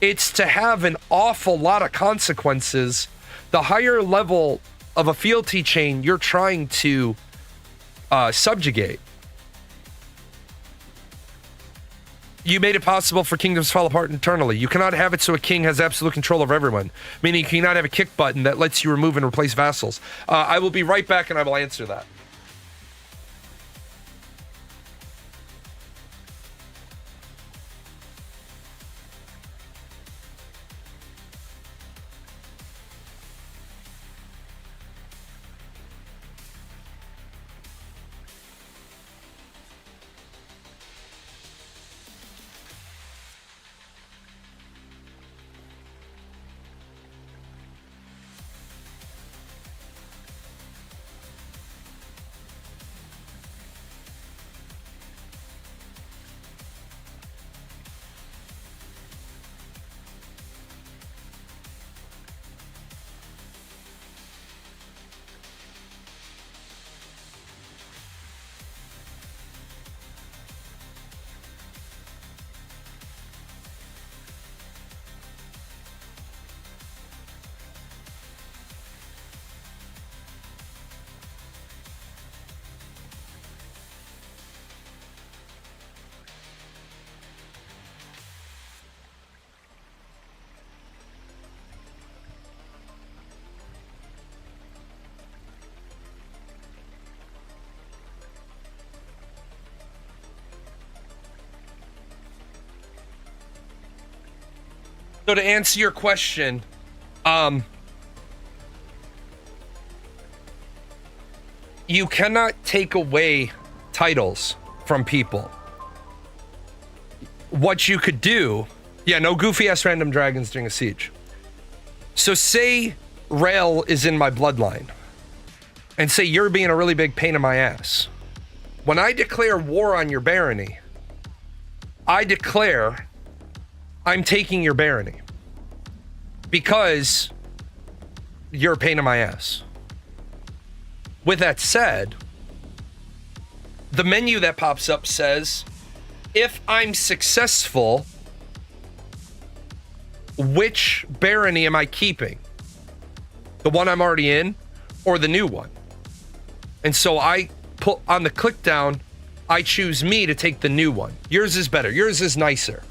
It's to have an awful lot of consequences. The higher level of a fealty chain you're trying to subjugate. You made it possible for kingdoms to fall apart internally. You cannot have it so a king has absolute control over everyone. Meaning you cannot have a kick button that lets you remove and replace vassals. I will be right back and I will answer that. So to answer your question, you cannot take away titles from people. What you could do, no goofy ass random dragons during a siege. So say Rail is in my bloodline, and say you're being a really big pain in my ass. When I declare war on your barony, I declare I'm taking your barony because you're a pain in my ass. With that said, the menu that pops up says, if I'm successful, which barony am I keeping? The one I'm already in or the new one? And so I put on the click down, I choose me to take the new one. Yours is better. Yours is nicer.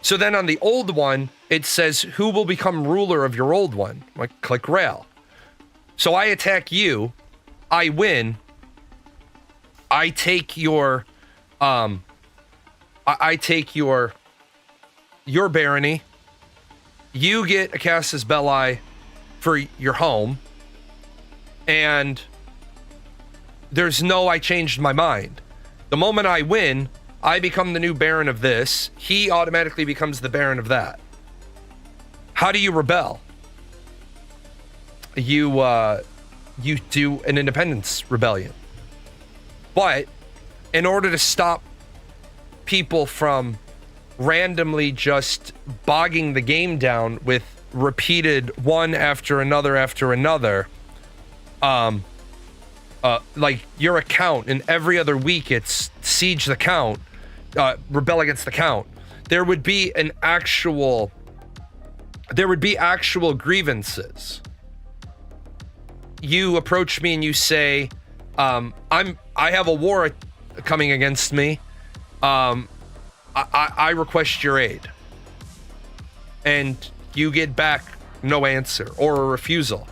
So then on the old one, it says, who will become ruler of your old one? I click Rail. So I attack you. I win. I take your, I take your barony. You get a Casus Belli for your home. And there's no, I changed my mind. The moment I win, I become the new Baron of this. He automatically becomes the Baron of that. How do you rebel? You do an independence rebellion. But in order to stop people from randomly just bogging the game down with repeated one after another, like your account, and every other week it's siege the count, rebel against the count. There would be actual grievances. You approach me and you say, I have a war coming against me. I request your aid. And you get back no answer or a refusal.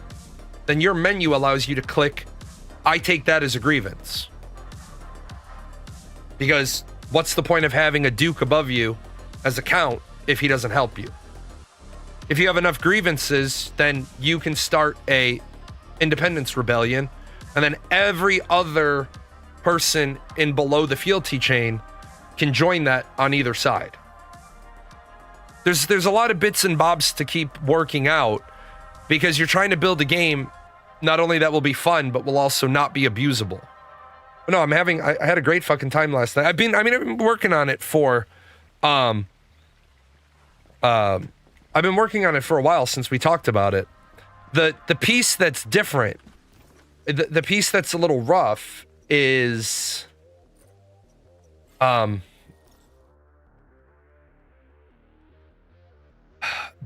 Then your menu allows you to click, I take that as a grievance. Because what's the point of having a duke above you as a count if he doesn't help you? If you have enough grievances, then you can start a independence rebellion, and then every other person in below the fealty chain can join that on either side. There's a lot of bits and bobs to keep working out, because you're trying to build a game not only that will be fun, but will also not be abusable. But no, I had a great fucking time last night. I've been working on it for I've been working on it for a while, since we talked about it. The piece that's different, the piece that's a little rough is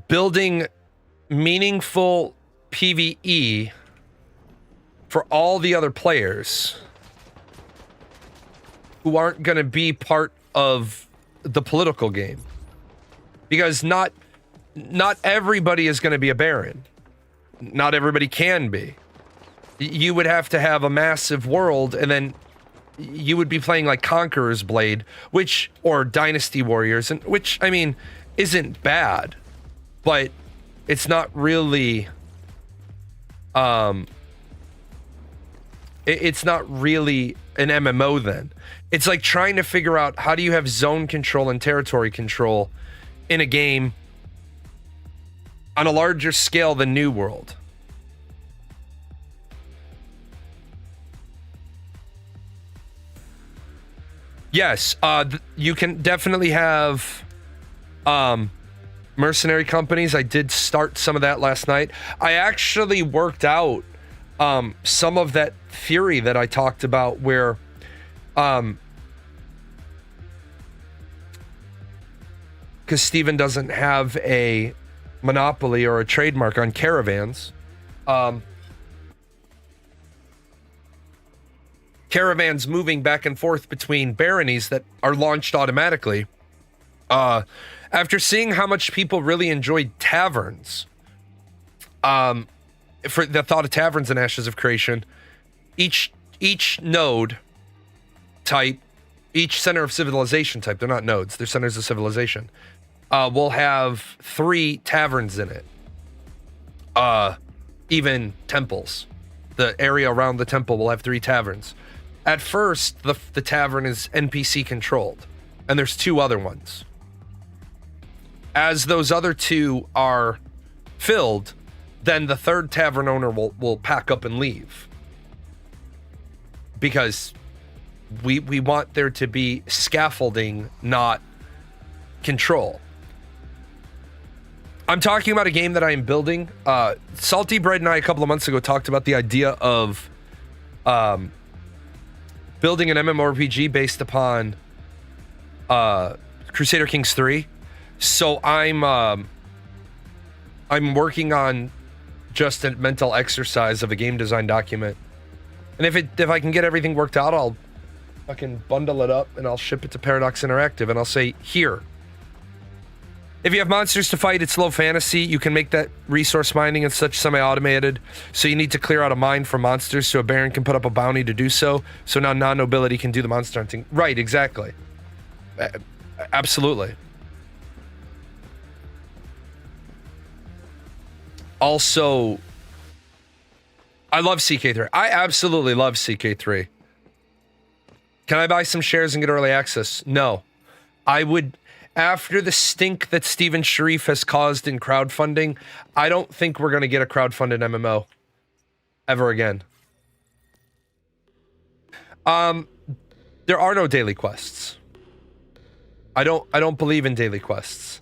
building meaningful PvE for all the other players who aren't going to be part of the political game. Because not everybody is going to be a Baron. Not everybody can be. You would have to have a massive world, and then you would be playing like Conqueror's Blade, or Dynasty Warriors, and which, I mean, isn't bad, but it's not really it's not really an MMO then. It's like trying to figure out, how do you have zone control and territory control in a game on a larger scale than New World? Yes, you can definitely have mercenary companies. I did start some of that last night. I actually worked out some of that theory that I talked about, where because Steven doesn't have a monopoly or a trademark on caravans. Caravans moving back and forth between baronies that are launched automatically. After seeing how much people really enjoyed taverns, for the thought of taverns and Ashes of Creation, each node type, each center of civilization type, they're not nodes, they're centers of civilization, will have 3 taverns in it. Even temples. The area around the temple will have 3 taverns. At first, the tavern is NPC controlled, and there's 2 other ones. As those other 2 are filled, then the 3rd tavern owner will pack up and leave. Because we want there to be scaffolding, not control. I'm talking about a game that I am building. Salty Bread and I, a couple of months ago, talked about the idea of building an MMORPG based upon Crusader Kings 3. So I'm working on just a mental exercise of a game design document. And if I can get everything worked out, I'll fucking bundle it up and I'll ship it to Paradox Interactive, and I'll say, here. If you have monsters to fight, it's low fantasy. You can make that resource mining and such semi-automated. So you need to clear out a mine for monsters so a baron can put up a bounty to do so. So now non-nobility can do the monster hunting. Right, exactly. Absolutely. Also, I love CK3. I absolutely love CK3. Can I buy some shares and get early access? No. I would... After the stink that Steven Sharif has caused in crowdfunding, I don't think we're going to get a crowdfunded MMO ever again. There are no daily quests. I don't believe in daily quests.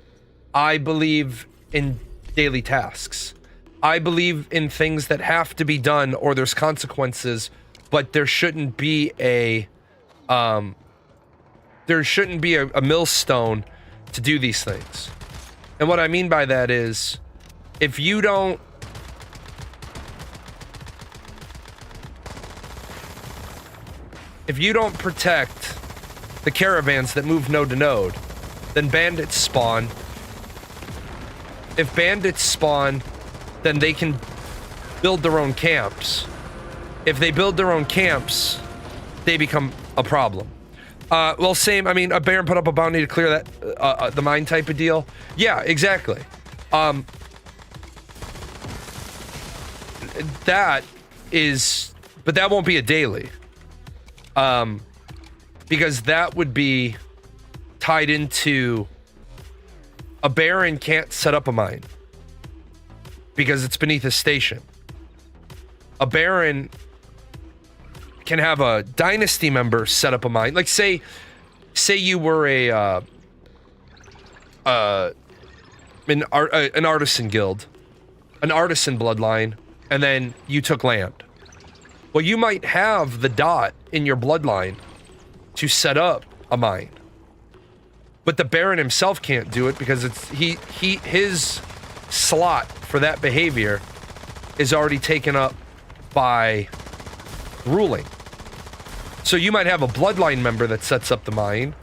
I believe in daily tasks. I believe in things that have to be done or there's consequences, but there shouldn't be a millstone to do these things. And what I mean by that is, if you don't protect the caravans that move node to node, then bandits spawn. If bandits spawn, then they can build their own camps. If they build their own camps, they become a problem. Well, same, I mean, a baron put up a bounty to clear that, the mine type of deal. Yeah, exactly. that is, but that won't be a daily. Because that would be tied into a Baron can't set up a mine because it's beneath his station. A Baron can have a dynasty member set up a mine. Like say you were an artisan guild, an artisan bloodline, and then you took land. Well, you might have the dot in your bloodline to set up a mine, but the Baron himself can't do it because it's his slot for that behavior is already taken up by ruling. So you might have a bloodline member that sets up the mine,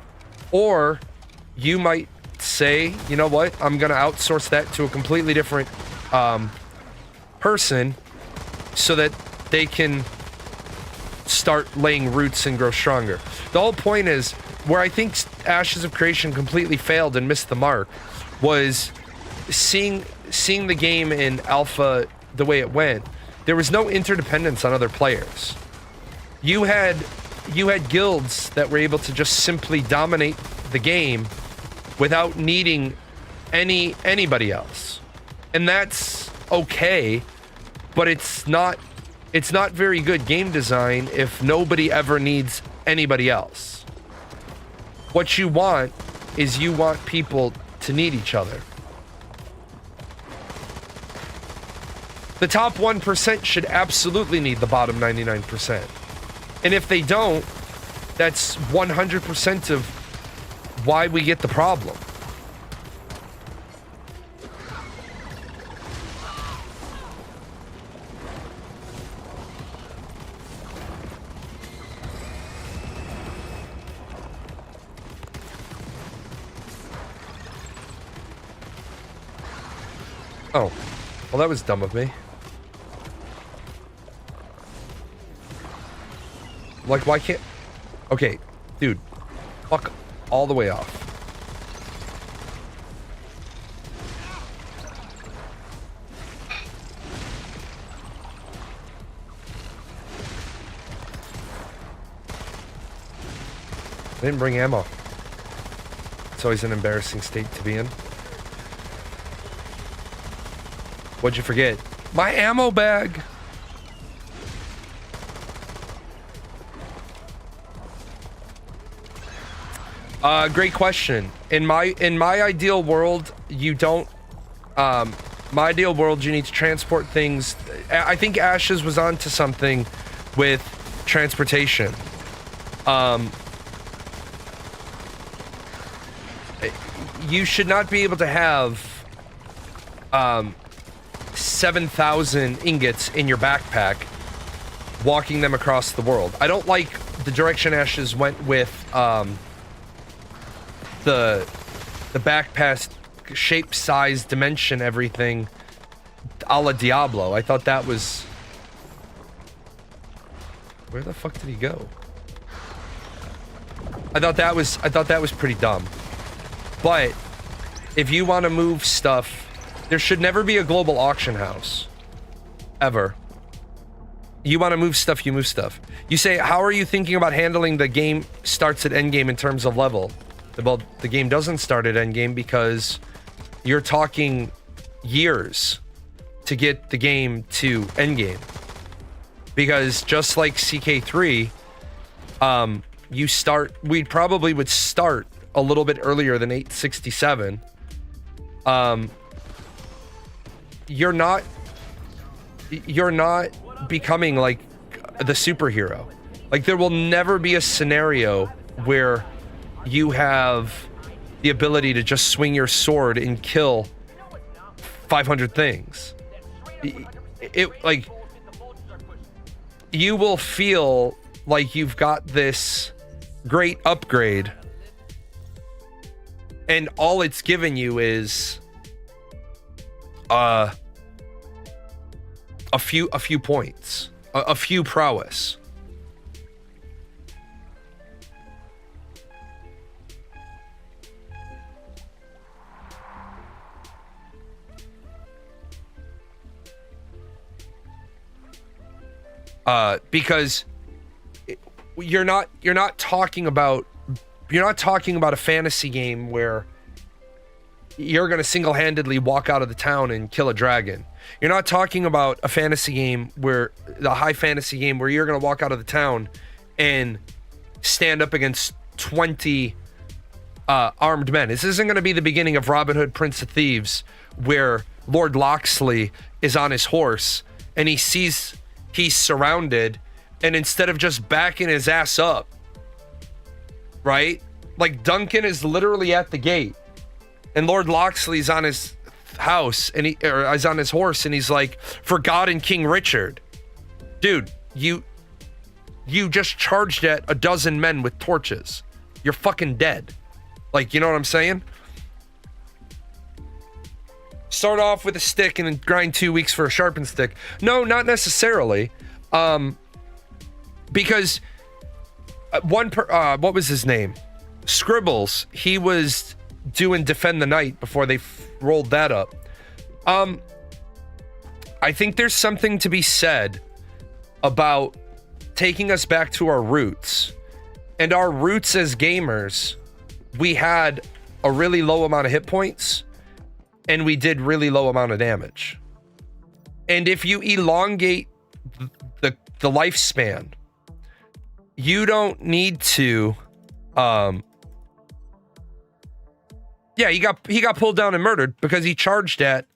or you might say, you know what, I'm gonna outsource that to a completely different person so that they can start laying roots and grow stronger. The whole point is, where I think Ashes of Creation completely failed and missed the mark was seeing the game in alpha the way it went. There was no interdependence on other players. You had guilds that were able to just simply dominate the game without needing anybody else. And that's okay, but it's not very good game design if nobody ever needs anybody else. What you want is you want people to need each other. The top 1% should absolutely need the bottom 99%. And if they don't, that's 100% of why we get the problem. Oh, well, that was dumb of me. Like, why can't... Okay, dude. Fuck all the way off. I didn't bring ammo. It's always an embarrassing state to be in. What'd you forget? My ammo bag! Great question. In my ideal world, you don't... my ideal world, you need to transport things... I think Ashes was onto something with transportation. You should not be able to have 7,000 ingots in your backpack walking them across the world. I don't like the direction Ashes went with the backpack shape, size, dimension, everything a la Diablo. I thought that was... Where the fuck did he go? I thought that was pretty dumb. But if you want to move stuff, there should never be a global auction house. Ever. You want to move stuff, you move stuff. You say, how are you thinking about handling the game starts at endgame in terms of level? Well, the game doesn't start at endgame because you're talking years to get the game to endgame. Because just like CK3, we probably would start a little bit earlier than 867. You're not becoming like the superhero. Like, there will never be a scenario where you have the ability to just swing your sword and kill 500 things. Like, you will feel like you've got this great upgrade, and all it's given you is a few points, a few prowess. because you're not talking about a fantasy game where you're going to single-handedly walk out of the town and kill a dragon. You're not talking about a fantasy game where the high fantasy game where you're going to walk out of the town and stand up against 20 armed men. This isn't going to be the beginning of Robin Hood, Prince of Thieves, where Lord Loxley is on his horse and he sees he's surrounded, and instead of just backing his ass up, right? Like Duncan is literally at the gate, and Lord Loxley's on his house, and he's on his horse, and he's like, "For God and King Richard." Dude, you just charged at a dozen men with torches. You're fucking dead. Like, you know what I'm saying? Start off with a stick and then grind 2 weeks for a sharpened stick. No, not necessarily. Because what was his name? Scribbles. He was doing Defend the Night before they rolled that up. I think there's something to be said about taking us back to our roots. And our roots as gamers, we had a really low amount of hit points and we did really low amount of damage. And if you elongate the lifespan, you don't need to he got pulled down and murdered because he charged at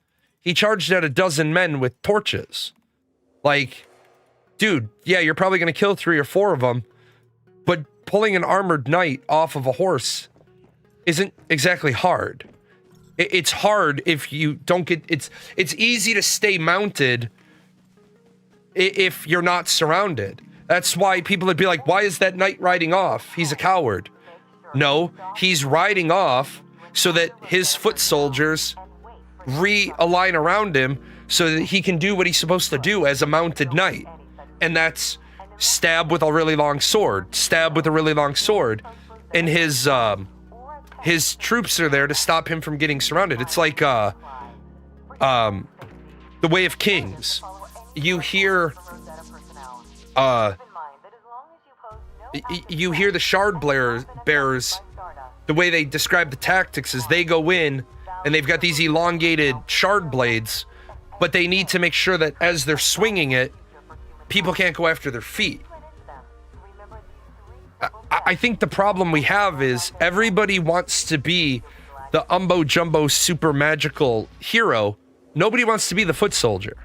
a dozen men with torches. Like, dude, yeah, you're probably going to kill 3 or 4 of them, but pulling an armored knight off of a horse isn't exactly hard. It's hard if you don't get... It's easy to stay mounted if you're not surrounded. That's why people would be like, why is that knight riding off? He's a coward. No, he's riding off so that his foot soldiers realign around him so that he can do what he's supposed to do as a mounted knight. And that's stab with a really long sword. Stab with a really long sword. And his troops are there to stop him from getting surrounded. It's like the Way of Kings. You hear the shard bearers, the way they describe the tactics is they go in and they've got these elongated shard blades, but they need to make sure that as they're swinging it, people can't go after their feet. I think the problem we have is everybody wants to be the umbo jumbo super magical hero. Nobody wants to be the foot soldier.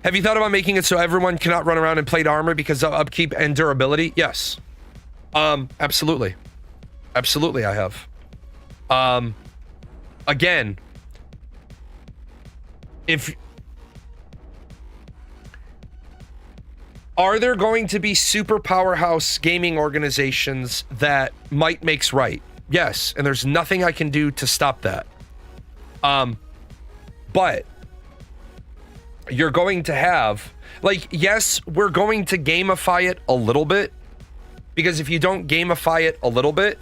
Have you thought about making it so everyone cannot run around in plate armor because of upkeep and durability? Yes. Absolutely. Absolutely, I have. Again, are there going to be super powerhouse gaming organizations that might makes right? Yes, and there's nothing I can do to stop that. But you're going to have, like, yes, we're going to gamify it a little bit, because if you don't gamify it a little bit,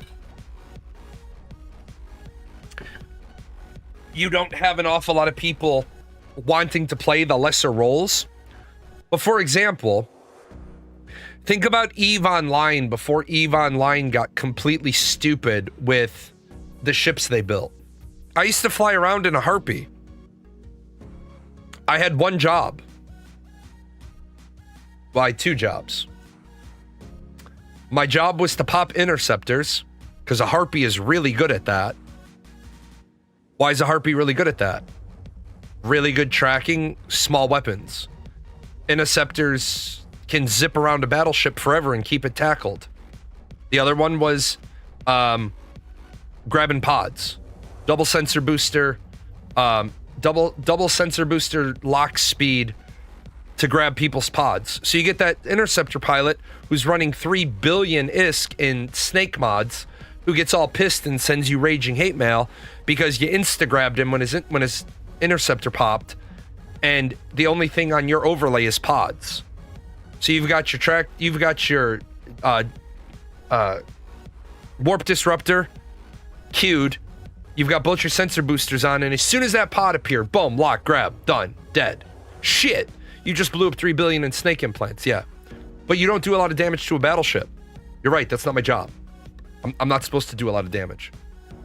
you don't have an awful lot of people wanting to play the lesser roles. But for example, think about EVE Online before EVE Online got completely stupid with the ships they built. I used to fly around in a Harpy. I had one job. Well, I had 2 jobs. My job was to pop interceptors, because a Harpy is really good at that. Why is a Harpy really good at that? Really good tracking small weapons. Interceptors can zip around a battleship forever and keep it tackled. The other one was grabbing pods. Double sensor booster, double sensor booster lock speed to grab people's pods. So you get that interceptor pilot who's running 3 billion ISK in snake mods, who gets all pissed and sends you raging hate mail because you insta-grabbed him when his interceptor popped, and the only thing on your overlay is pods. So you've got your warp disruptor queued, you've got both your sensor boosters on, and as soon as that pod appeared, boom, lock, grab, done, dead. Shit, You just blew up 3 billion in snake implants, yeah. But you don't do a lot of damage to a battleship. You're right, that's not my job. I'm not supposed to do a lot of damage.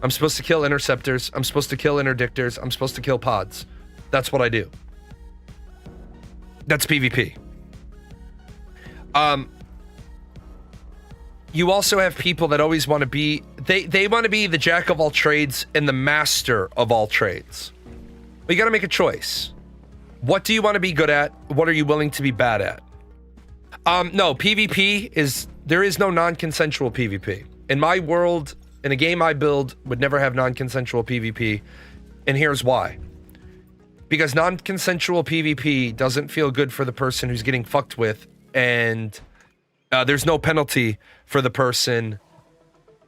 I'm supposed to kill interceptors. I'm supposed to kill interdictors. I'm supposed to kill pods. That's what I do. That's PvP. You also have people that always want to be... They want to be the jack of all trades and the master of all trades. But you got to make a choice. What do you want to be good at? What are you willing to be bad at? No, PvP is... There is no non-consensual PvP. In my world, in a game I build, would never have non-consensual PvP. And here's why. Because non-consensual PvP doesn't feel good for the person who's getting fucked with, and there's no penalty for the person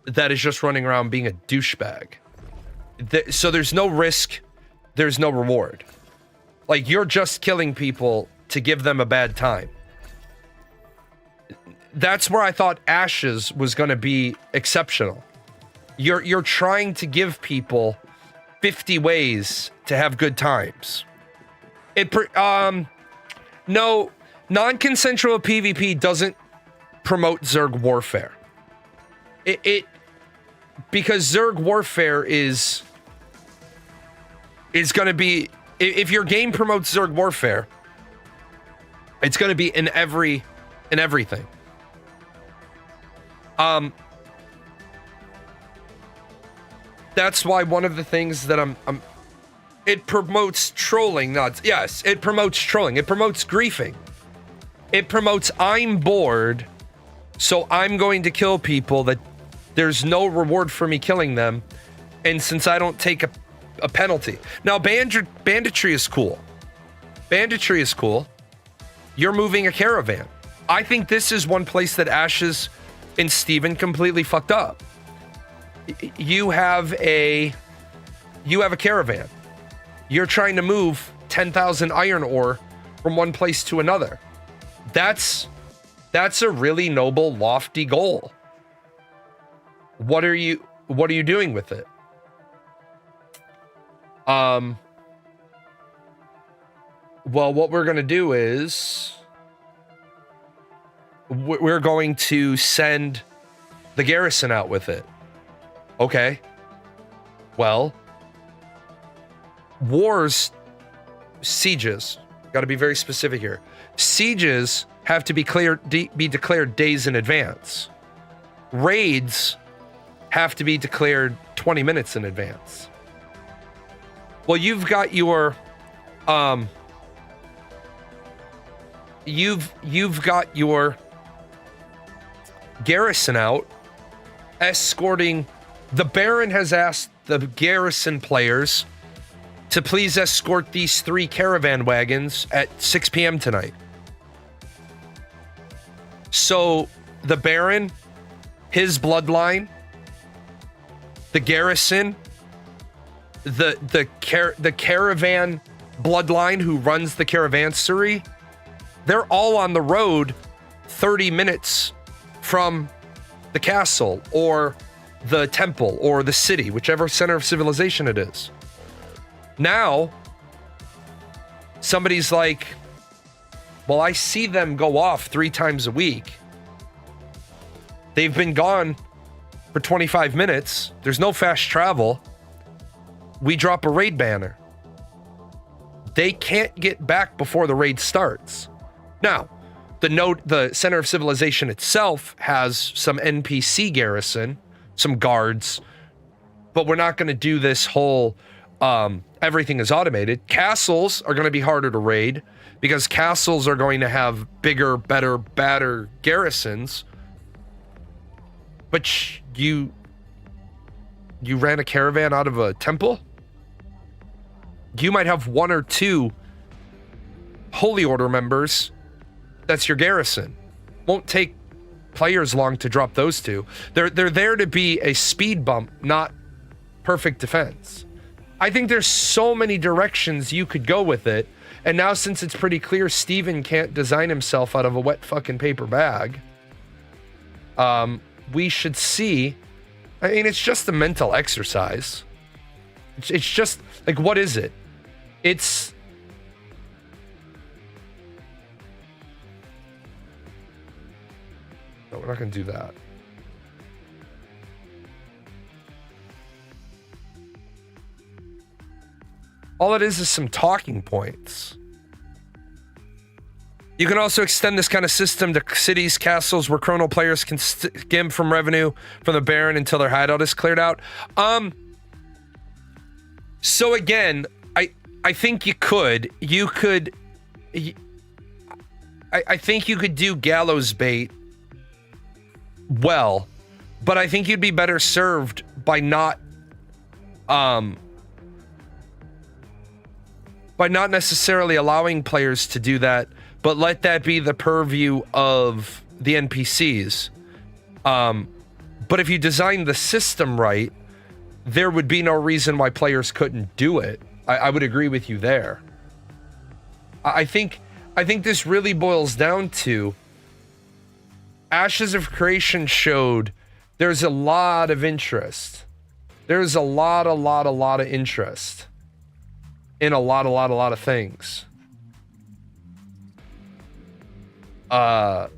that is just running around being a douchebag. So there's no risk, there's no reward. Like, you're just killing people to give them a bad time. That's where I thought Ashes was going to be exceptional. You're trying to give people 50 ways to have good times. No, non-consensual PvP doesn't promote Zerg warfare. Because Zerg warfare is going to be, if your game promotes Zerg warfare, it's going to be in everything. That's why one of the things that it promotes trolling, it promotes trolling. It promotes griefing. It promotes I'm bored, so I'm going to kill people that there's no reward for me killing them, and since I don't take a penalty. Now, banditry is cool. Banditry is cool. You're moving a caravan. I think this is one place that Ashes and Steven completely fucked up. You have a caravan. You're trying to move 10,000 iron ore from one place to another. That's a really noble, lofty goal. What are you doing with it? Well, what we're going to do is we're going to send the garrison out with it. Okay. Well, sieges, got to be very specific here. Sieges have to be declared days in advance. Raids have to be declared 20 minutes in advance. Well, you've got your you've got your garrison out escorting. The Baron has asked the garrison players to please escort these 3 caravan wagons at 6 p.m. tonight. So the Baron, his bloodline, the garrison, the caravan bloodline who runs the caravansary, they're all on the road 30 minutes from the castle or the temple or the city, whichever center of civilization it is. Now, somebody's like, well, I see them go off 3 times a week. They've been gone for 25 minutes. There's no fast travel. We drop a raid banner. They can't get back before the raid starts. Now, the center of civilization itself has some NPC garrison, some guards, but we're not going to do this whole everything is automated. Castles are going to be harder to raid because castles are going to have bigger, better, badder garrisons. But you ran a caravan out of a temple? You might have 1 or 2 Holy Order members. That's your garrison. Won't take players long to drop those 2. They're there to be a speed bump, not perfect defense. I think there's so many directions you could go with it. And now, since it's pretty clear Steven can't design himself out of a wet fucking paper bag, we should see. I mean, it's just a mental exercise. It's just like, what is it? It's No, we're not going to do that. All it is some talking points. You can also extend this kind of system to cities, castles, where chrono players can skim from revenue from the Baron until their hideout is cleared out. So again, I think you could. I think you could do gallows bait well, but I think you'd be better served by not necessarily allowing players to do that, but let that be the purview of the NPCs. But if you design the system right, there would be no reason why players couldn't do it. I would agree with you there. I think this really boils down to Ashes of Creation showed there's a lot of interest. There's a lot of interest in a lot of things. But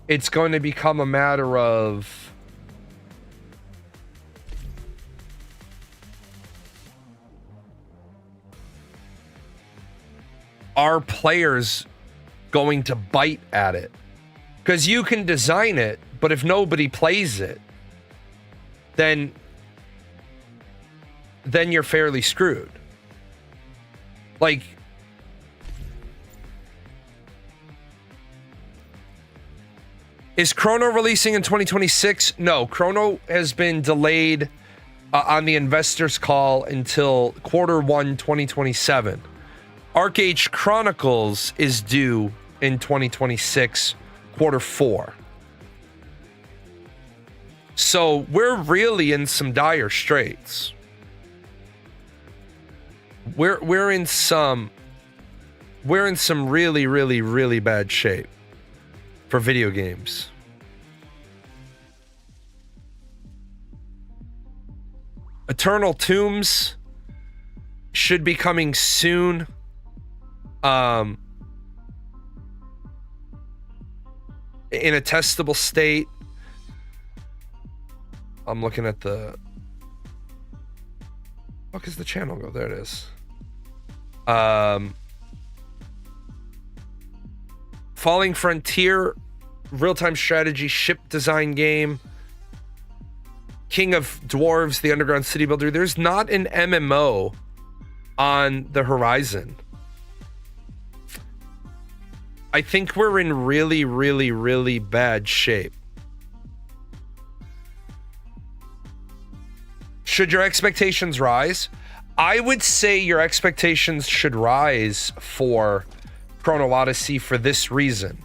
it's going to become a matter of are players going to bite at it? Because you can design it, but if nobody plays it, then you're fairly screwed. Like, is Chrono releasing in 2026? No, Chrono has been delayed on the investors' call until Q1 2027. Arcade Chronicles is due in 2026, Q4. So we're really in some dire straits. We're in some really bad shape for video games. Eternal Tombs should be coming soon. In a testable state. I'm looking at the... Fuck is the channel go? There it is. Falling Frontier, real-time strategy ship design game. King of Dwarves, the Underground City Builder. There's not an MMO on the horizon. I think we're in really bad shape. Should your expectations rise? I would say your expectations should rise for Chrono Odyssey for this reason.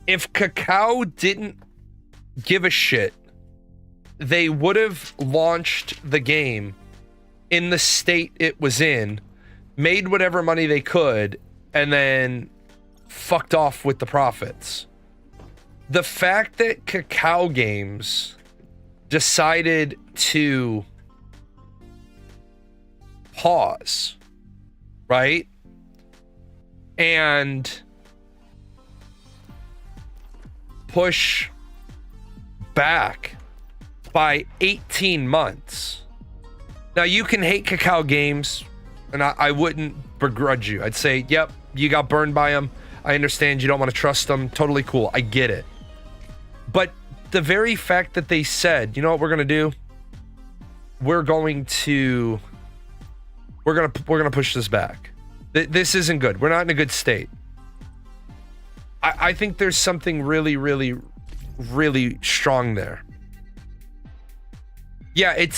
If Kakao didn't give a shit, they would have launched the game in the state it was in, made whatever money they could, and then fucked off with the profits. The fact that Kakao Games decided to pause, right? And push back by 18 months. Now, you can hate Kakao Games, and I wouldn't begrudge you. I'd say, yep, you got burned by them. I understand you don't want to trust them. Totally cool. I get it. But the very fact that they said, you know what we're going to do? We're going to push this back. This isn't good. We're not in a good state. I think there's something really strong there. Yeah, it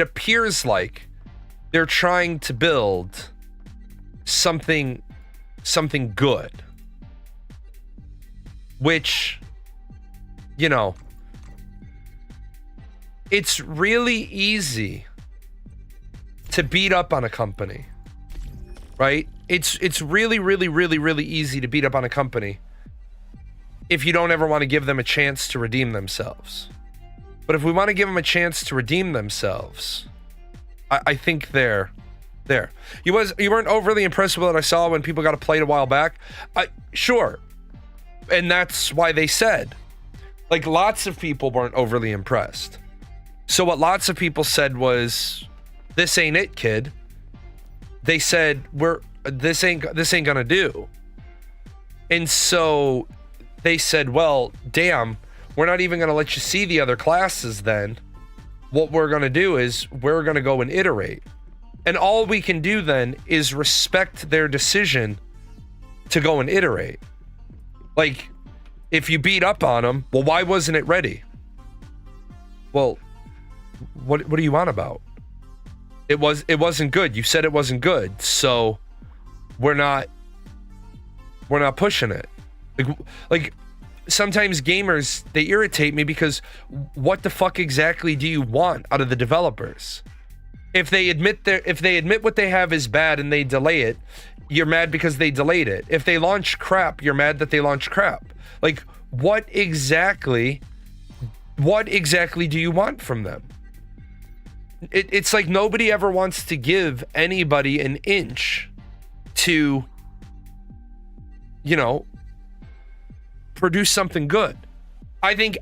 appears like they're trying to build something good. Which, you know, it's really easy to beat up on a company, right? It's really easy to beat up on a company if you don't ever want to give them a chance to redeem themselves. But if we want to give them a chance to redeem themselves, I think they're There. You weren't overly impressed with what I saw when people got it played a while back. Sure. And that's why they said, like, lots of people weren't overly impressed. So what lots of people said was, this ain't it, kid. They said, this ain't gonna do. And so they said, well, damn, we're not even gonna let you see the other classes then. What we're gonna do is we're gonna go and iterate. And all we can do then is respect their decision to go and iterate. Like, if you beat up on them, well, why wasn't it ready? Well, what are you on about? It wasn't good. You said it wasn't good, so we're not pushing it. Like sometimes gamers, they irritate me because what the fuck exactly do you want out of the developers? If they admit what they have is bad and they delay it, you're mad because they delayed it. If they launch crap, you're mad that they launched crap. Like, what exactly do you want from them? It's like nobody ever wants to give anybody an inch to, produce something good. I think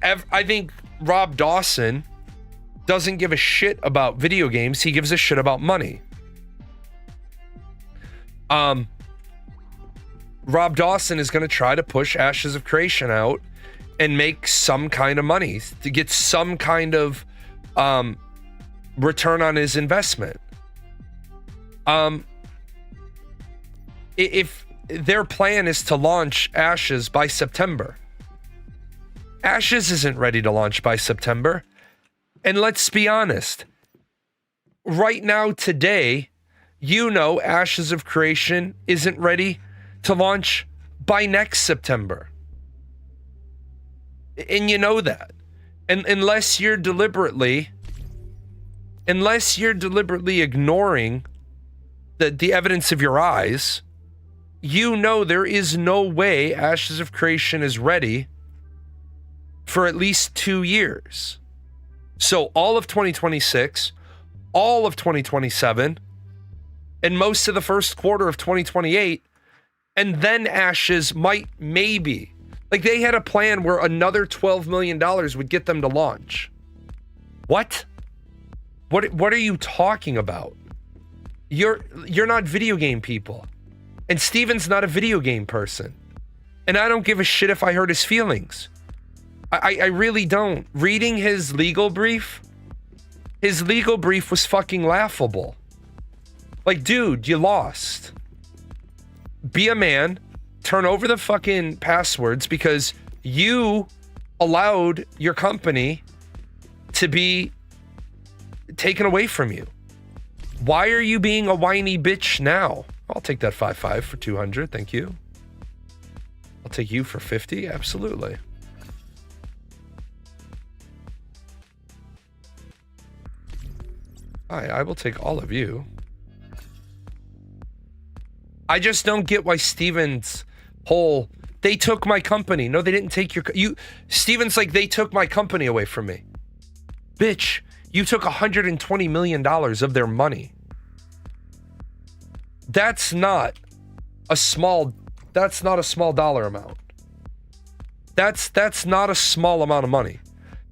Rob Dawson doesn't give a shit about video games. He gives a shit about money. Rob Dawson is going to try to push Ashes of Creation out and make some kind of money to get some kind of return on his investment. If their plan is to launch Ashes by September, Ashes isn't ready to launch by September. And let's be honest, right now, today, Ashes of Creation isn't ready to launch by next September. And you know that. And unless you're deliberately ignoring the evidence of your eyes, there is no way Ashes of Creation is ready for at least 2 years. So all of 2026, all of 2027, and most of the first quarter of 2028, and then Ashes maybe. Like, they had a plan where another $12 million would get them to launch. What? What are you talking about? You're not video game people. And Steven's not a video game person. And I don't give a shit if I hurt his feelings. I really don't. Reading his legal brief was fucking laughable. Like, dude, you lost. Be a man. Turn over the fucking passwords because you allowed your company to be taken away from you. Why are you being a whiny bitch now? I'll take that 5.5 for 200. Thank you. I'll take you for 50. Absolutely. I will take all of you. I just don't get why Steven's whole, they took my company. No, they didn't take Steven's like, they took my company away from me. Bitch, you took $120 million of their money. That's not a small dollar amount. That's not a small amount of money.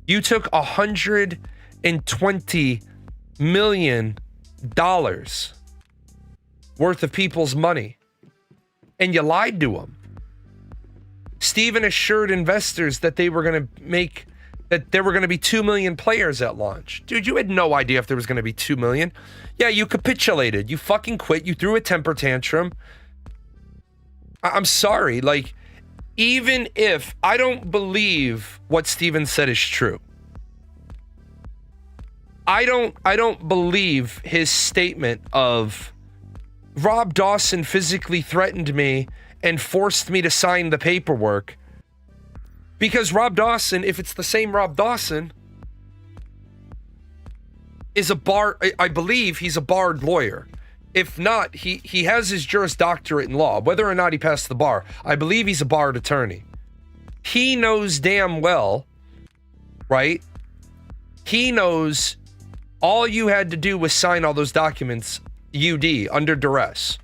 You took $120 million worth of people's money and you lied to them. Steven assured investors that there were going to be 2 million players at launch. Dude, you had no idea if there was going to be 2 million. Yeah, you capitulated. You fucking quit. You threw a temper tantrum. I'm sorry. Like, even if I don't believe what Steven said is true, I don't believe his statement of Rob Dawson physically threatened me and forced me to sign the paperwork. Because Rob Dawson, if it's the same Rob Dawson, is I believe he's a barred lawyer. If not, he has his Juris Doctorate in law. Whether or not he passed the bar, I believe he's a barred attorney. He knows damn well, right? He knows all you had to do was sign all those documents UD under duress.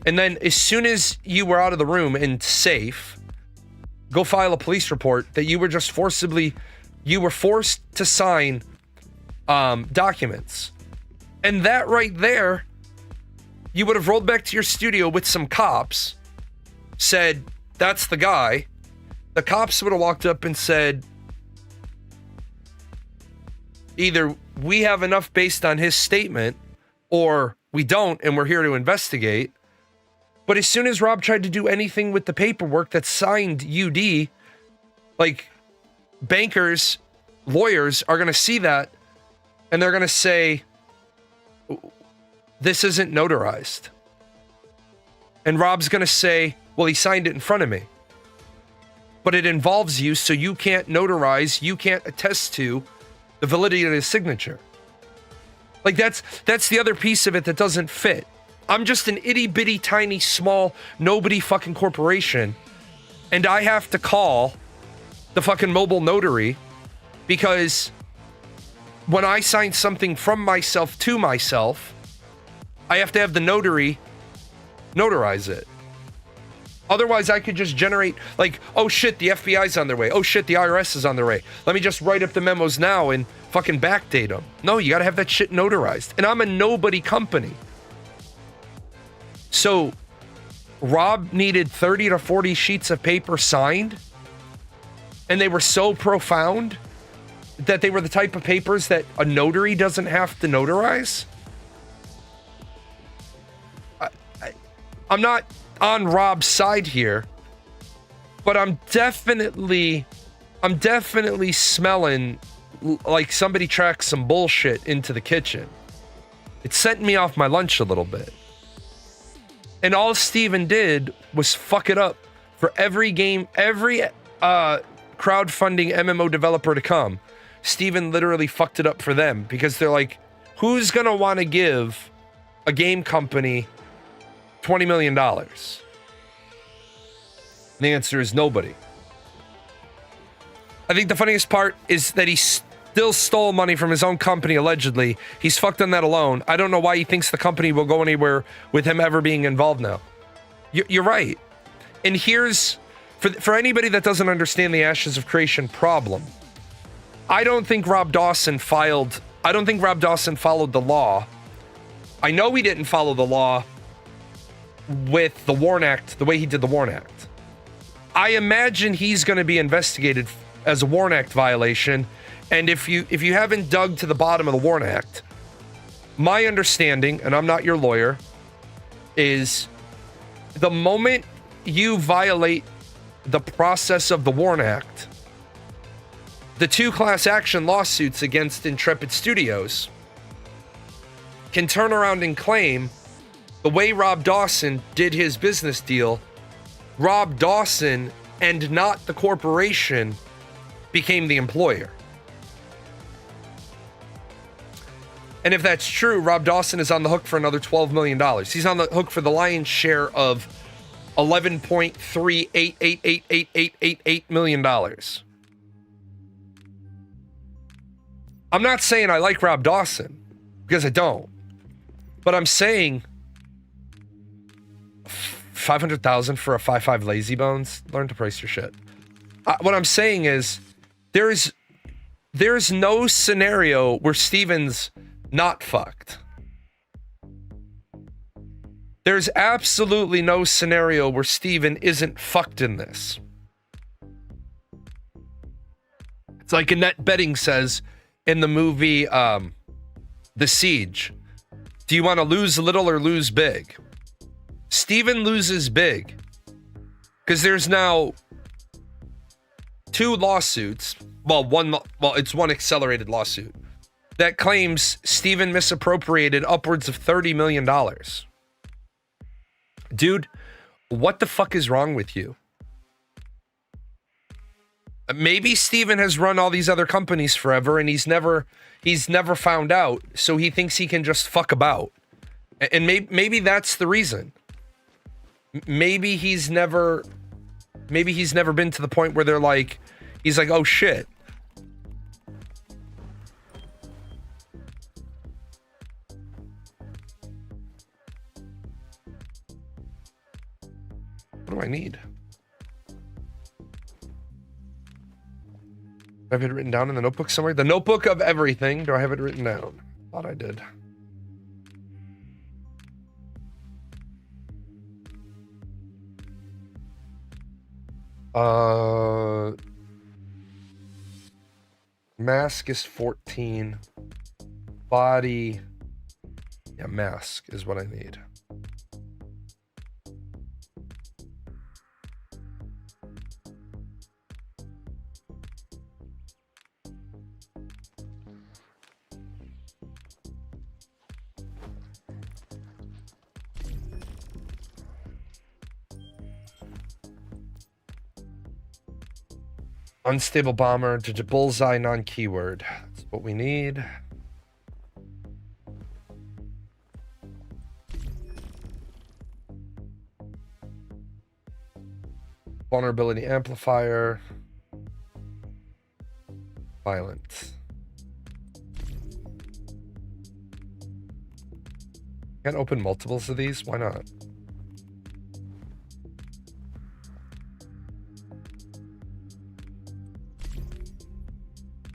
And then as soon as you were out of the room and safe, go file a police report that you were just forced to sign documents. And that right there, you would have rolled back to your studio with some cops, said, that's the guy. The cops would have walked up and said, either we have enough based on his statement, or we don't, and we're here to investigate. But as soon as Rob tried to do anything with the paperwork that signed UD, like, bankers, lawyers are going to see that, and they're going to say, this isn't notarized. And Rob's going to say, well, he signed it in front of me. But it involves you, so you can't notarize, you can't attest to the validity of his signature. Like, that's the other piece of it that doesn't fit. I'm just an itty bitty tiny small nobody fucking corporation, and I have to call the fucking mobile notary because when I sign something from myself to myself, I have to have the notary notarize it. Otherwise, I could just generate, like, oh shit, the FBI's on their way. Oh shit, the IRS is on their way. Let me just write up the memos now and fucking backdate them. No, you gotta have that shit notarized. And I'm a nobody company. So, Rob needed 30 to 40 sheets of paper signed, and they were so profound that they were the type of papers that a notary doesn't have to notarize. I'm not on Rob's side here, but I'm definitely smelling like somebody tracked some bullshit into the kitchen. It sent me off my lunch a little bit. And all Steven did was fuck it up for every game, every crowdfunding MMO developer to come. Steven literally fucked it up for them because they're like, who's gonna want to give a game company $20 million? And the answer is nobody. I think the funniest part is that he still stole money from his own company, allegedly. He's fucked on that alone. I don't know why he thinks the company will go anywhere with him ever being involved now. You're right. And here's, for anybody that doesn't understand the Ashes of Creation problem, I don't think Rob Dawson followed the law. I know he didn't follow the law with the WARN Act, the way he did the WARN Act. I imagine he's going to be investigated as a WARN Act violation. And if you haven't dug to the bottom of the WARN Act, my understanding, and I'm not your lawyer, is the moment you violate the process of the WARN Act, the 2 class action lawsuits against Intrepid Studios can turn around and claim the way Rob Dawson did his business deal, Rob Dawson and not the corporation became the employer. And if that's true, Rob Dawson is on the hook for another $12 million. He's on the hook for the lion's share of $11.3888888 million. I'm not saying I like Rob Dawson, because I don't. But I'm saying $500,000 for a 5.5 lazy bones. Learn to price your shit. What I'm saying is there's no scenario where Steven's not fucked. There's absolutely no scenario where Steven isn't fucked in this. It's like Annette Bening says in the movie The Siege. Do you want to lose little or lose big? Steven loses big. Because there's now 2 lawsuits. It's one accelerated lawsuit that claims Steven misappropriated upwards of $30 million. Dude, what the fuck is wrong with you? Maybe Steven has run all these other companies forever and he's never found out, so he thinks he can just fuck about. And maybe that's the reason. Maybe he's never been to the point where he's like, oh shit. What do I need? I have it written down in the notebook somewhere. The notebook of everything. Do I have it written down? Thought I did. Mask is 14. Body. Yeah, mask is what I need. Unstable bomber, bullseye, non-keyword. That's what we need. Vulnerability amplifier. Violence. Can't open multiples of these? Why not?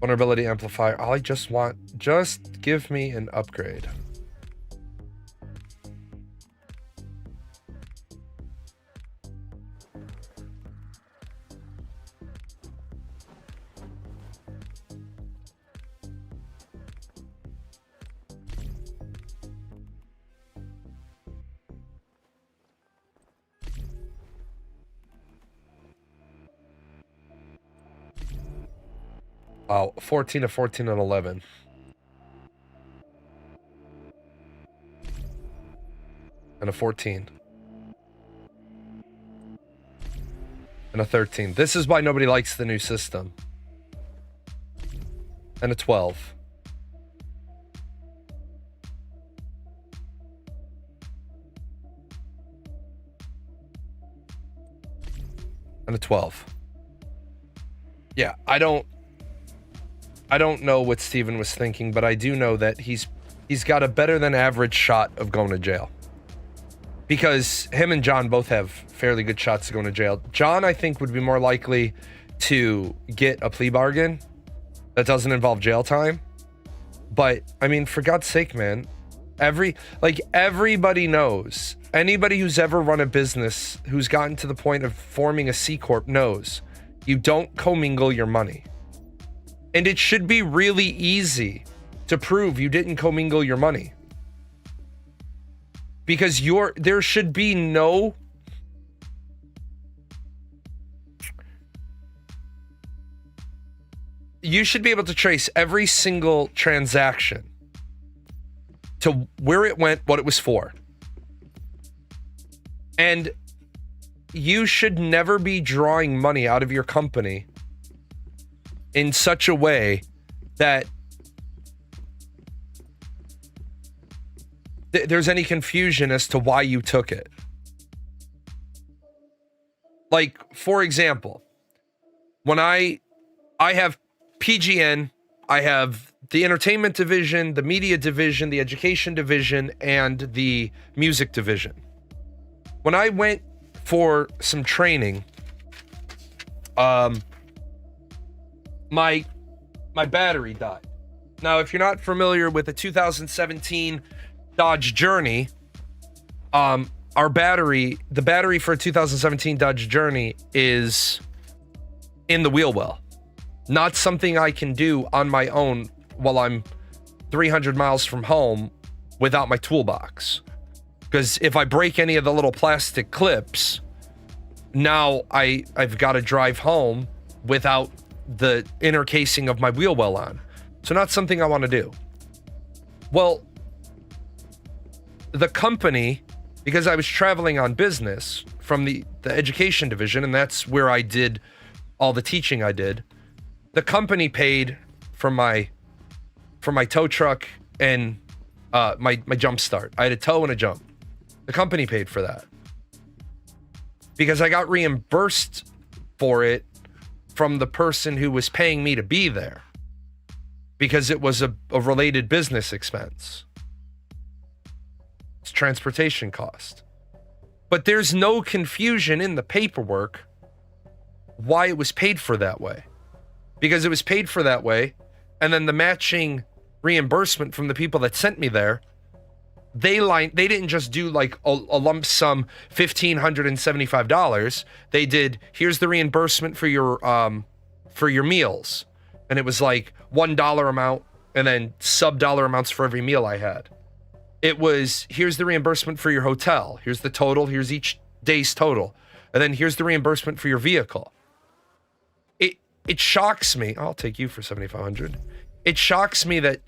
Vulnerability amplifier. All I just want, just give me an upgrade. Oh, 14 and 11. And a 14. And a 13. This is why nobody likes the new system. And a 12. And a 12. Yeah, I don't know what Steven was thinking, but I do know that he's got a better than average shot of going to jail. Because him and John both have fairly good shots of going to jail. John, I think, would be more likely to get a plea bargain that doesn't involve jail time. But, I mean, for God's sake, man, everybody knows. Anybody who's ever run a business, who's gotten to the point of forming a C Corp knows you don't commingle your money. And it should be really easy to prove you didn't commingle your money. Because there should be no... You should be able to trace every single transaction to where it went, what it was for. And you should never be drawing money out of your company in such a way that there's any confusion as to why you took it. Like, for example, when I have PGN, I have the entertainment division, the media division, the education division, and the music division. When I went for some training, my battery died. Now, if you're not familiar with the 2017 Dodge Journey, the battery for a 2017 Dodge Journey is in the wheel well. Not something I can do on my own while I'm 300 miles from home without my toolbox. Because if I break any of the little plastic clips, now I've got to drive home without the inner casing of my wheel well on. So not something I want to do. Well, the company, because I was traveling on business from the education division, and that's where I did all the teaching I did, the company paid for my tow truck and my jump start. I had a tow and a jump. The company paid for that. Because I got reimbursed for it from the person who was paying me to be there. Because it was a related business expense. It's transportation cost. But there's no confusion in the paperwork why it was paid for that way. Because it was paid for that way, and then the matching reimbursement from the people that sent me there, they didn't just do like a lump sum $1,575. They did, here's the reimbursement for your meals. And it was like $1 amount and then sub-dollar amounts for every meal I had. It was, here's the reimbursement for your hotel. Here's the total. Here's each day's total. And then here's the reimbursement for your vehicle. It shocks me. I'll take you for $7,500. It shocks me that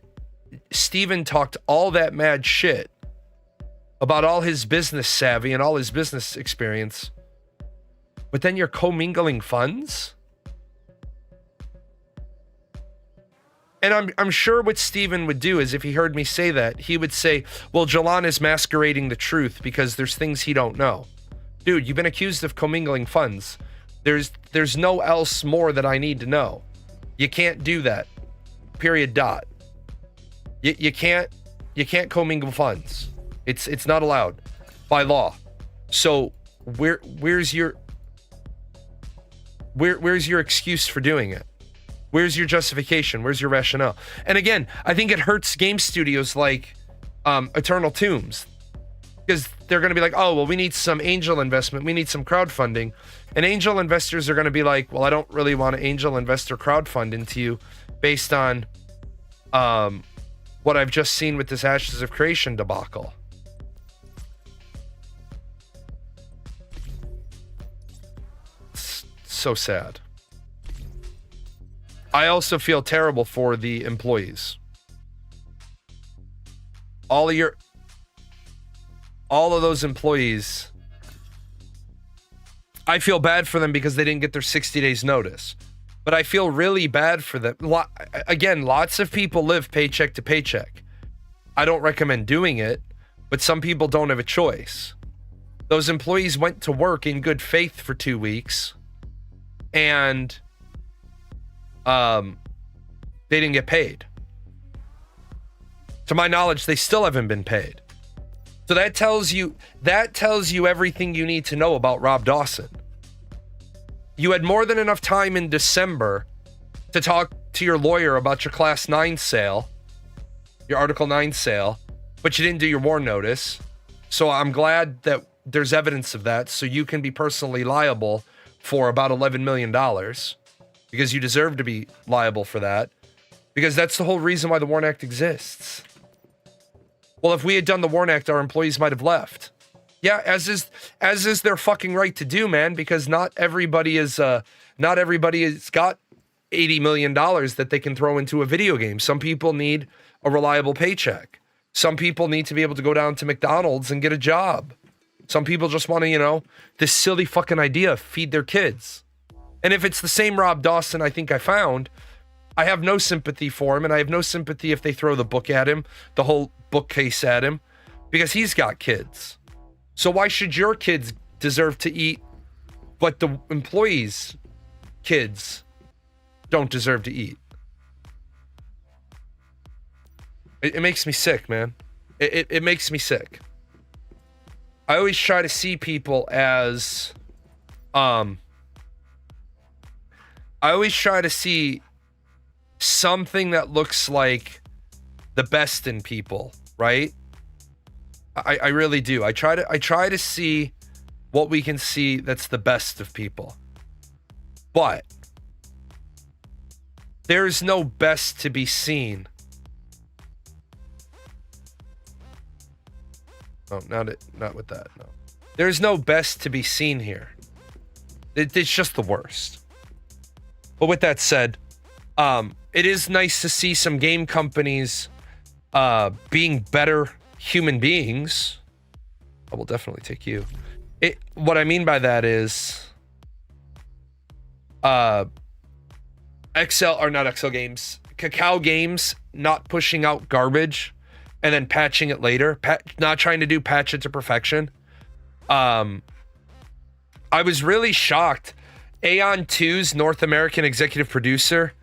Steven talked all that mad shit about all his business savvy and all his business experience, but then you're commingling funds? And I'm sure what Steven would do is, if he heard me say that, he would say, well, Jalan is masquerading the truth because there's things he don't know. Dude, you've been accused of commingling funds. There's no else more that I need to know. You can't do that. Period. Dot. You can't commingle funds. It's not allowed by law. So where's your excuse for doing it? Where's your justification? Where's your rationale? And again, I think it hurts game studios like Eternal Tombs, because they're going to be like, oh, well, we need some angel investment. We need some crowdfunding. And angel investors are going to be like, well, I don't really want to angel investor crowdfund into you based on what I've just seen with this Ashes of Creation debacle. It's so sad. I also feel terrible for the employees. All of those employees, I feel bad for them because they didn't get their 60 days notice. But I feel really bad for them. Again, lots of people live paycheck to paycheck. I don't recommend doing it, but some people don't have a choice. Those employees went to work in good faith for 2 weeks, and they didn't get paid. To my knowledge, they still haven't been paid. So that tells you everything you need to know about Rob Dawson. You had more than enough time in December to talk to your lawyer about your Class 9 sale, your Article 9 sale, but you didn't do your WARN notice. So I'm glad that there's evidence of that, so you can be personally liable for about $11 million, because you deserve to be liable for that, because that's the whole reason why the WARN Act exists. Well, if we had done the WARN Act, our employees might have left. Yeah, as is their fucking right to do, man, because not everybody has got $80 million that they can throw into a video game. Some people need a reliable paycheck. Some people need to be able to go down to McDonald's and get a job. Some people just want to, this silly fucking idea of feed their kids. And if it's the same Rob Dawson I think I found, I have no sympathy for him, and I have no sympathy if they throw the book at him, the whole bookcase at him, because he's got kids. So why should your kids deserve to eat, but the employees' kids don't deserve to eat? It makes me sick, man. It makes me sick. I always try to see people as, I always try to see something that looks like the best in people, right? I really do. I try to see what we can see that's the best of people. But there's no best to be seen. Oh, not with that. No. There's no best to be seen here. It's just the worst. But with that said, it is nice to see some game companies being better human beings. I will definitely take you. What I mean by that is not XL Games, Cacao Games not pushing out garbage and then patching it later, not trying to patch it to perfection. I was really shocked. Aeon 2's North American executive producer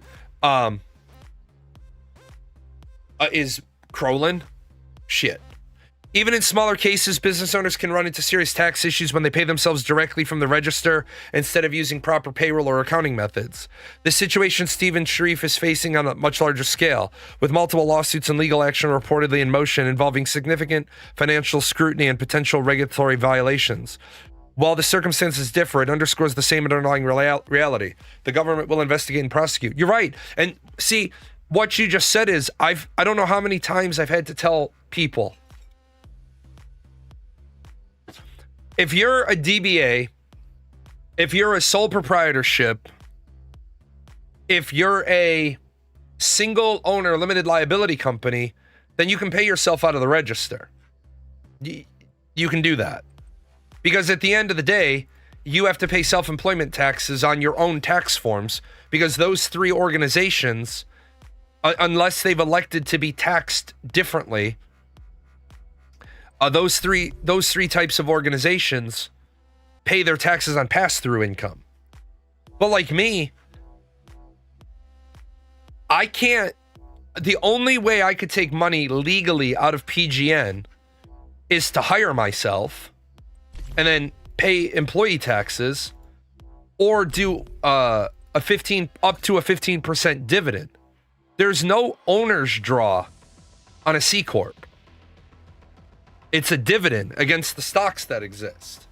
is Crowlin. Shit. Even in smaller cases, business owners can run into serious tax issues when they pay themselves directly from the register instead of using proper payroll or accounting methods. This situation Stephen Sharif is facing on a much larger scale, with multiple lawsuits and legal action reportedly in motion involving significant financial scrutiny and potential regulatory violations. While the circumstances differ, it underscores the same underlying reality. The government will investigate and prosecute. You're right. And see, what you just said is, I don't know how many times I've had to tell people, if you're a DBA, if you're a sole proprietorship, if you're a single owner limited liability company, then you can pay yourself out of the register. You can do that. Because at the end of the day, you have to pay self-employment taxes on your own tax forms, because those three organizations, unless they've elected to be taxed differently, those three types of organizations pay their taxes on pass-through income. But like me, I can't. The only way I could take money legally out of PGN is to hire myself and then pay employee taxes, or do up to a 15% dividend. There's no owner's draw on a C corp. It's a dividend against the stocks that exist.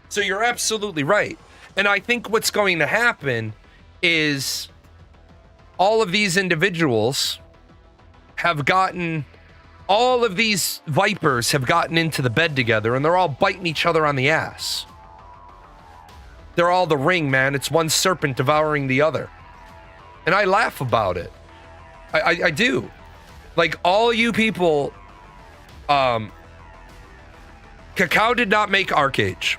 So you're absolutely right. And I think what's going to happen is all of these individuals have gotten, all of these vipers have gotten into the bed together, and they're all biting each other on the ass. They're all the ring, man. It's one serpent devouring the other. And I laugh about it. I do. Like, all you people, Cacao did not make ArcAge.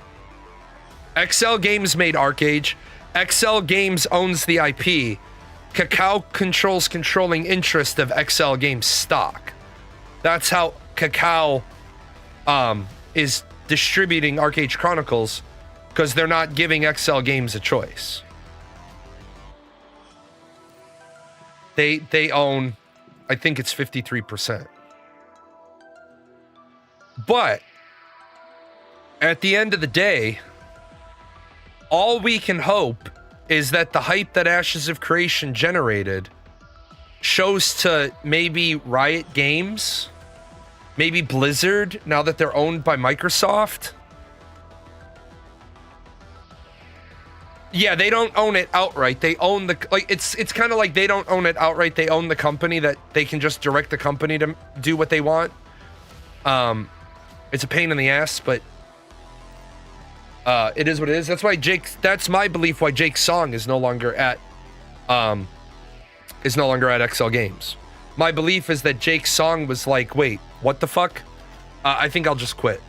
XL Games made ArcAge. XL Games owns the IP. Cacao controls controlling interest of XL Games stock. That's how Cacao is distributing ArcAge Chronicles, because they're not giving XL Games a choice. They own, I think it's 53%. But at the end of the day, all we can hope is that the hype that Ashes of Creation generated shows to maybe Riot Games, maybe Blizzard, now that they're owned by Microsoft. Yeah, they don't own it outright. They own the, like, it's kind of like they don't own it outright. They own the company, that they can just direct the company to do what they want. It's a pain in the ass, but it is what it is. That's why that's my belief why Jake Song is no longer at XL Games. My belief is that Jake Song was like, wait, what the fuck? I think I'll just quit.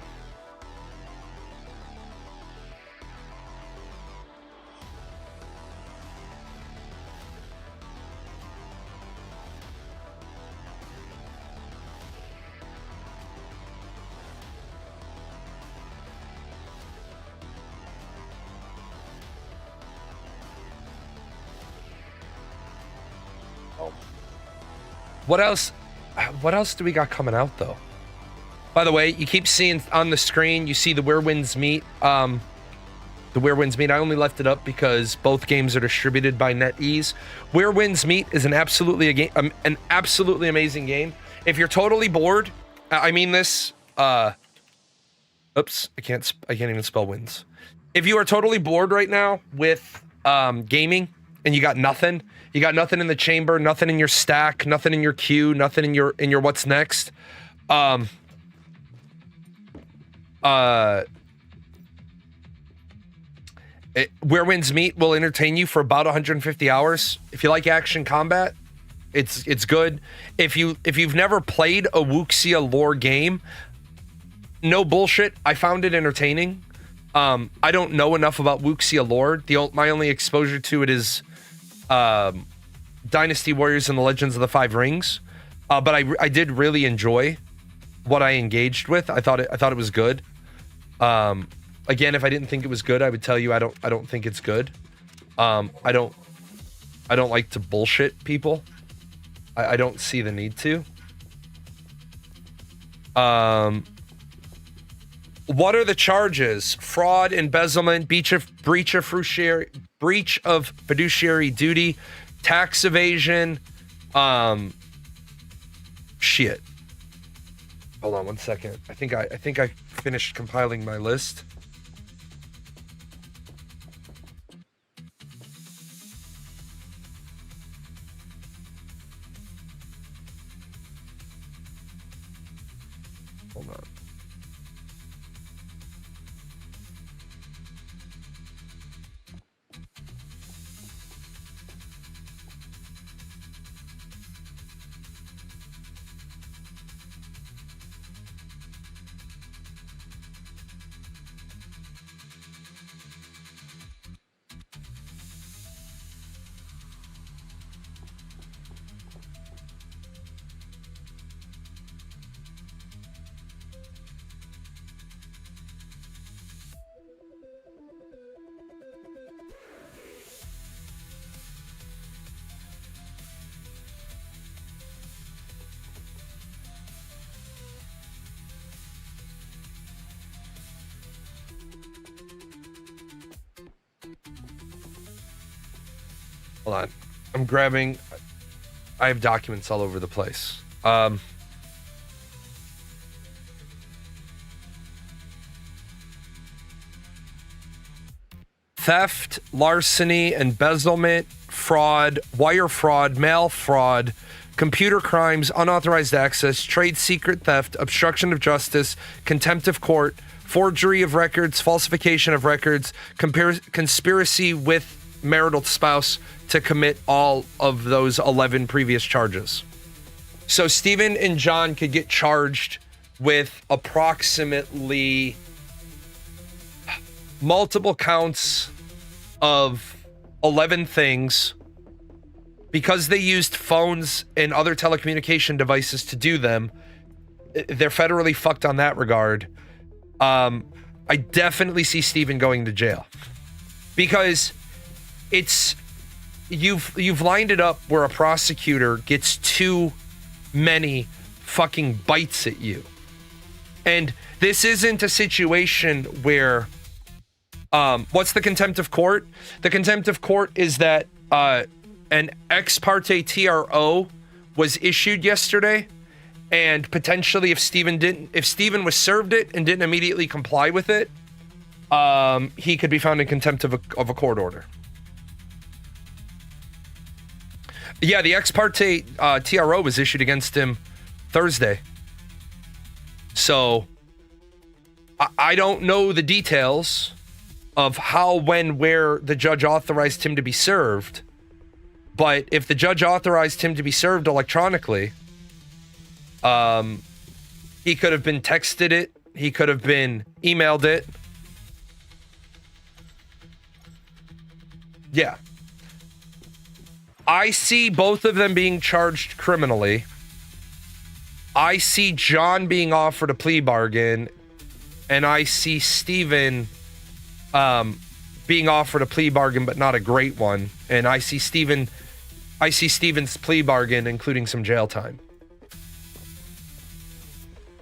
What else? What else do we got coming out, though? By the way, you keep seeing on the screen, you see the Where Winds Meet. The Where Winds Meet. I only left it up because both games are distributed by NetEase. Where Winds Meet is an absolutely amazing game. If you're totally bored, I mean this. Oops, I can't even spell wins. If you are totally bored right now with gaming and you got nothing in the chamber, nothing in your stack, nothing in your queue, nothing in your what's next, Where Winds Meet will entertain you for about 150 hours. If you like action combat, it's good. If you've never played a Wuxia lore game, no bullshit, I found it entertaining. I don't know enough about Wuxia lore. My only exposure to it is Dynasty Warriors and the Legends of the Five Rings. But I did really enjoy what I engaged with. I thought it was good. Again, if I didn't think it was good, I would tell you I don't think it's good. I don't like to bullshit people. I don't see the need to. What are the charges? Fraud, embezzlement, breach of fiduciary duty, tax evasion. Shit. Hold on one second. I think I finished compiling my list. Hold on. Hold on. I'm grabbing. I have documents all over the place. Theft, larceny, embezzlement, fraud, wire fraud, mail fraud, computer crimes, unauthorized access, trade secret theft, obstruction of justice, contempt of court, forgery of records, falsification of records, conspiracy with marital spouse to commit all of those 11 previous charges. So Stephen and John could get charged with approximately multiple counts of 11 things because they used phones and other telecommunication devices to do them. They're federally fucked on that regard. I definitely see Stephen going to jail because it's you've lined it up where a prosecutor gets too many fucking bites at you. And this isn't a situation where what's the contempt of court? The contempt of court is that an ex parte TRO was issued yesterday, and potentially if Stephen was served it and didn't immediately comply with it, he could be found in contempt of a court order. Yeah, the ex parte TRO was issued against him Thursday. So I don't know the details of how, when, where the judge authorized him to be served. But if the judge authorized him to be served electronically, he could have been texted it. He could have been emailed it. Yeah. I see both of them being charged criminally. I see John being offered a plea bargain, and I see Stephen being offered a plea bargain, but not a great one. And I see Stephen's plea bargain including some jail time.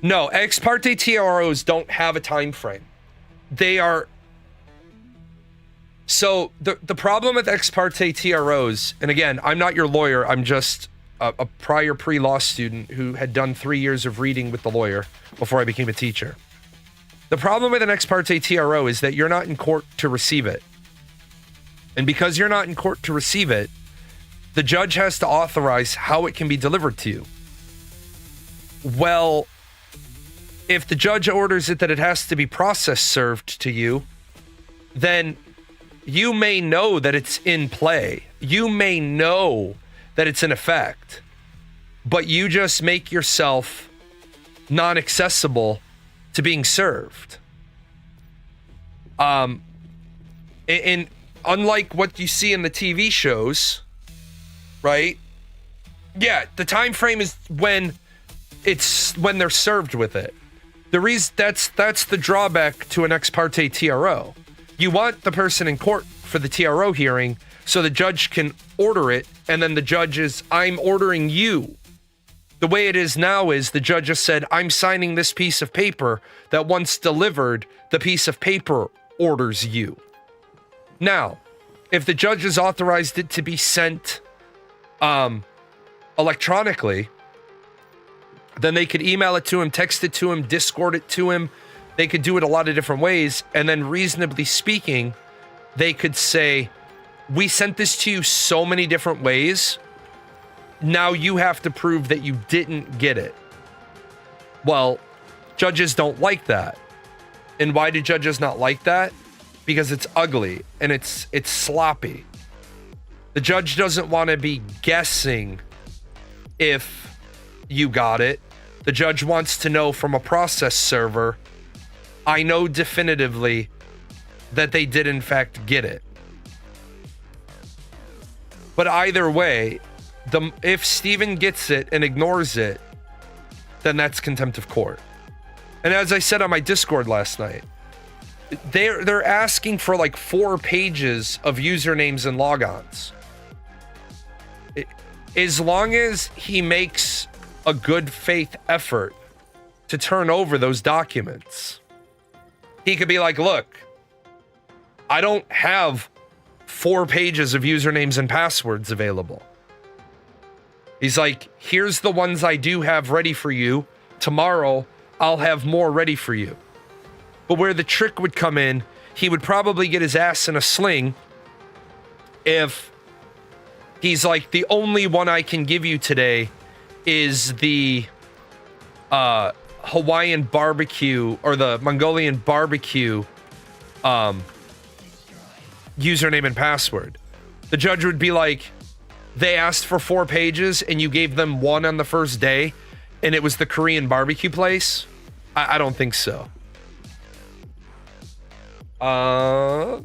No, ex parte TROs don't have a time frame. They are. So the problem with ex parte TROs, and again, I'm not your lawyer, I'm just a prior pre-law student who had done 3 years of reading with the lawyer before I became a teacher. The problem with an ex parte TRO is that you're not in court to receive it. And because you're not in court to receive it, the judge has to authorize how it can be delivered to you. Well, if the judge orders it that it has to be process served to you, then you may know that it's in play. You may know that it's in effect, but you just make yourself non-accessible to being served. And unlike what you see in the TV shows, right? Yeah, the time frame is when they're served with it. The reason that's the drawback to an ex parte TRO. You want the person in court for the TRO hearing so the judge can order it, and then the judge is, I'm ordering you The way it is now is the judge just said, I'm signing this piece of paper that once delivered, the piece of paper orders you. Now, if the judge has authorized it to be sent electronically, then they could email it to him, text it to him, Discord it to him. They could do it a lot of different ways. And then reasonably speaking, they could say, we sent this to you so many different ways. Now you have to prove that you didn't get it. Well, judges don't like that. And why do judges not like that? Because it's ugly and it's sloppy. The judge doesn't want to be guessing if you got it. The judge wants to know from a process server, I know definitively that they did in fact get it. But either way, if Steven gets it and ignores it, then that's contempt of court. And as I said on my Discord last night, they're asking for like 4 pages of usernames and logons. As long as he makes a good faith effort to turn over those documents, he could be like, look, I don't have 4 pages of usernames and passwords available. He's like, here's the ones I do have ready for you. Tomorrow, I'll have more ready for you. But where the trick would come in, he would probably get his ass in a sling if he's like, the only one I can give you today is the Hawaiian barbecue or the Mongolian barbecue username and password. The judge would be like, they asked for 4 pages and you gave them 1 on the first day and it was the Korean barbecue place? I don't think so. I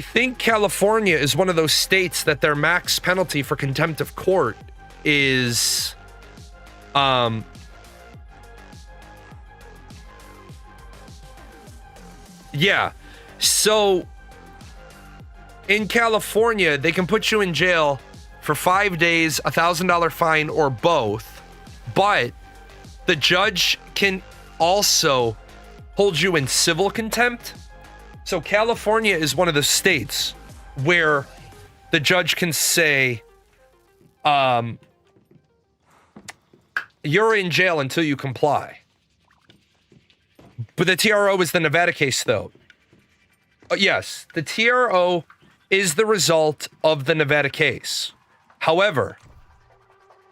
think California is one of those states that their max penalty for contempt of court is yeah. So in California, they can put you in jail for 5 days, $1,000 fine, or both. But the judge can also hold you in civil contempt. So California is one of the states where the judge can say, you're in jail until you comply. But the TRO is the Nevada case, though. Yes, the TRO is the result of the Nevada case. However,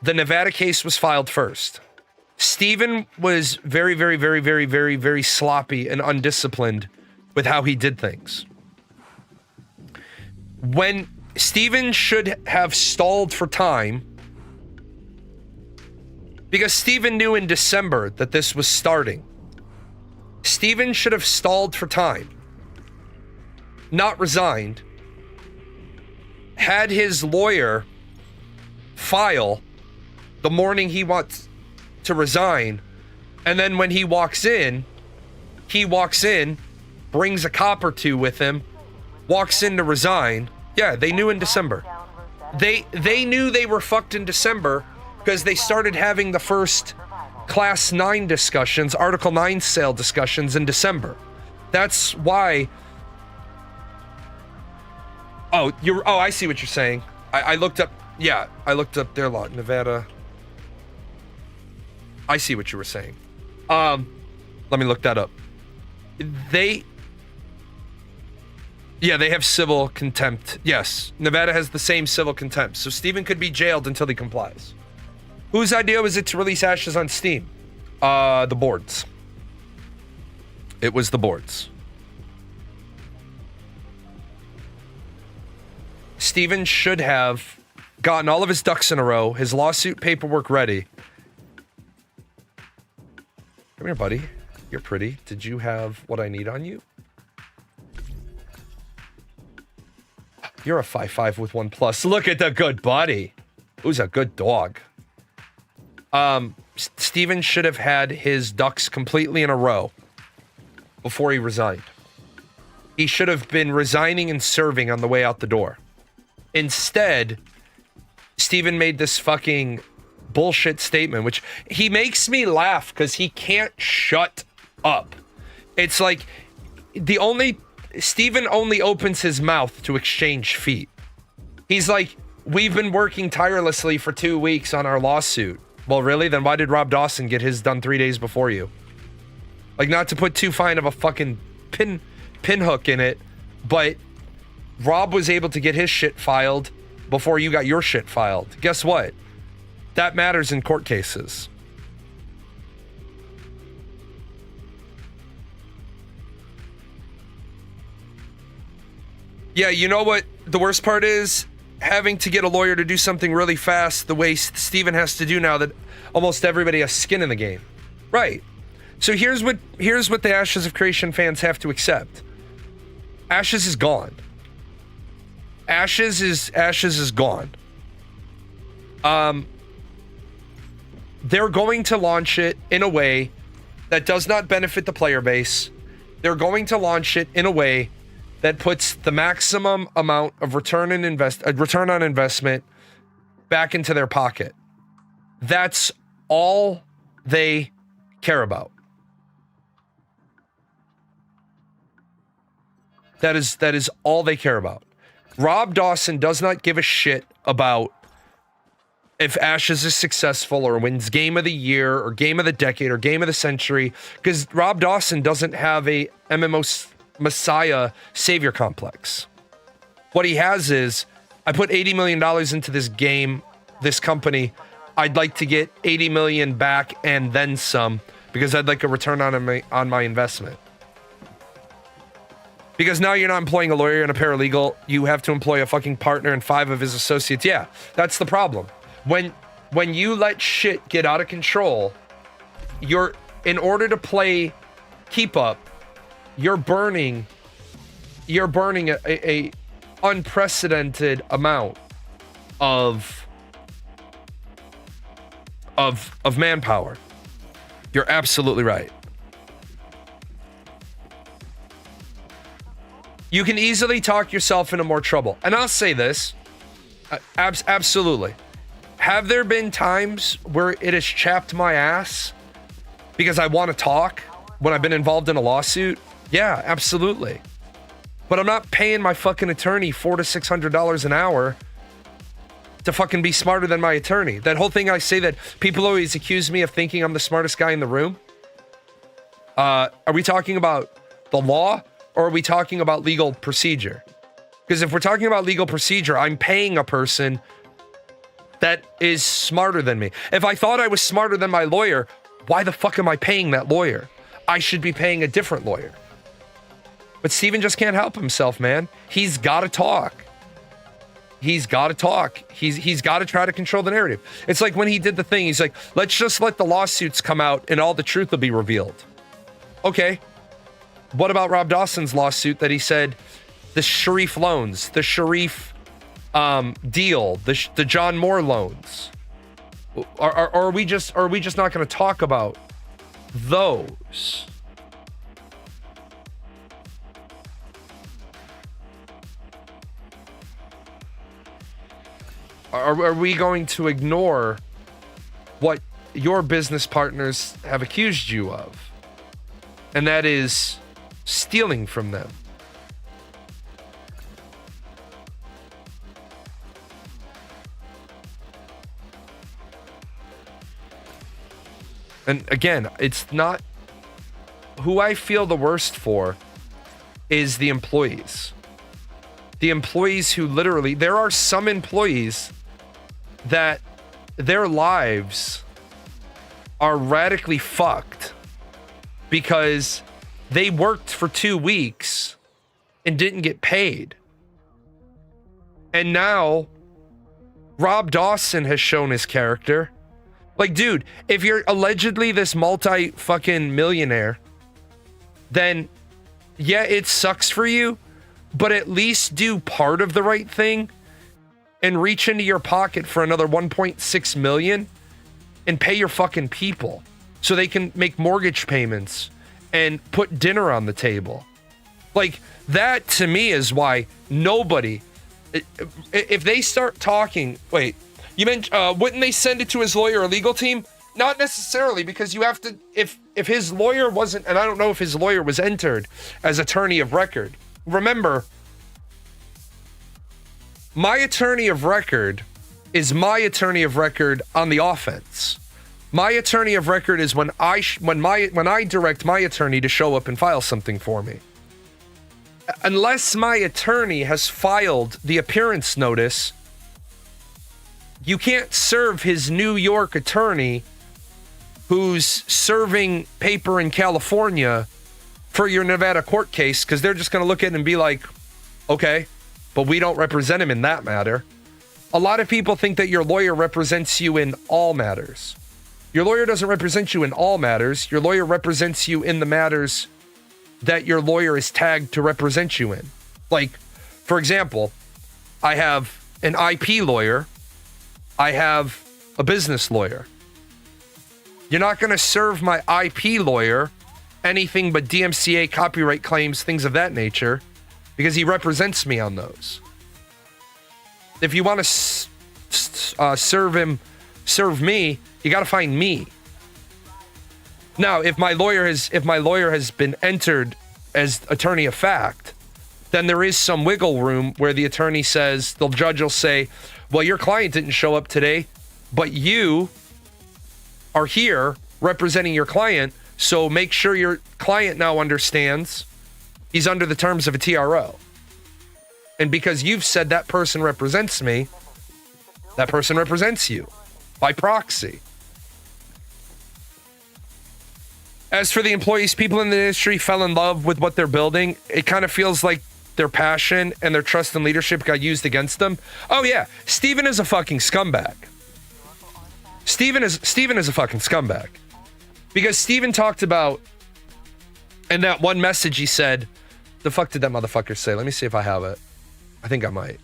the Nevada case was filed first. Steven was very, very, very, very, very, very sloppy and undisciplined with how he did things. When Steven should have stalled for time, because Steven knew in December that this was starting. Steven should have stalled for time, not resigned, had his lawyer file the morning he wants to resign, and then when he walks in, brings a cop or 2 with him, walks in to resign. Yeah, they knew in December. They knew they were fucked in December because they started having the first Class 9 discussions, Article 9 sale discussions in December. That's why... Oh, I see what you're saying. I looked up... Yeah, I looked up their law, Nevada. I see what you were saying. Let me look that up. They have civil contempt. Yes, Nevada has the same civil contempt. So Steven could be jailed until he complies. Whose idea was it to release Ashes on Steam? The board's. It was the board's. Steven should have gotten all of his ducks in a row, his lawsuit paperwork ready. Come here, buddy. You're pretty. Did you have what I need on you? You're a 5'5" with 1+. Look at the good buddy. Who's a good dog. Steven should have had his ducks completely in a row before he resigned. He should have been resigning and serving on the way out the door. Instead, Steven made this fucking bullshit statement, which he makes me laugh because he can't shut up. It's like Steven only opens his mouth to exchange feet. He's like, we've been working tirelessly for 2 weeks on our lawsuit. Well, really? Then why did Rob Dawson get his done 3 days before you? Like, not to put too fine of a fucking pinhook in it, but Rob was able to get his shit filed before you got your shit filed. Guess what? That matters in court cases. Yeah, you know what the worst part is? Having to get a lawyer to do something really fast the way Steven has to do now that almost everybody has skin in the game. Right. So here's what the Ashes of Creation fans have to accept. Ashes is gone. Ashes is gone. They're going to launch it in a way that does not benefit the player base. They're going to launch it in a way that puts the maximum amount of return on investment back into their pocket. That's all they care about. That is all they care about. Rob Dawson does not give a shit about if Ashes is successful or wins Game of the Year or Game of the Decade or Game of the Century, because Rob Dawson doesn't have a MMO Messiah savior complex. What he has is, I put $80 million into this game, this company. I'd like to get 80 million back and then some, because I'd like a return on my investment. Because now you're not employing a lawyer and a paralegal, you have to employ a fucking partner and 5 of his associates. Yeah, that's the problem. When you let shit get out of control, in order to play keep up, you're burning a unprecedented amount of manpower. You're absolutely right. You can easily talk yourself into more trouble. And I'll say this, absolutely. Have there been times where it has chapped my ass because I want to talk when I've been involved in a lawsuit? Yeah, absolutely. But I'm not paying my fucking attorney $400 to $600 an hour to fucking be smarter than my attorney. That whole thing I say that people always accuse me of thinking I'm the smartest guy in the room. Are we talking about the law or are we talking about legal procedure? Because if we're talking about legal procedure, I'm paying a person that is smarter than me. If I thought I was smarter than my lawyer, why the fuck am I paying that lawyer? I should be paying a different lawyer. But Steven just can't help himself, man. He's got to talk. He's got to talk. He's got to try to control the narrative. It's like when he did the thing, he's like, let's just let the lawsuits come out and all the truth will be revealed. Okay. What about Rob Dawson's lawsuit that he said the Sharif loans, the Sharif deal, the John Moore loans? Are we just not going to talk about those? Are we going to ignore what your business partners have accused you of? And that is stealing from them. And again, it's not who I feel the worst for is the employees. The employees who literally, there are some employees that their lives are radically fucked because they worked for 2 weeks and didn't get paid. And now Rob Dawson has shown his character. Like, dude, if you're allegedly this multi-fucking millionaire, then yeah, it sucks for you, but at least do part of the right thing and reach into your pocket for another 1.6 million and pay your fucking people so they can make mortgage payments and put dinner on the table. Like, that to me is why nobody, if they start talking, wait, you meant, wouldn't they send it to his lawyer or legal team? Not necessarily, because you have to, if his lawyer wasn't, and I don't know if his lawyer was entered as attorney of record. Remember, my attorney of record is my attorney of record on the offense. My attorney of record is when I direct my attorney to show up and file something for me. Unless my attorney has filed the appearance notice, you can't serve his New York attorney who's serving paper in California for your Nevada court case, because they're just going to look at it and be like, okay, but we don't represent him in that matter. A lot of people think that your lawyer represents you in all matters. Your lawyer doesn't represent you in all matters. Your lawyer represents you in the matters that your lawyer is tagged to represent you in. Like, for example, I have an IP lawyer. I have a business lawyer. You're not going to serve my IP lawyer anything but DMCA copyright claims, things of that nature, because he represents me on those. If you want to serve me, you got to find me. Now, if my lawyer has been entered as attorney of fact, then there is some wiggle room where the attorney says, the judge will say, well, your client didn't show up today, but you are here representing your client, so make sure your client now understands he's under the terms of a TRO. And because you've said that person represents me, that person represents you by proxy. As for the employees, people in the industry fell in love with what they're building. It kind of feels like their passion and their trust in leadership got used against them. Oh yeah, Steven is a fucking scumbag. Steven is a fucking scumbag. Because Steven talked about, in that one message he said, the fuck did that motherfucker say? Let me see if I have it. I think I might.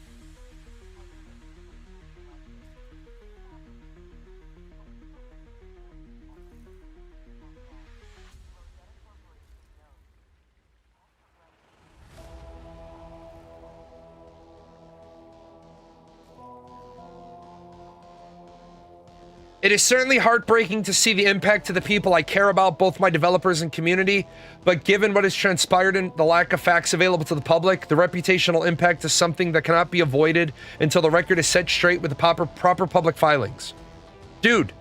It is certainly heartbreaking to see the impact to the people I care about, both my developers and community, but given what has transpired and the lack of facts available to the public, the reputational impact is something that cannot be avoided until the record is set straight with the proper public filings. Dude,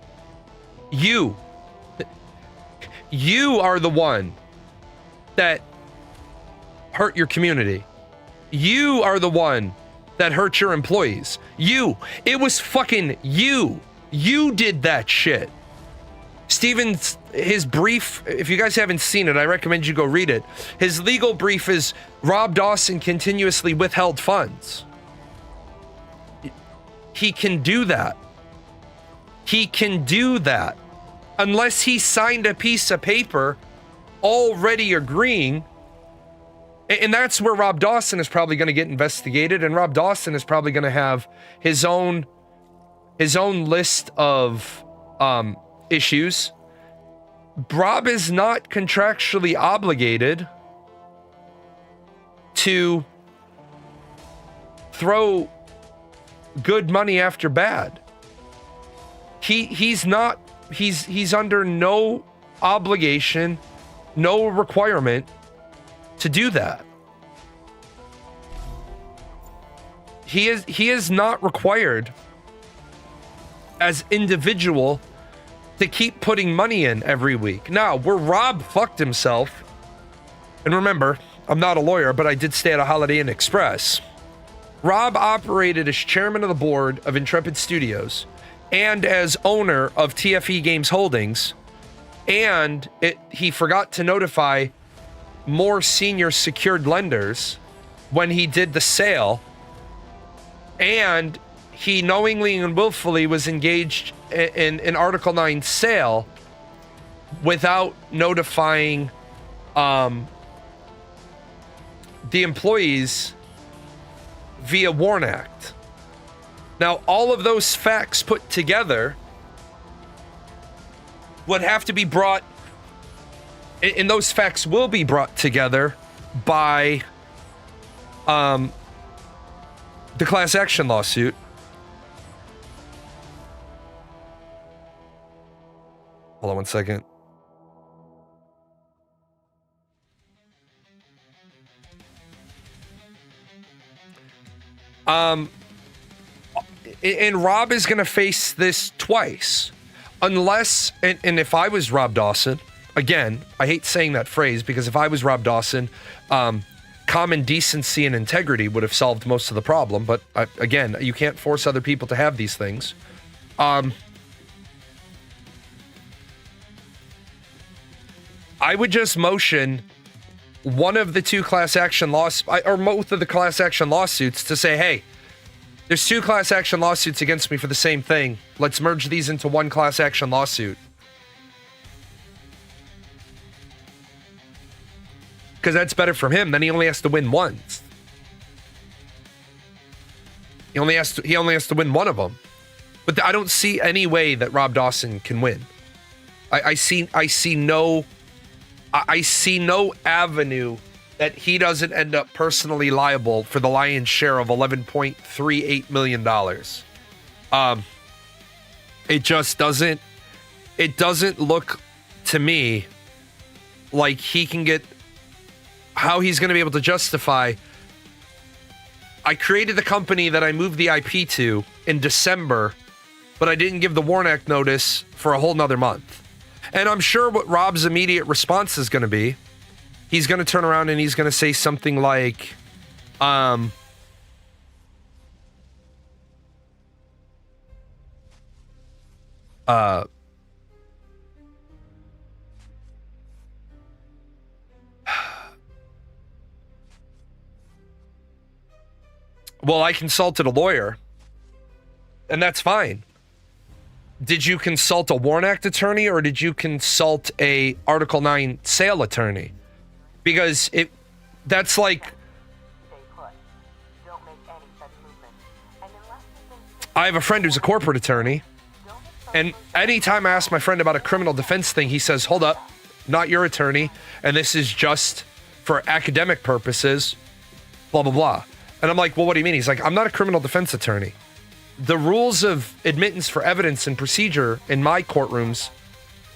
you are the one that hurt your community. You are the one that hurt your employees. It was fucking you. You did that shit. Steven's, his brief, if you guys haven't seen it, I recommend you go read it. His legal brief is Rob Dawson continuously withheld funds. He can do that. He can do that. Unless he signed a piece of paper already agreeing. And that's where Rob Dawson is probably going to get investigated. And Rob Dawson is probably going to have his own list of issues. Rob is not contractually obligated to throw good money after bad. He's under no obligation, no requirement to do that. He is not required as individual to keep putting money in every week. Now, where Rob fucked himself, and remember, I'm not a lawyer, but I did stay at a Holiday Inn Express. Rob operated as chairman of the board of Intrepid Studios and as owner of TFE Games Holdings, and he forgot to notify more senior secured lenders when he did the sale, and he knowingly and willfully was engaged in an Article 9 sale without notifying the employees via WARN Act. Now, all of those facts put together would have to be brought and those facts will be brought together by the class action lawsuit. Hold on one second. And Rob is going to face this twice. Unless, and if I was Rob Dawson, again, I hate saying that phrase because if I was Rob Dawson, common decency and integrity would have solved most of the problem. But again, you can't force other people to have these things. I would just motion one of the two class action or both of the class action lawsuits to say, hey, there's two class action lawsuits against me for the same thing. Let's merge these into one class action lawsuit. Because that's better for him. Then he only has to win once. He only has to win one of them. But I don't see any way that Rob Dawson can win. I see no avenue that he doesn't end up personally liable for the lion's share of $11.38 million. It just doesn't look to me like he can get how he's going to be able to justify. I created the company that I moved the IP to in December, but I didn't give the WARN Act notice for a whole nother month. And I'm sure what Rob's immediate response is going to be, he's going to turn around and he's going to say something like, well, I consulted a lawyer, and that's fine. Did you consult a WARN Act attorney or did you consult a Article 9 sale attorney? Because that's like, I have a friend who's a corporate attorney, and anytime I ask my friend about a criminal defense thing, he says, hold up, not your attorney, and this is just for academic purposes, blah, blah, blah. And I'm like, well, what do you mean? He's like, I'm not a criminal defense attorney. The rules of admittance for evidence and procedure in my courtrooms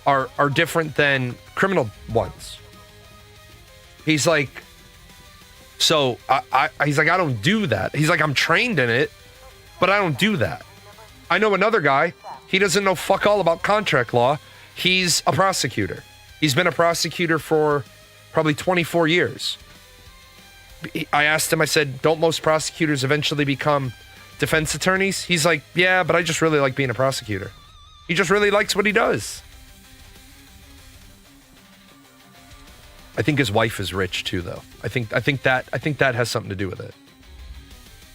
are different than criminal ones. He's like, so he's like, I don't do that. He's like, I'm trained in it, but I don't do that. I know another guy. He doesn't know fuck all about contract law. He's a prosecutor. He's been a prosecutor for probably 24 years. I asked him, I said, don't most prosecutors eventually become defense attorneys? He's like, yeah, but I just really like being a prosecutor. He just really likes what he does. I think his wife is rich too, though. I think that has something to do with it.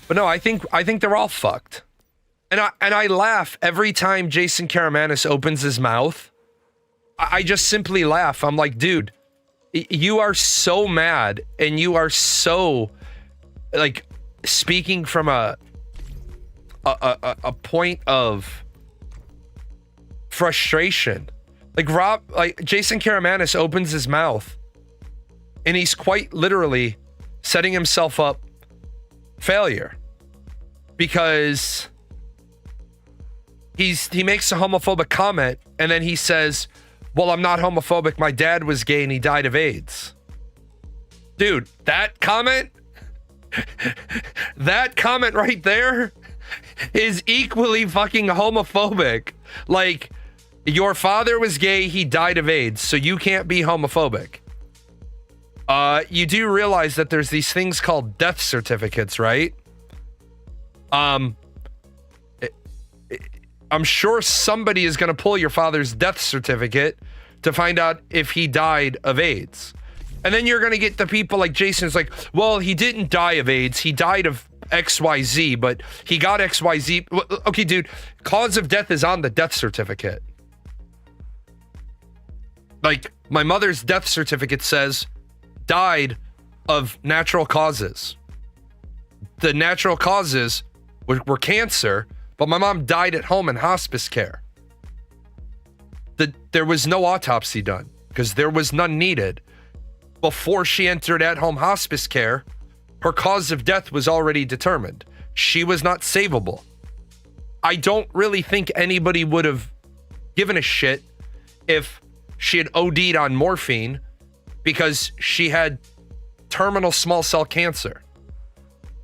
But no, I think they're all fucked. And I laugh every time Jason Karamanis opens his mouth. I just simply laugh. I'm like, dude, you are so mad and you are so like speaking from a point of frustration. Like Jason Karamanis opens his mouth and he's quite literally setting himself up failure because he makes a homophobic comment and then he says, well, I'm not homophobic. My dad was gay and he died of AIDS. Dude, that comment right there is equally fucking homophobic. Like, your father was gay, he died of AIDS, so you can't be homophobic. You do realize that there's these things called death certificates, right? I'm sure somebody is going to pull your father's death certificate to find out if he died of AIDS. And then you're going to get the people like Jason's like, well, he didn't die of AIDS. He died of XYZ, but he got XYZ. Okay, dude, cause of death is on the death certificate. Like, my mother's death certificate says died of natural causes. The natural causes were cancer, but my mom died at home in hospice care. There was no autopsy done. because there was none needed. Before she entered at-home hospice care, her cause of death was already determined. She was not savable. I don't really think anybody would have given a shit if she had OD'd on morphine because she had terminal small cell cancer.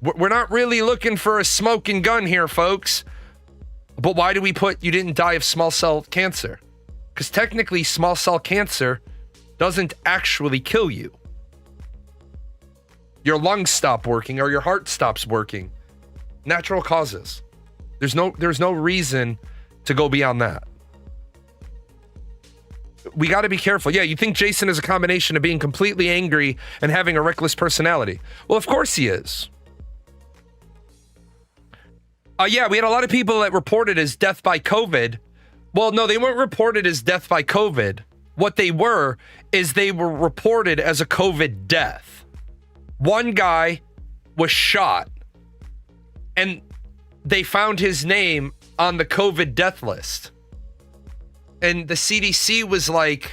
We're not really looking for a smoking gun here, folks. But why do we put you didn't die of small cell cancer? Because technically small cell cancer doesn't actually kill you. Your lungs stop working or your heart stops working. Natural causes. There's no reason to go beyond that. We got to be careful. Yeah, you think Jason is a combination of being completely angry and having a reckless personality. Well, of course he is. Yeah, we had a lot of people that reported as death by COVID. Well, no, they weren't reported as death by COVID. What they were is they were reported as a COVID death. One guy was shot and they found his name on the COVID death list. And the CDC was like,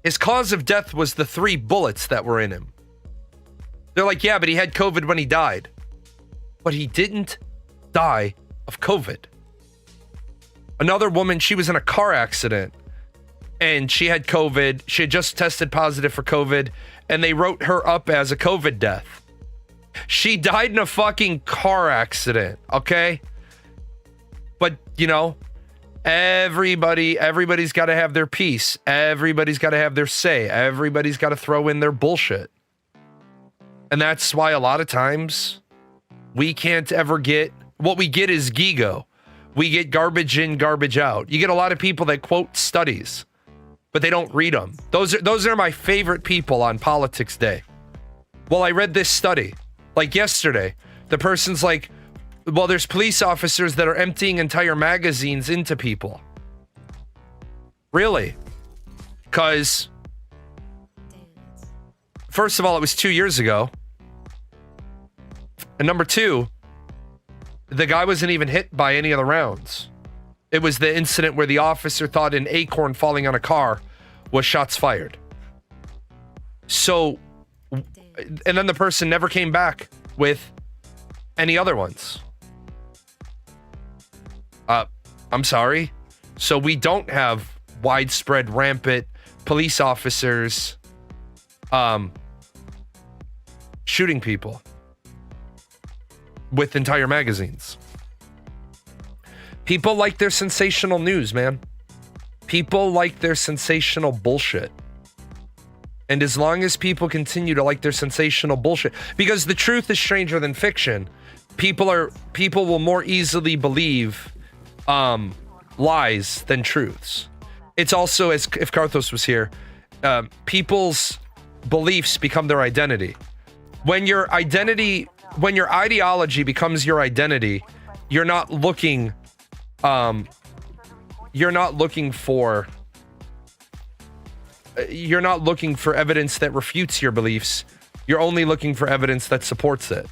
his cause of death was the 3 bullets that were in him. They're like, yeah, but he had COVID when he died. But he didn't die of COVID. Another woman, she was in a car accident and she had COVID. She had just tested positive for COVID and they wrote her up as a COVID death. She died in a fucking car accident, okay? But, you know, everybody's got to have their piece. Everybody's got to have their say. Everybody's got to throw in their bullshit. And that's why a lot of times we can't ever get, what we get is gigo. We get garbage in, garbage out. You get a lot of people that quote studies, but they don't read them. Those are my favorite people on Politics Day. Well, I read this study, like yesterday. The person's like, well, there's police officers that are emptying entire magazines into people. Really? Because, first of all, it was 2 years ago. And number 2, the guy wasn't even hit by any of the rounds. It was the incident where the officer thought an acorn falling on a car was shots fired. So, and then the person never came back with any other ones. I'm sorry. So we don't have widespread, rampant police officers shooting people with entire magazines. People like their sensational news, man. People like their sensational bullshit. And as long as people continue to like their sensational bullshit, because the truth is stranger than fiction, people will more easily believe lies than truths. It's also, as if Karthos was here, people's beliefs become their identity. When your ideology becomes your identity, you're not looking for evidence that refutes your beliefs. You're only looking for evidence that supports it.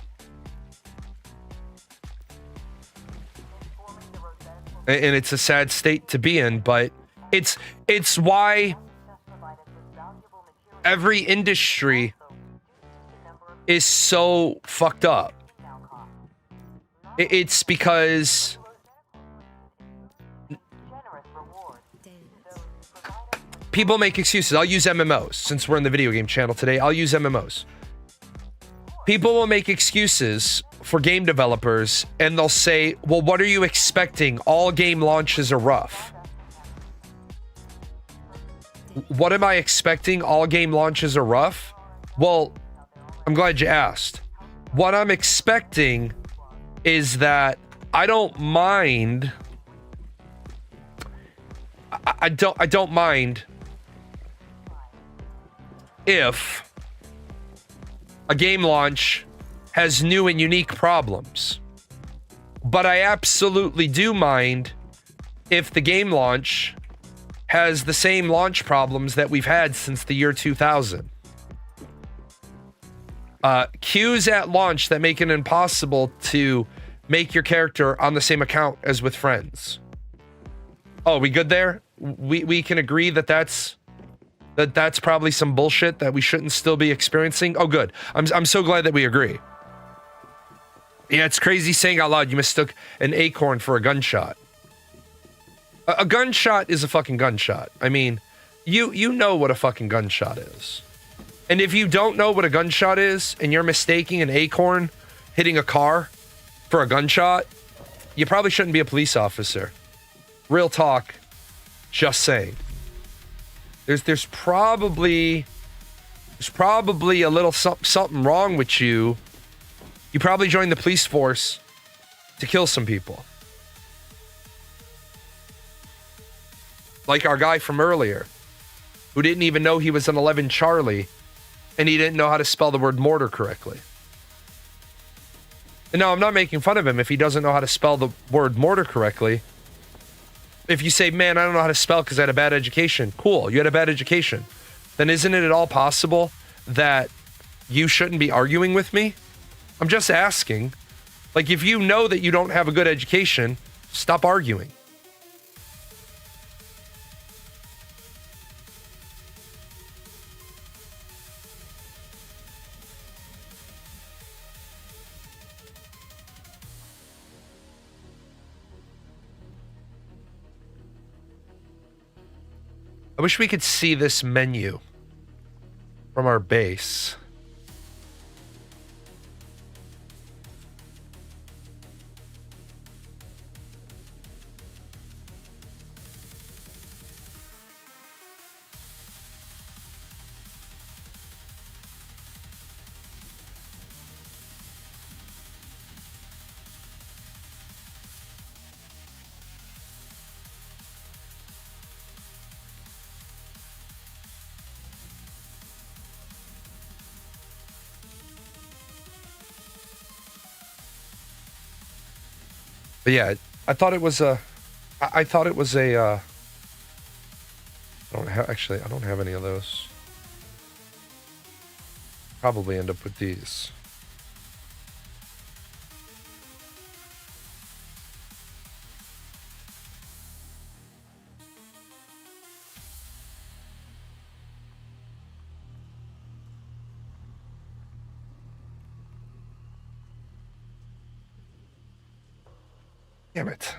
And it's a sad state to be in, but it's why every industry is so fucked up. It's because people make excuses. I'll use MMOs since we're in the video game channel today. I'll use MMOs. People will make excuses for game developers and they'll say, well, what are you expecting? All game launches are rough. What am I expecting? All game launches are rough? Well, I'm glad you asked. What I'm expecting is that I don't mind. I don't mind if a game launch has new and unique problems. But I absolutely do mind if the game launch has the same launch problems that we've had since the year 2000. Queues at launch that make it impossible to make your character on the same account as with friends. Oh, we good there? we can agree that that's probably some bullshit that we shouldn't still be experiencing. Oh, good. I'm so glad that we agree. Yeah, it's crazy saying out loud you mistook an acorn for a gunshot. A gunshot is a fucking gunshot. I mean, you know what a fucking gunshot is. And if you don't know what a gunshot is and you're mistaking an acorn hitting a car for a gunshot, you probably shouldn't be a police officer. Real talk. Just saying. There's probably a little something wrong with you. You probably joined the police force to kill some people. Like our guy from earlier, who didn't even know he was an 11 Charlie, and he didn't know how to spell the word mortar correctly. And no, I'm not making fun of him if he doesn't know how to spell the word mortar correctly. If you say, man, I don't know how to spell because I had a bad education. Cool, you had a bad education. Then isn't it at all possible that you shouldn't be arguing with me? I'm just asking. Like, if you know that you don't have a good education, stop arguing. I wish we could see this menu from our base. But yeah, I thought it was a. I thought it was a. I don't have any of those. Probably end up with these. Damn it.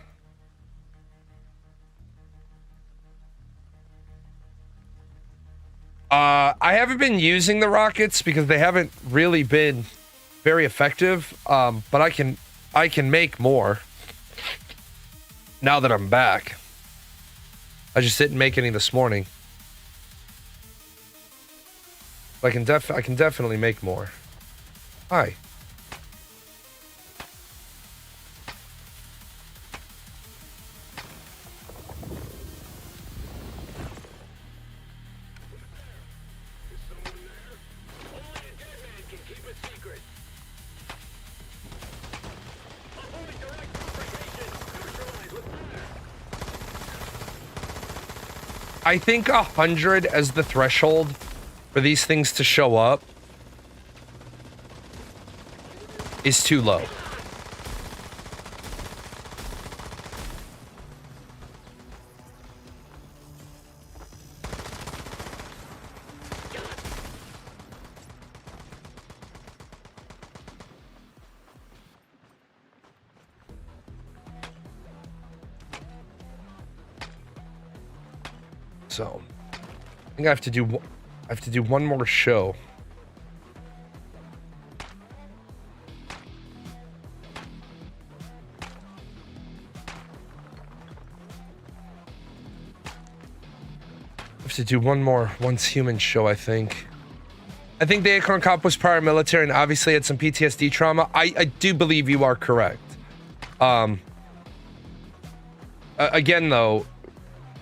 I haven't been using the rockets because they haven't really been very effective. But I can make more now that I'm back. I just didn't make any this morning. I can definitely make more. Hi. I think 100 as the threshold for these things to show up is too low. So, I think I have to do one more show. I have to do one more Once Human show, I think. I think the Acorn Cop was prior military and obviously had some PTSD trauma. I do believe you are correct. Again, though,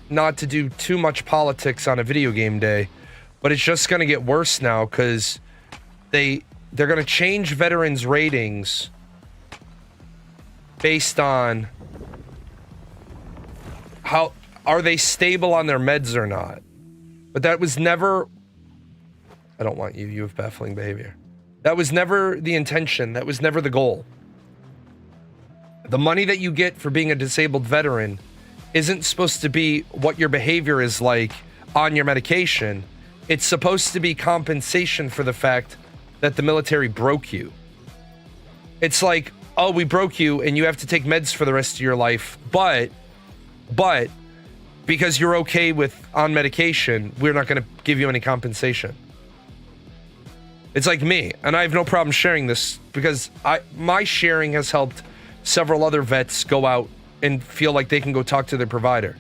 not to do too much politics on a video game day, but it's just going to get worse now because they're going to change veterans ratings based on how are they stable on their meds or not. But that was never, I don't want you have baffling behavior. That was never the intention. That was never the goal. The money that you get for being a disabled veteran isn't supposed to be what your behavior is like on your medication. It's supposed to be compensation for the fact that the military broke you. It's like, oh, we broke you and you have to take meds for the rest of your life, but because you're okay with on medication, we're not going to give you any compensation. It's like me, and I have no problem sharing this because my sharing has helped several other vets go out and feel like they can go talk to their provider.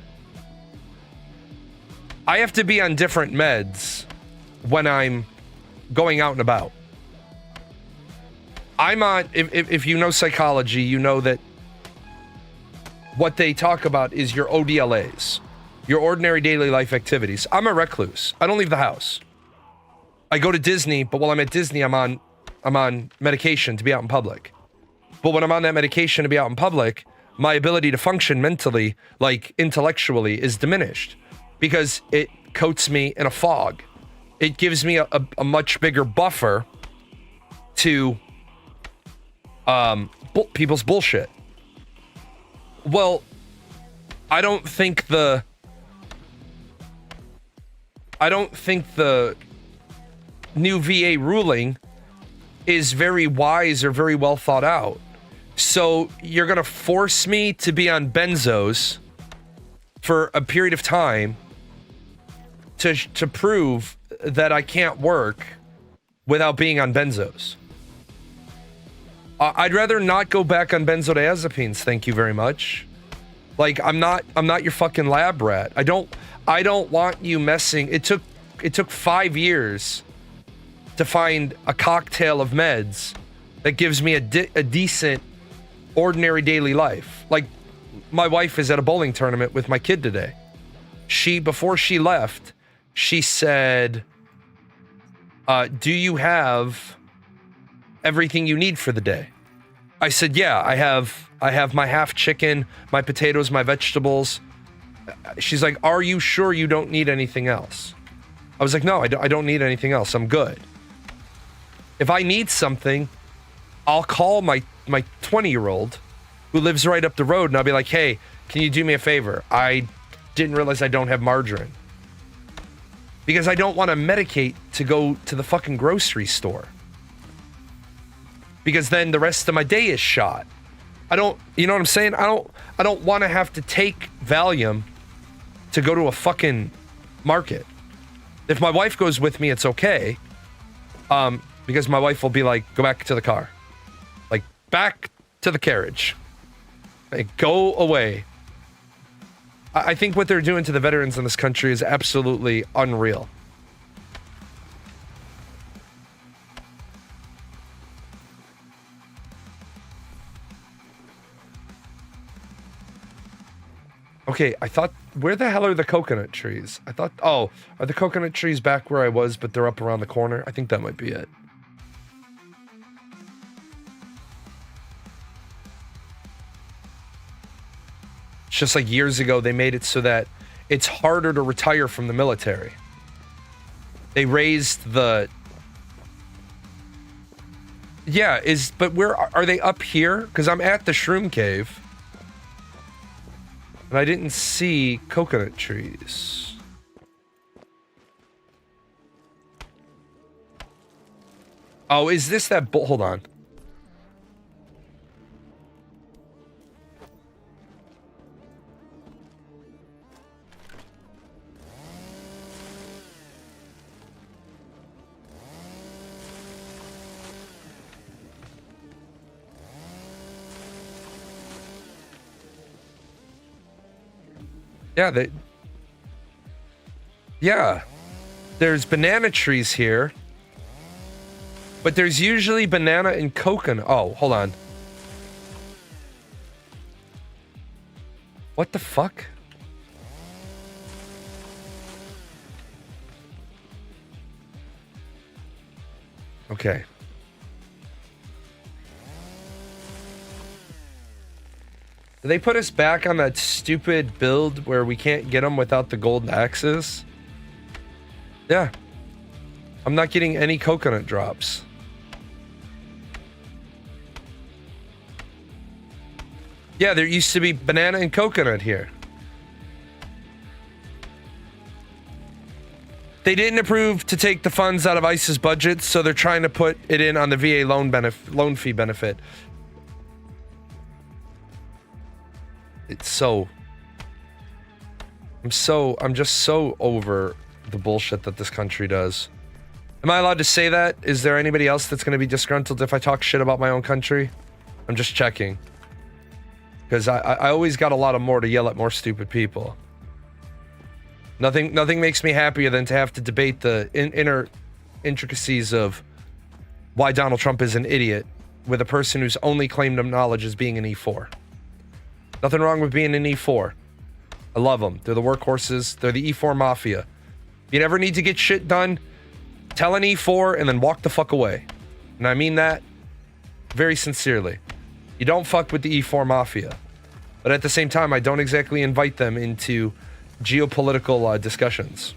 I have to be on different meds when I'm going out and about. I'm on, if you know psychology, you know that what they talk about is your ODLAs, your ordinary daily life activities. I'm a recluse. I don't leave the house. I go to Disney, but while I'm at Disney, I'm on medication to be out in public. But when I'm on that medication to be out in public, my ability to function mentally, like intellectually, is diminished because it coats me in a fog. It gives me a much bigger buffer to people's bullshit. Well, I don't think the new VA ruling is very wise or very well thought out. So you're going to force me to be on benzos for a period of time to prove that I can't work without being on benzos. I'd rather not go back on benzodiazepines, thank you very much. Like, I'm not your fucking lab rat. I don't want you messing. It took 5 years to find a cocktail of meds that gives me a decent, ordinary daily life. Like, my wife is at a bowling tournament with my kid today. Before she left, she said, do you have everything you need for the day? I said, yeah, I have my half chicken, my potatoes, my vegetables. She's like, are you sure you don't need anything else? I was like, no, I don't need anything else. I'm good. If I need something, I'll call my 20-year-old who lives right up the road and I'll be like, hey, can you do me a favor? I didn't realize I don't have margarine. Because I don't want to medicate to go to the fucking grocery store. Because then the rest of my day is shot. You know what I'm saying? I don't want to have to take Valium to go to a fucking market. If my wife goes with me, it's okay. Because my wife will be like, go back to the car. Like, back to the carriage. Like, go away. I think what they're doing to the veterans in this country is absolutely unreal. Okay, I thought, where the hell are the coconut trees? I thought, oh, are the coconut trees back where I was, but they're up around the corner? I think that might be it. It's just like years ago, they made it so that it's harder to retire from the military. They raised the... Yeah, but where are they up here? Because I'm at the Shroom Cave. And I didn't see coconut trees. Oh, is this that hold on. Yeah, yeah, there's banana trees here, but there's usually banana and coconut. Oh, hold on. What the fuck? Okay. Did they put us back on that stupid build where we can't get them without the golden axes? Yeah. I'm not getting any coconut drops. Yeah, there used to be banana and coconut here. They didn't approve to take the funds out of ICE's budget, so they're trying to put it in on the VA loan fee benefit. It's so... I'm just so over the bullshit that this country does. Am I allowed to say that? Is there anybody else that's going to be disgruntled if I talk shit about my own country? I'm just checking. Because I always got a lot of more to yell at more stupid people. Nothing makes me happier than to have to debate the inner intricacies of why Donald Trump is an idiot with a person whose only claim to knowledge is being an E4. Nothing wrong with being an E4. I love them. They're the workhorses. They're the E4 mafia. If you never need to get shit done, tell an E4 and then walk the fuck away. And I mean that very sincerely. You don't fuck with the E4 mafia. But at the same time, I don't exactly invite them into geopolitical discussions.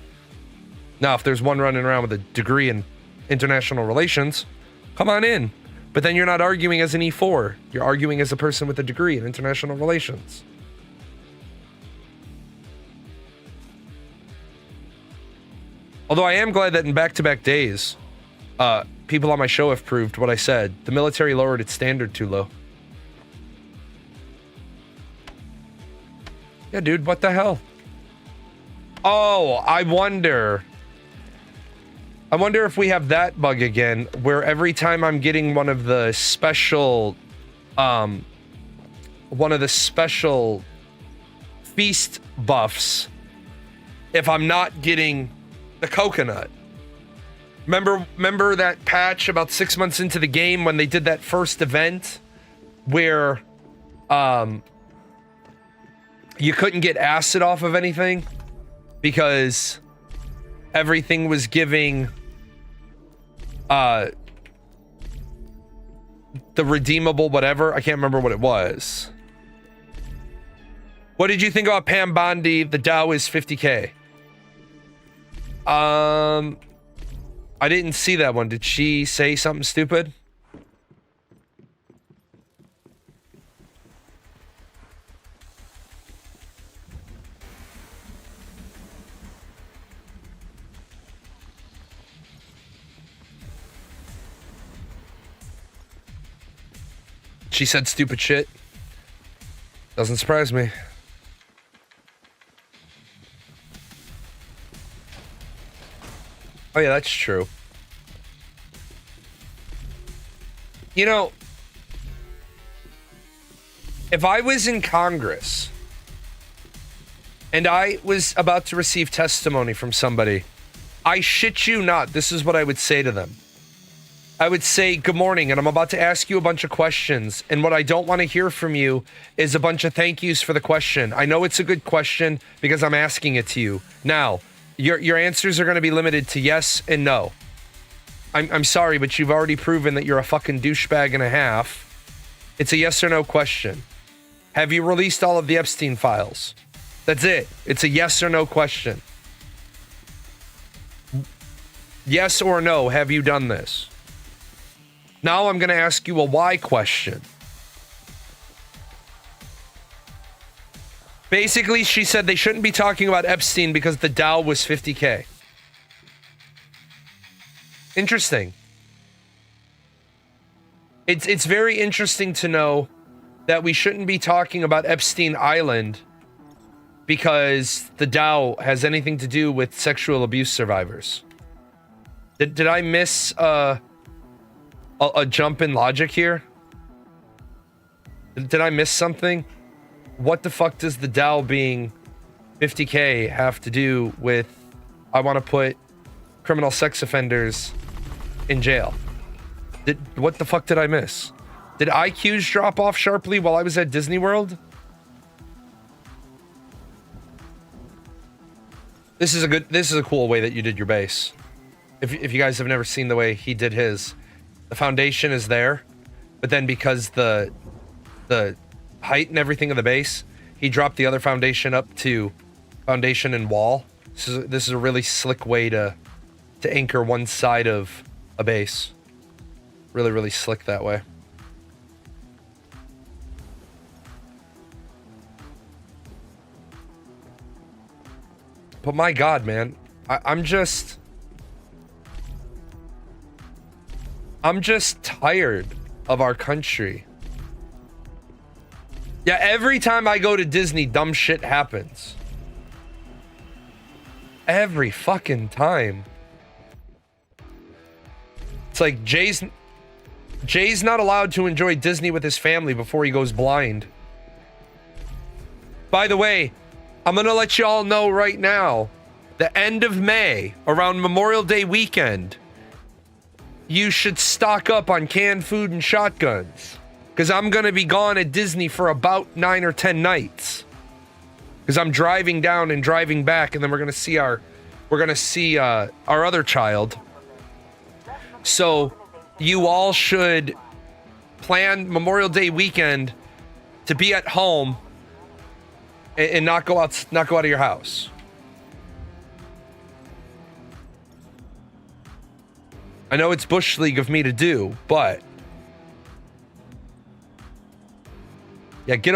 Now, if there's one running around with a degree in international relations, come on in. But then you're not arguing as an E4. You're arguing as a person with a degree in international relations. Although I am glad that in back-to-back days, people on my show have proved what I said. The military lowered its standard too low. Yeah, dude, what the hell? Oh, I wonder if we have that bug again, where every time I'm getting one of the special feast buffs, if I'm not getting the coconut. Remember that patch about 6 months into the game when they did that first event where you couldn't get acid off of anything because everything was giving the redeemable whatever. I can't remember what it was. What did you think about Pam Bondi? The Dow is 50K. I didn't see that one. Did she say something stupid? She said stupid shit. Doesn't surprise me. Oh yeah, that's true. You know, if I was in Congress and I was about to receive testimony from somebody, I shit you not, this is what I would say to them. I would say, good morning, and I'm about to ask you a bunch of questions, and what I don't want to hear from you is a bunch of thank yous for the question. I know it's a good question because I'm asking it to you. Now, your answers are going to be limited to yes and no. I'm sorry, but you've already proven that you're a fucking douchebag and a half. It's a yes or no question. Have you released all of the Epstein files? That's it. It's a yes or no question. Yes or no, have you done this? Now I'm going to ask you a why question. Basically, she said they shouldn't be talking about Epstein because the Dow was 50K. Interesting. It's very interesting to know that we shouldn't be talking about Epstein Island because the Dow has anything to do with sexual abuse survivors. Did I miss a jump in logic here? Did I miss something? What the fuck does the Dow being 50K have to do with I want to put criminal sex offenders in jail? What the fuck did I miss? Did IQs drop off sharply while I was at Disney World? This is a cool way that you did your base. If you guys have never seen the way he did his, the foundation is there, but then because the height and everything of the base, he dropped the other foundation up to foundation and wall. This is a really slick way to anchor one side of a base. Really, really slick that way. But my God, man, I'm just tired of our country. Yeah, every time I go to Disney, dumb shit happens. Every fucking time. It's like Jay's not allowed to enjoy Disney with his family before he goes blind. By the way, I'm gonna let you all know right now, the end of May, around Memorial Day weekend, you should stock up on canned food and shotguns. Because I'm gonna be gone at Disney for about 9 or 10 nights. Because I'm driving down and driving back, and then we're gonna see our other child. So you all should plan Memorial Day weekend to be at home and not go out of your house. I know it's Bush League of me to do, but yeah, get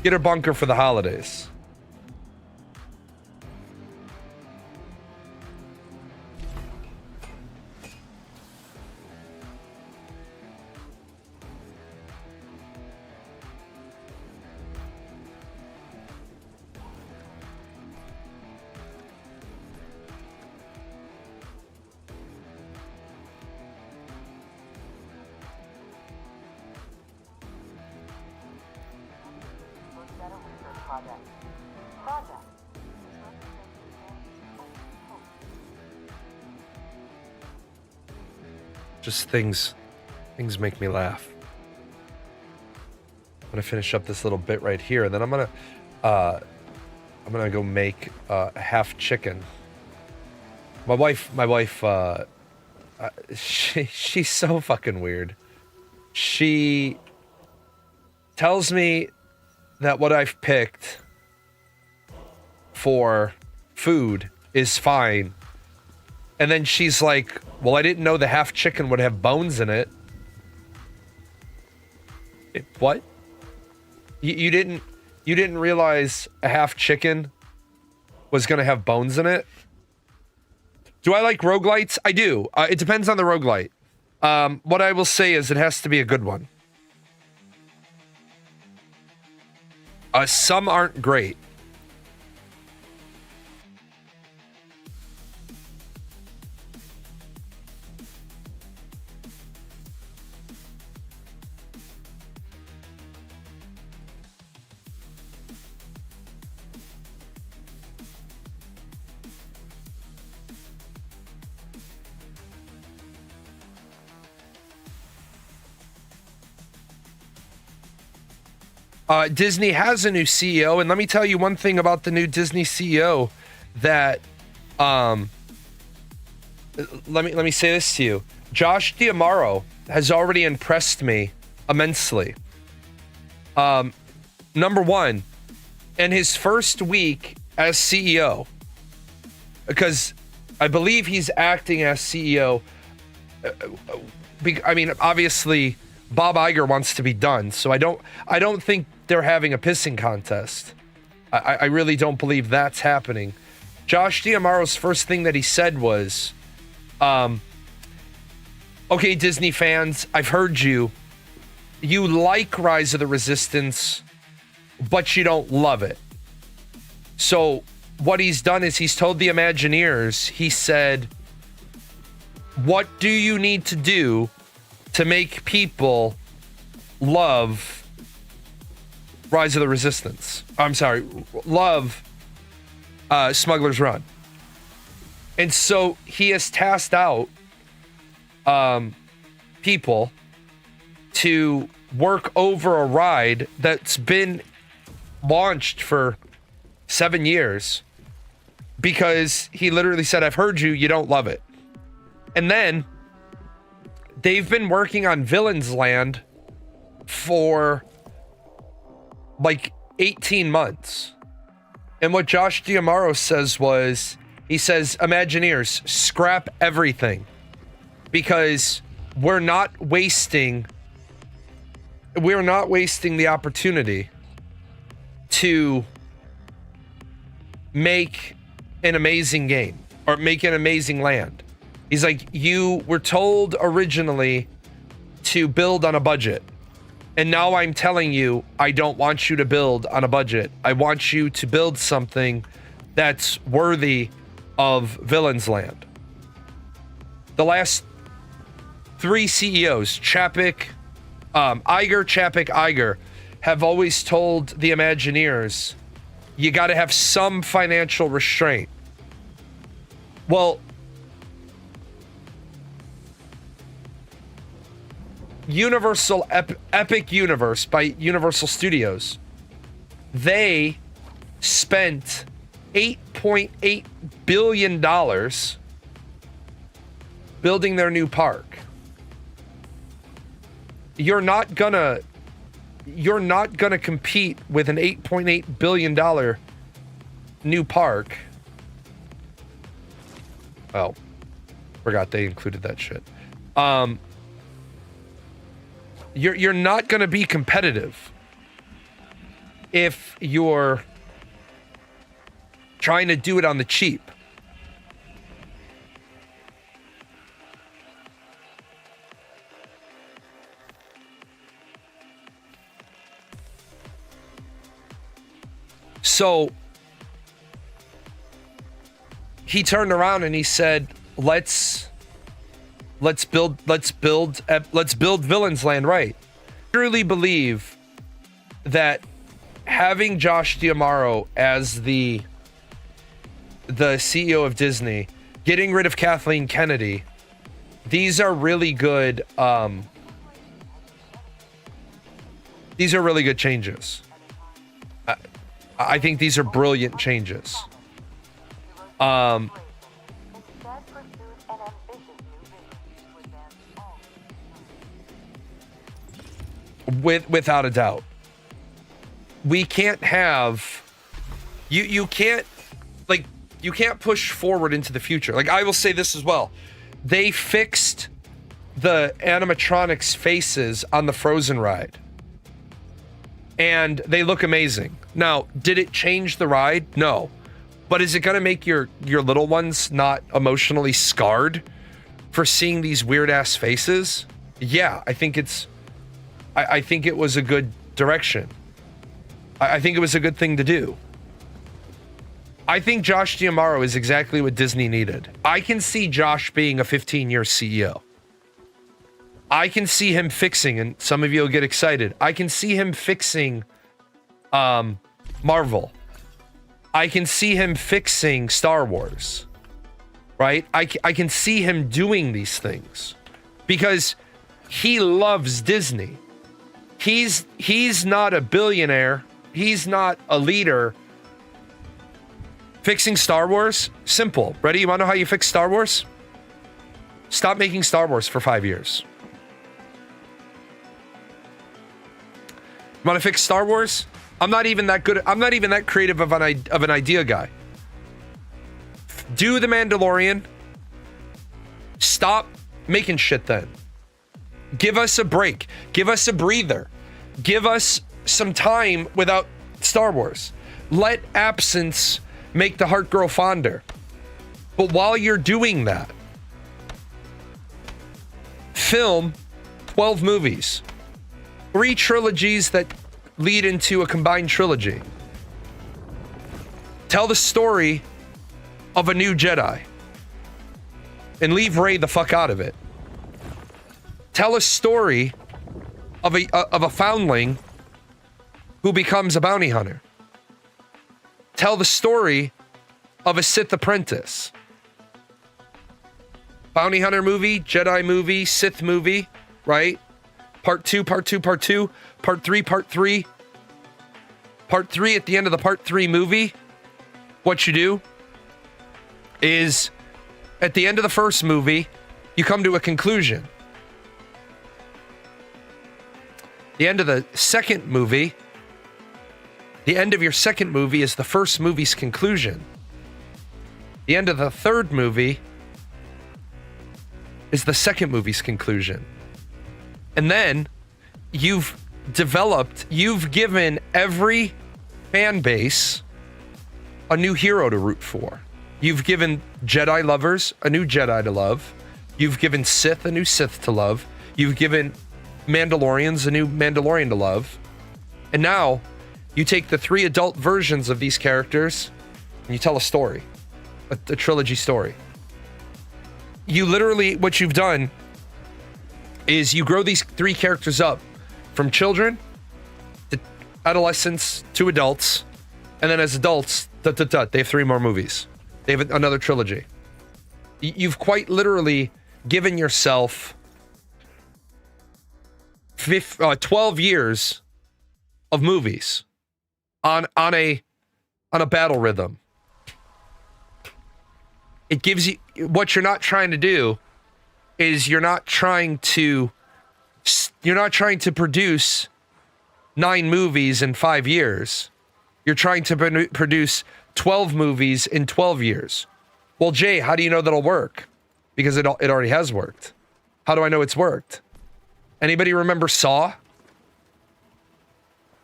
a bunker for the holidays. Just things make me laugh. I'm gonna finish up this little bit right here, and then I'm gonna go make a half chicken. My wife, she's so fucking weird. She tells me that what I've picked for food is fine. And then she's like, well, I didn't know the half chicken would have bones in it. What? You didn't realize a half chicken was gonna have bones in it? Do I like roguelites? I do. It depends on the roguelite. What I will say is it has to be a good one. Some aren't great. Disney has a new CEO, and let me tell you one thing about the new Disney CEO that let me say this to you. Josh D'Amaro has already impressed me immensely. Number one, in his first week as CEO, because I believe he's acting as CEO. I mean, obviously, Bob Iger wants to be done, so I don't think they're having a pissing contest. I really don't believe that's happening. Josh D'Amaro's first thing that he said was, okay, Disney fans, I've heard you. You like Rise of the Resistance, but you don't love it. So what he's done is he's told the Imagineers, he said, what do you need to do to make people love Rise of the Resistance? I'm sorry, love Smuggler's Run. And so he has tasked out people to work over a ride that's been launched for 7 years, because he literally said, I've heard you don't love it. And then they've been working on Villain's Land for like 18 months. And what Josh D'Amaro says was, he says, Imagineers, scrap everything, because we're not wasting the opportunity to make an amazing game. or make an amazing land. He's like, you were told originally to build on a budget. And now I'm telling you, I don't want you to build on a budget. I want you to build something that's worthy of Villain's Land. The last 3 CEOs, Chapek, Iger, have always told the Imagineers, you got to have some financial restraint. Well, Universal Epic Universe by Universal Studios, they spent $8.8 billion building their new park. You're not gonna compete with an $8.8 billion new park. Oh, forgot they included that shit. You're not gonna be competitive if you're trying to do it on the cheap. So he turned around and he said, let's build Villain's Land right. I truly believe that having Josh D'Amaro as the CEO of Disney, getting rid of Kathleen Kennedy, these are really good changes. I think these are brilliant changes. Without a doubt. We can't have you can't push forward into the future. Like, I will say this as well. They fixed the animatronics faces on the Frozen ride. And they look amazing. Now, did it change the ride? No. But is it going to make your little ones not emotionally scarred for seeing these weird ass faces? Yeah, I think it was a good direction. I think it was a good thing to do. I think Josh D'Amaro is exactly what Disney needed. I can see Josh being a 15-year CEO. I can see him fixing, and some of you will get excited, I can see him fixing Marvel. I can see him fixing Star Wars. Right? I can see him doing these things because he loves Disney. He's not a billionaire. He's not a leader. Fixing Star Wars? Simple. Ready? You want to know how you fix Star Wars? Stop making Star Wars for 5 years. You want to fix Star Wars? I'm not even that good. I'm not even that creative of an idea guy. Do The Mandalorian. Stop making shit then. Give us a break. Give us a breather. Give us some time without Star Wars. Let absence make the heart grow fonder. But while you're doing that, film 12 movies. 3 trilogies that lead into a combined trilogy. Tell the story of a new Jedi. And leave Rey the fuck out of it. Tell a story of a foundling who becomes a bounty hunter. Tell the story of a Sith apprentice. Bounty hunter movie, Jedi movie, Sith movie, right? Part 2, part 2, part 2, part 3, part 3. Part 3 at the end of the part 3 movie. What you do is at the end of the first movie, you come to a conclusion. The end of the second movie, the end of your second movie is the first movie's conclusion. The end of the third movie is the second movie's conclusion. And then you've given every fan base a new hero to root for. You've given Jedi lovers a new Jedi to love. You've given Sith a new Sith to love. You've given Mandalorians a new Mandalorian to love. And now you take the 3 adult versions of these characters and you tell a story, a trilogy story. You literally, what you've done is you grow these 3 characters up from children to adolescents to adults. And then as adults, they have 3 more movies. They have another trilogy. You've quite literally given yourself 12 years of movies on a battle rhythm. It gives you, what you're not trying to do is you're not trying to produce 9 movies in 5 years. You're trying to produce 12 movies in 12 years. Well, Jay, how do you know that'll work? Because it already has worked. How do I know it's worked? Anybody remember Saw?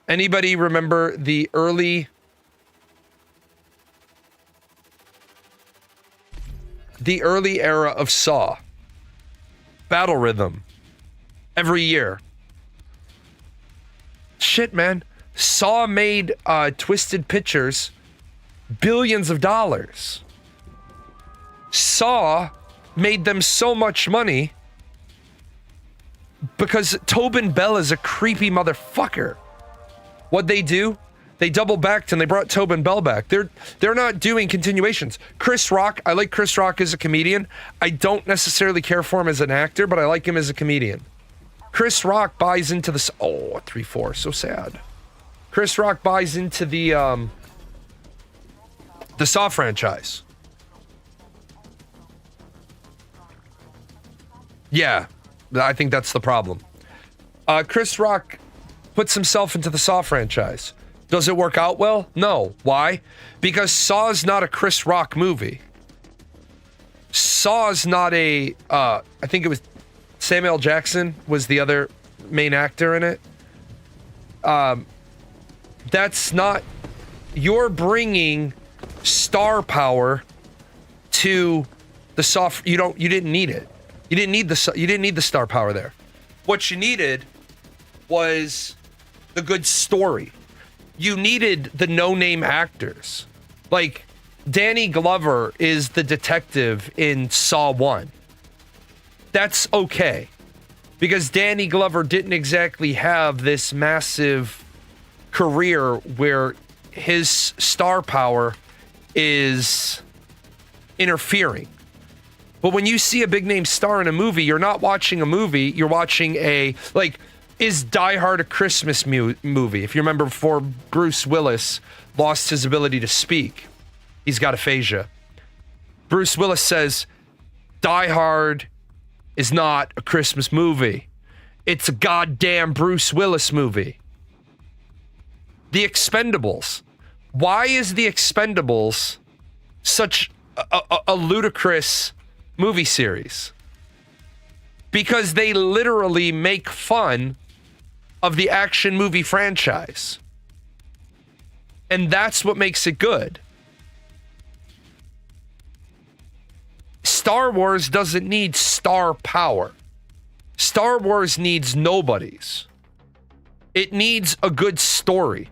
Anybody remember the early era of Saw? Battle rhythm. Every year. Shit, man. Saw made Twisted Pictures billions of dollars. Saw made them so much money because Tobin Bell is a creepy motherfucker. What'd they do? They double backed and they brought Tobin Bell back. They're not doing continuations. Chris Rock, I like Chris Rock as a comedian. I don't necessarily care for him as an actor, but I like him as a comedian. Chris Rock buys into the 3-4, so sad. Chris Rock buys into the Saw franchise. Yeah, I think that's the problem. Chris Rock puts himself into the Saw franchise. Does it work out well? No. Why? Because Saw's not a Chris Rock movie. Saw's not a, I think it was Samuel L. Jackson was the other main actor in it. That's not, you're bringing star power to the Saw. You didn't need it. You didn't need the star power there. What you needed was the good story. You needed the no-name actors. Like, Danny Glover is the detective in Saw 1. That's okay. Because Danny Glover didn't exactly have this massive career where his star power is interfering. But when you see a big-name star in a movie, you're not watching a movie, you're watching is Die Hard a Christmas movie? If you remember, before Bruce Willis lost his ability to speak, he's got aphasia. Bruce Willis says, Die Hard is not a Christmas movie. It's a goddamn Bruce Willis movie. The Expendables. Why is The Expendables such a ludicrous movie series? Because they literally make fun of the action movie franchise. And that's what makes it good. Star Wars doesn't need star power. Star Wars needs nobodies. It needs a good story.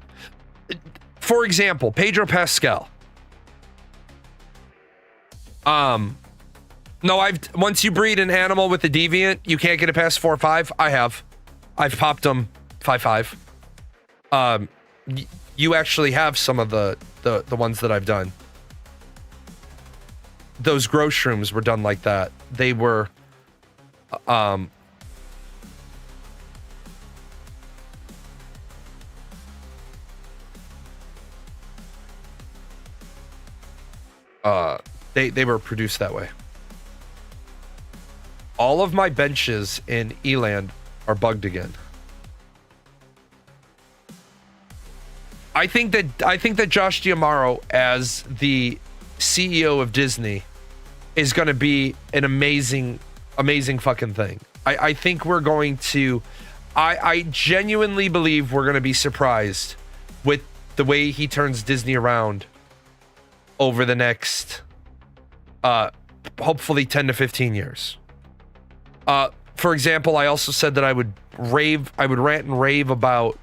For example, Pedro Pascal. No, once you breed an animal with a deviant, you can't get it past 4-5. I've popped them 5-5. You actually have some of the ones that I've done. Those grow shrooms were done like that. They were, they were produced that way. All of my benches in Eland are bugged again. I think that Josh D'Amaro as the CEO of Disney is going to be an amazing fucking thing. I think we're going to, I genuinely believe we're going to be surprised with the way he turns Disney around over the next hopefully 10 to 15 years. For example, I also said that I would rant and rave about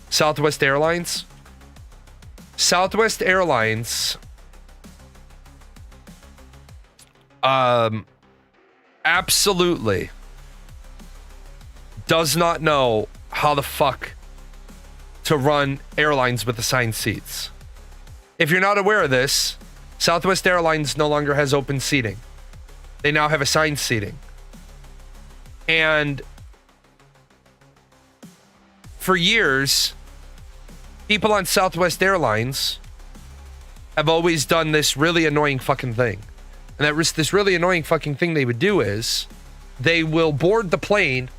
Southwest Airlines. Southwest Airlines absolutely does not know how the fuck to run airlines with assigned seats. If you're not aware of this, Southwest Airlines no longer has open seating. They now have assigned seating. And for years, people on Southwest Airlines have always done this really annoying fucking thing. And this really annoying fucking thing they would do is they will board the plane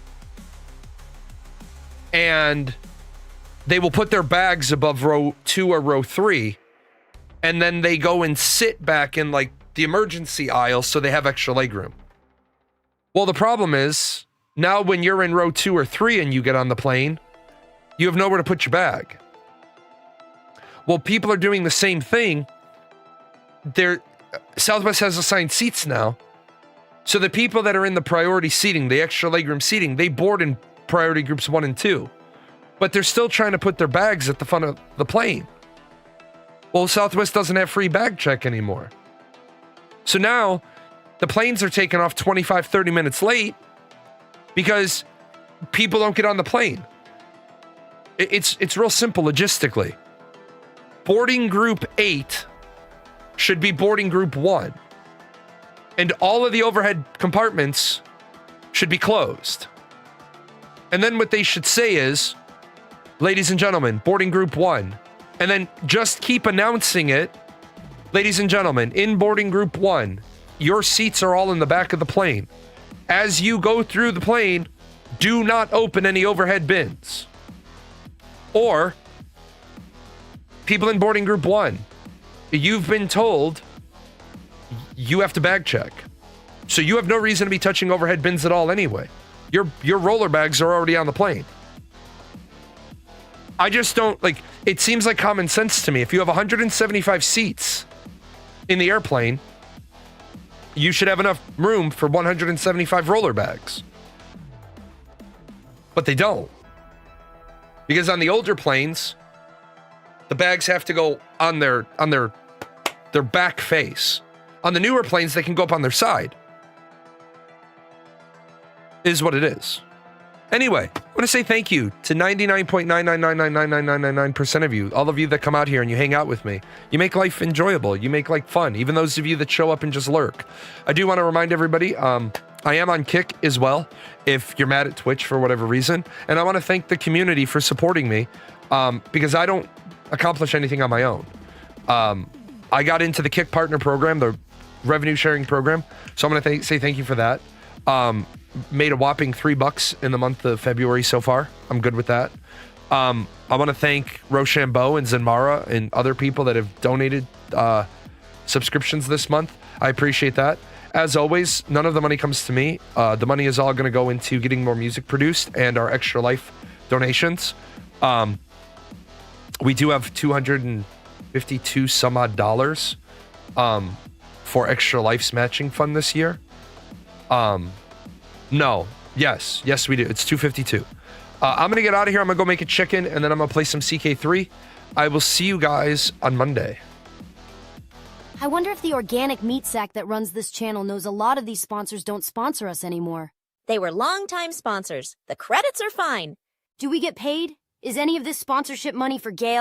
and they will put their bags above row 2 or row 3, and then they go and sit back in like the emergency aisle so they have extra legroom. Well, the problem is now when you're in row 2 or 3 and you get on the plane, you have nowhere to put your bag. Well, people are doing the same thing. Southwest has assigned seats now. So the people that are in the priority seating, the extra legroom seating, they board in priority groups 1 and 2. But they're still trying to put their bags at the front of the plane. Well, Southwest doesn't have free bag check anymore. So now the planes are taking off 25, 30 minutes late because people don't get on the plane. It's real simple logistically. Boarding group 8 should be boarding group 1. And all of the overhead compartments should be closed. And then what they should say is, ladies and gentlemen, boarding group 1. And then just keep announcing it. Ladies and gentlemen, in boarding group 1, your seats are all in the back of the plane. As you go through the plane, do not open any overhead bins. Or, people in boarding group 1, you've been told you have to bag check. So you have no reason to be touching overhead bins at all anyway. Your roller bags are already on the plane. I just don't, it seems like common sense to me. If you have 175 seats in the airplane, you should have enough room for 175 roller bags. But they don't. Because on the older planes, the bags have to go on their back face. On the newer planes, they can go up on their side. Is what it is. Anyway, I want to say thank you to 99.999999999% of you, all of you that come out here and you hang out with me. You make life enjoyable. You make life fun. Even those of you that show up and just lurk. I do want to remind everybody, I am on Kick as well, if you're mad at Twitch for whatever reason. And I want to thank the community for supporting me, because I don't accomplish anything on my own. I got into the Kick Partner program, the revenue sharing program. So I'm going to say thank you for that. Made a whopping $3 in the month of February so far. I'm good with that. I want to thank Rochambeau and Zenmara and other people that have donated subscriptions this month. I appreciate that. As always, none of the money comes to me. The money is all going to go into getting more music produced and our Extra Life donations. We do have $252 some odd dollars for Extra Life's matching fund this year. No. Yes, we do. It's 252. I'm going to get out of here. I'm going to go make a chicken, and then I'm going to play some CK3. I will see you guys on Monday. I wonder if the organic meat sack that runs this channel knows a lot of these sponsors don't sponsor us anymore. They were longtime sponsors. The credits are fine. Do we get paid? Is any of this sponsorship money for Gail?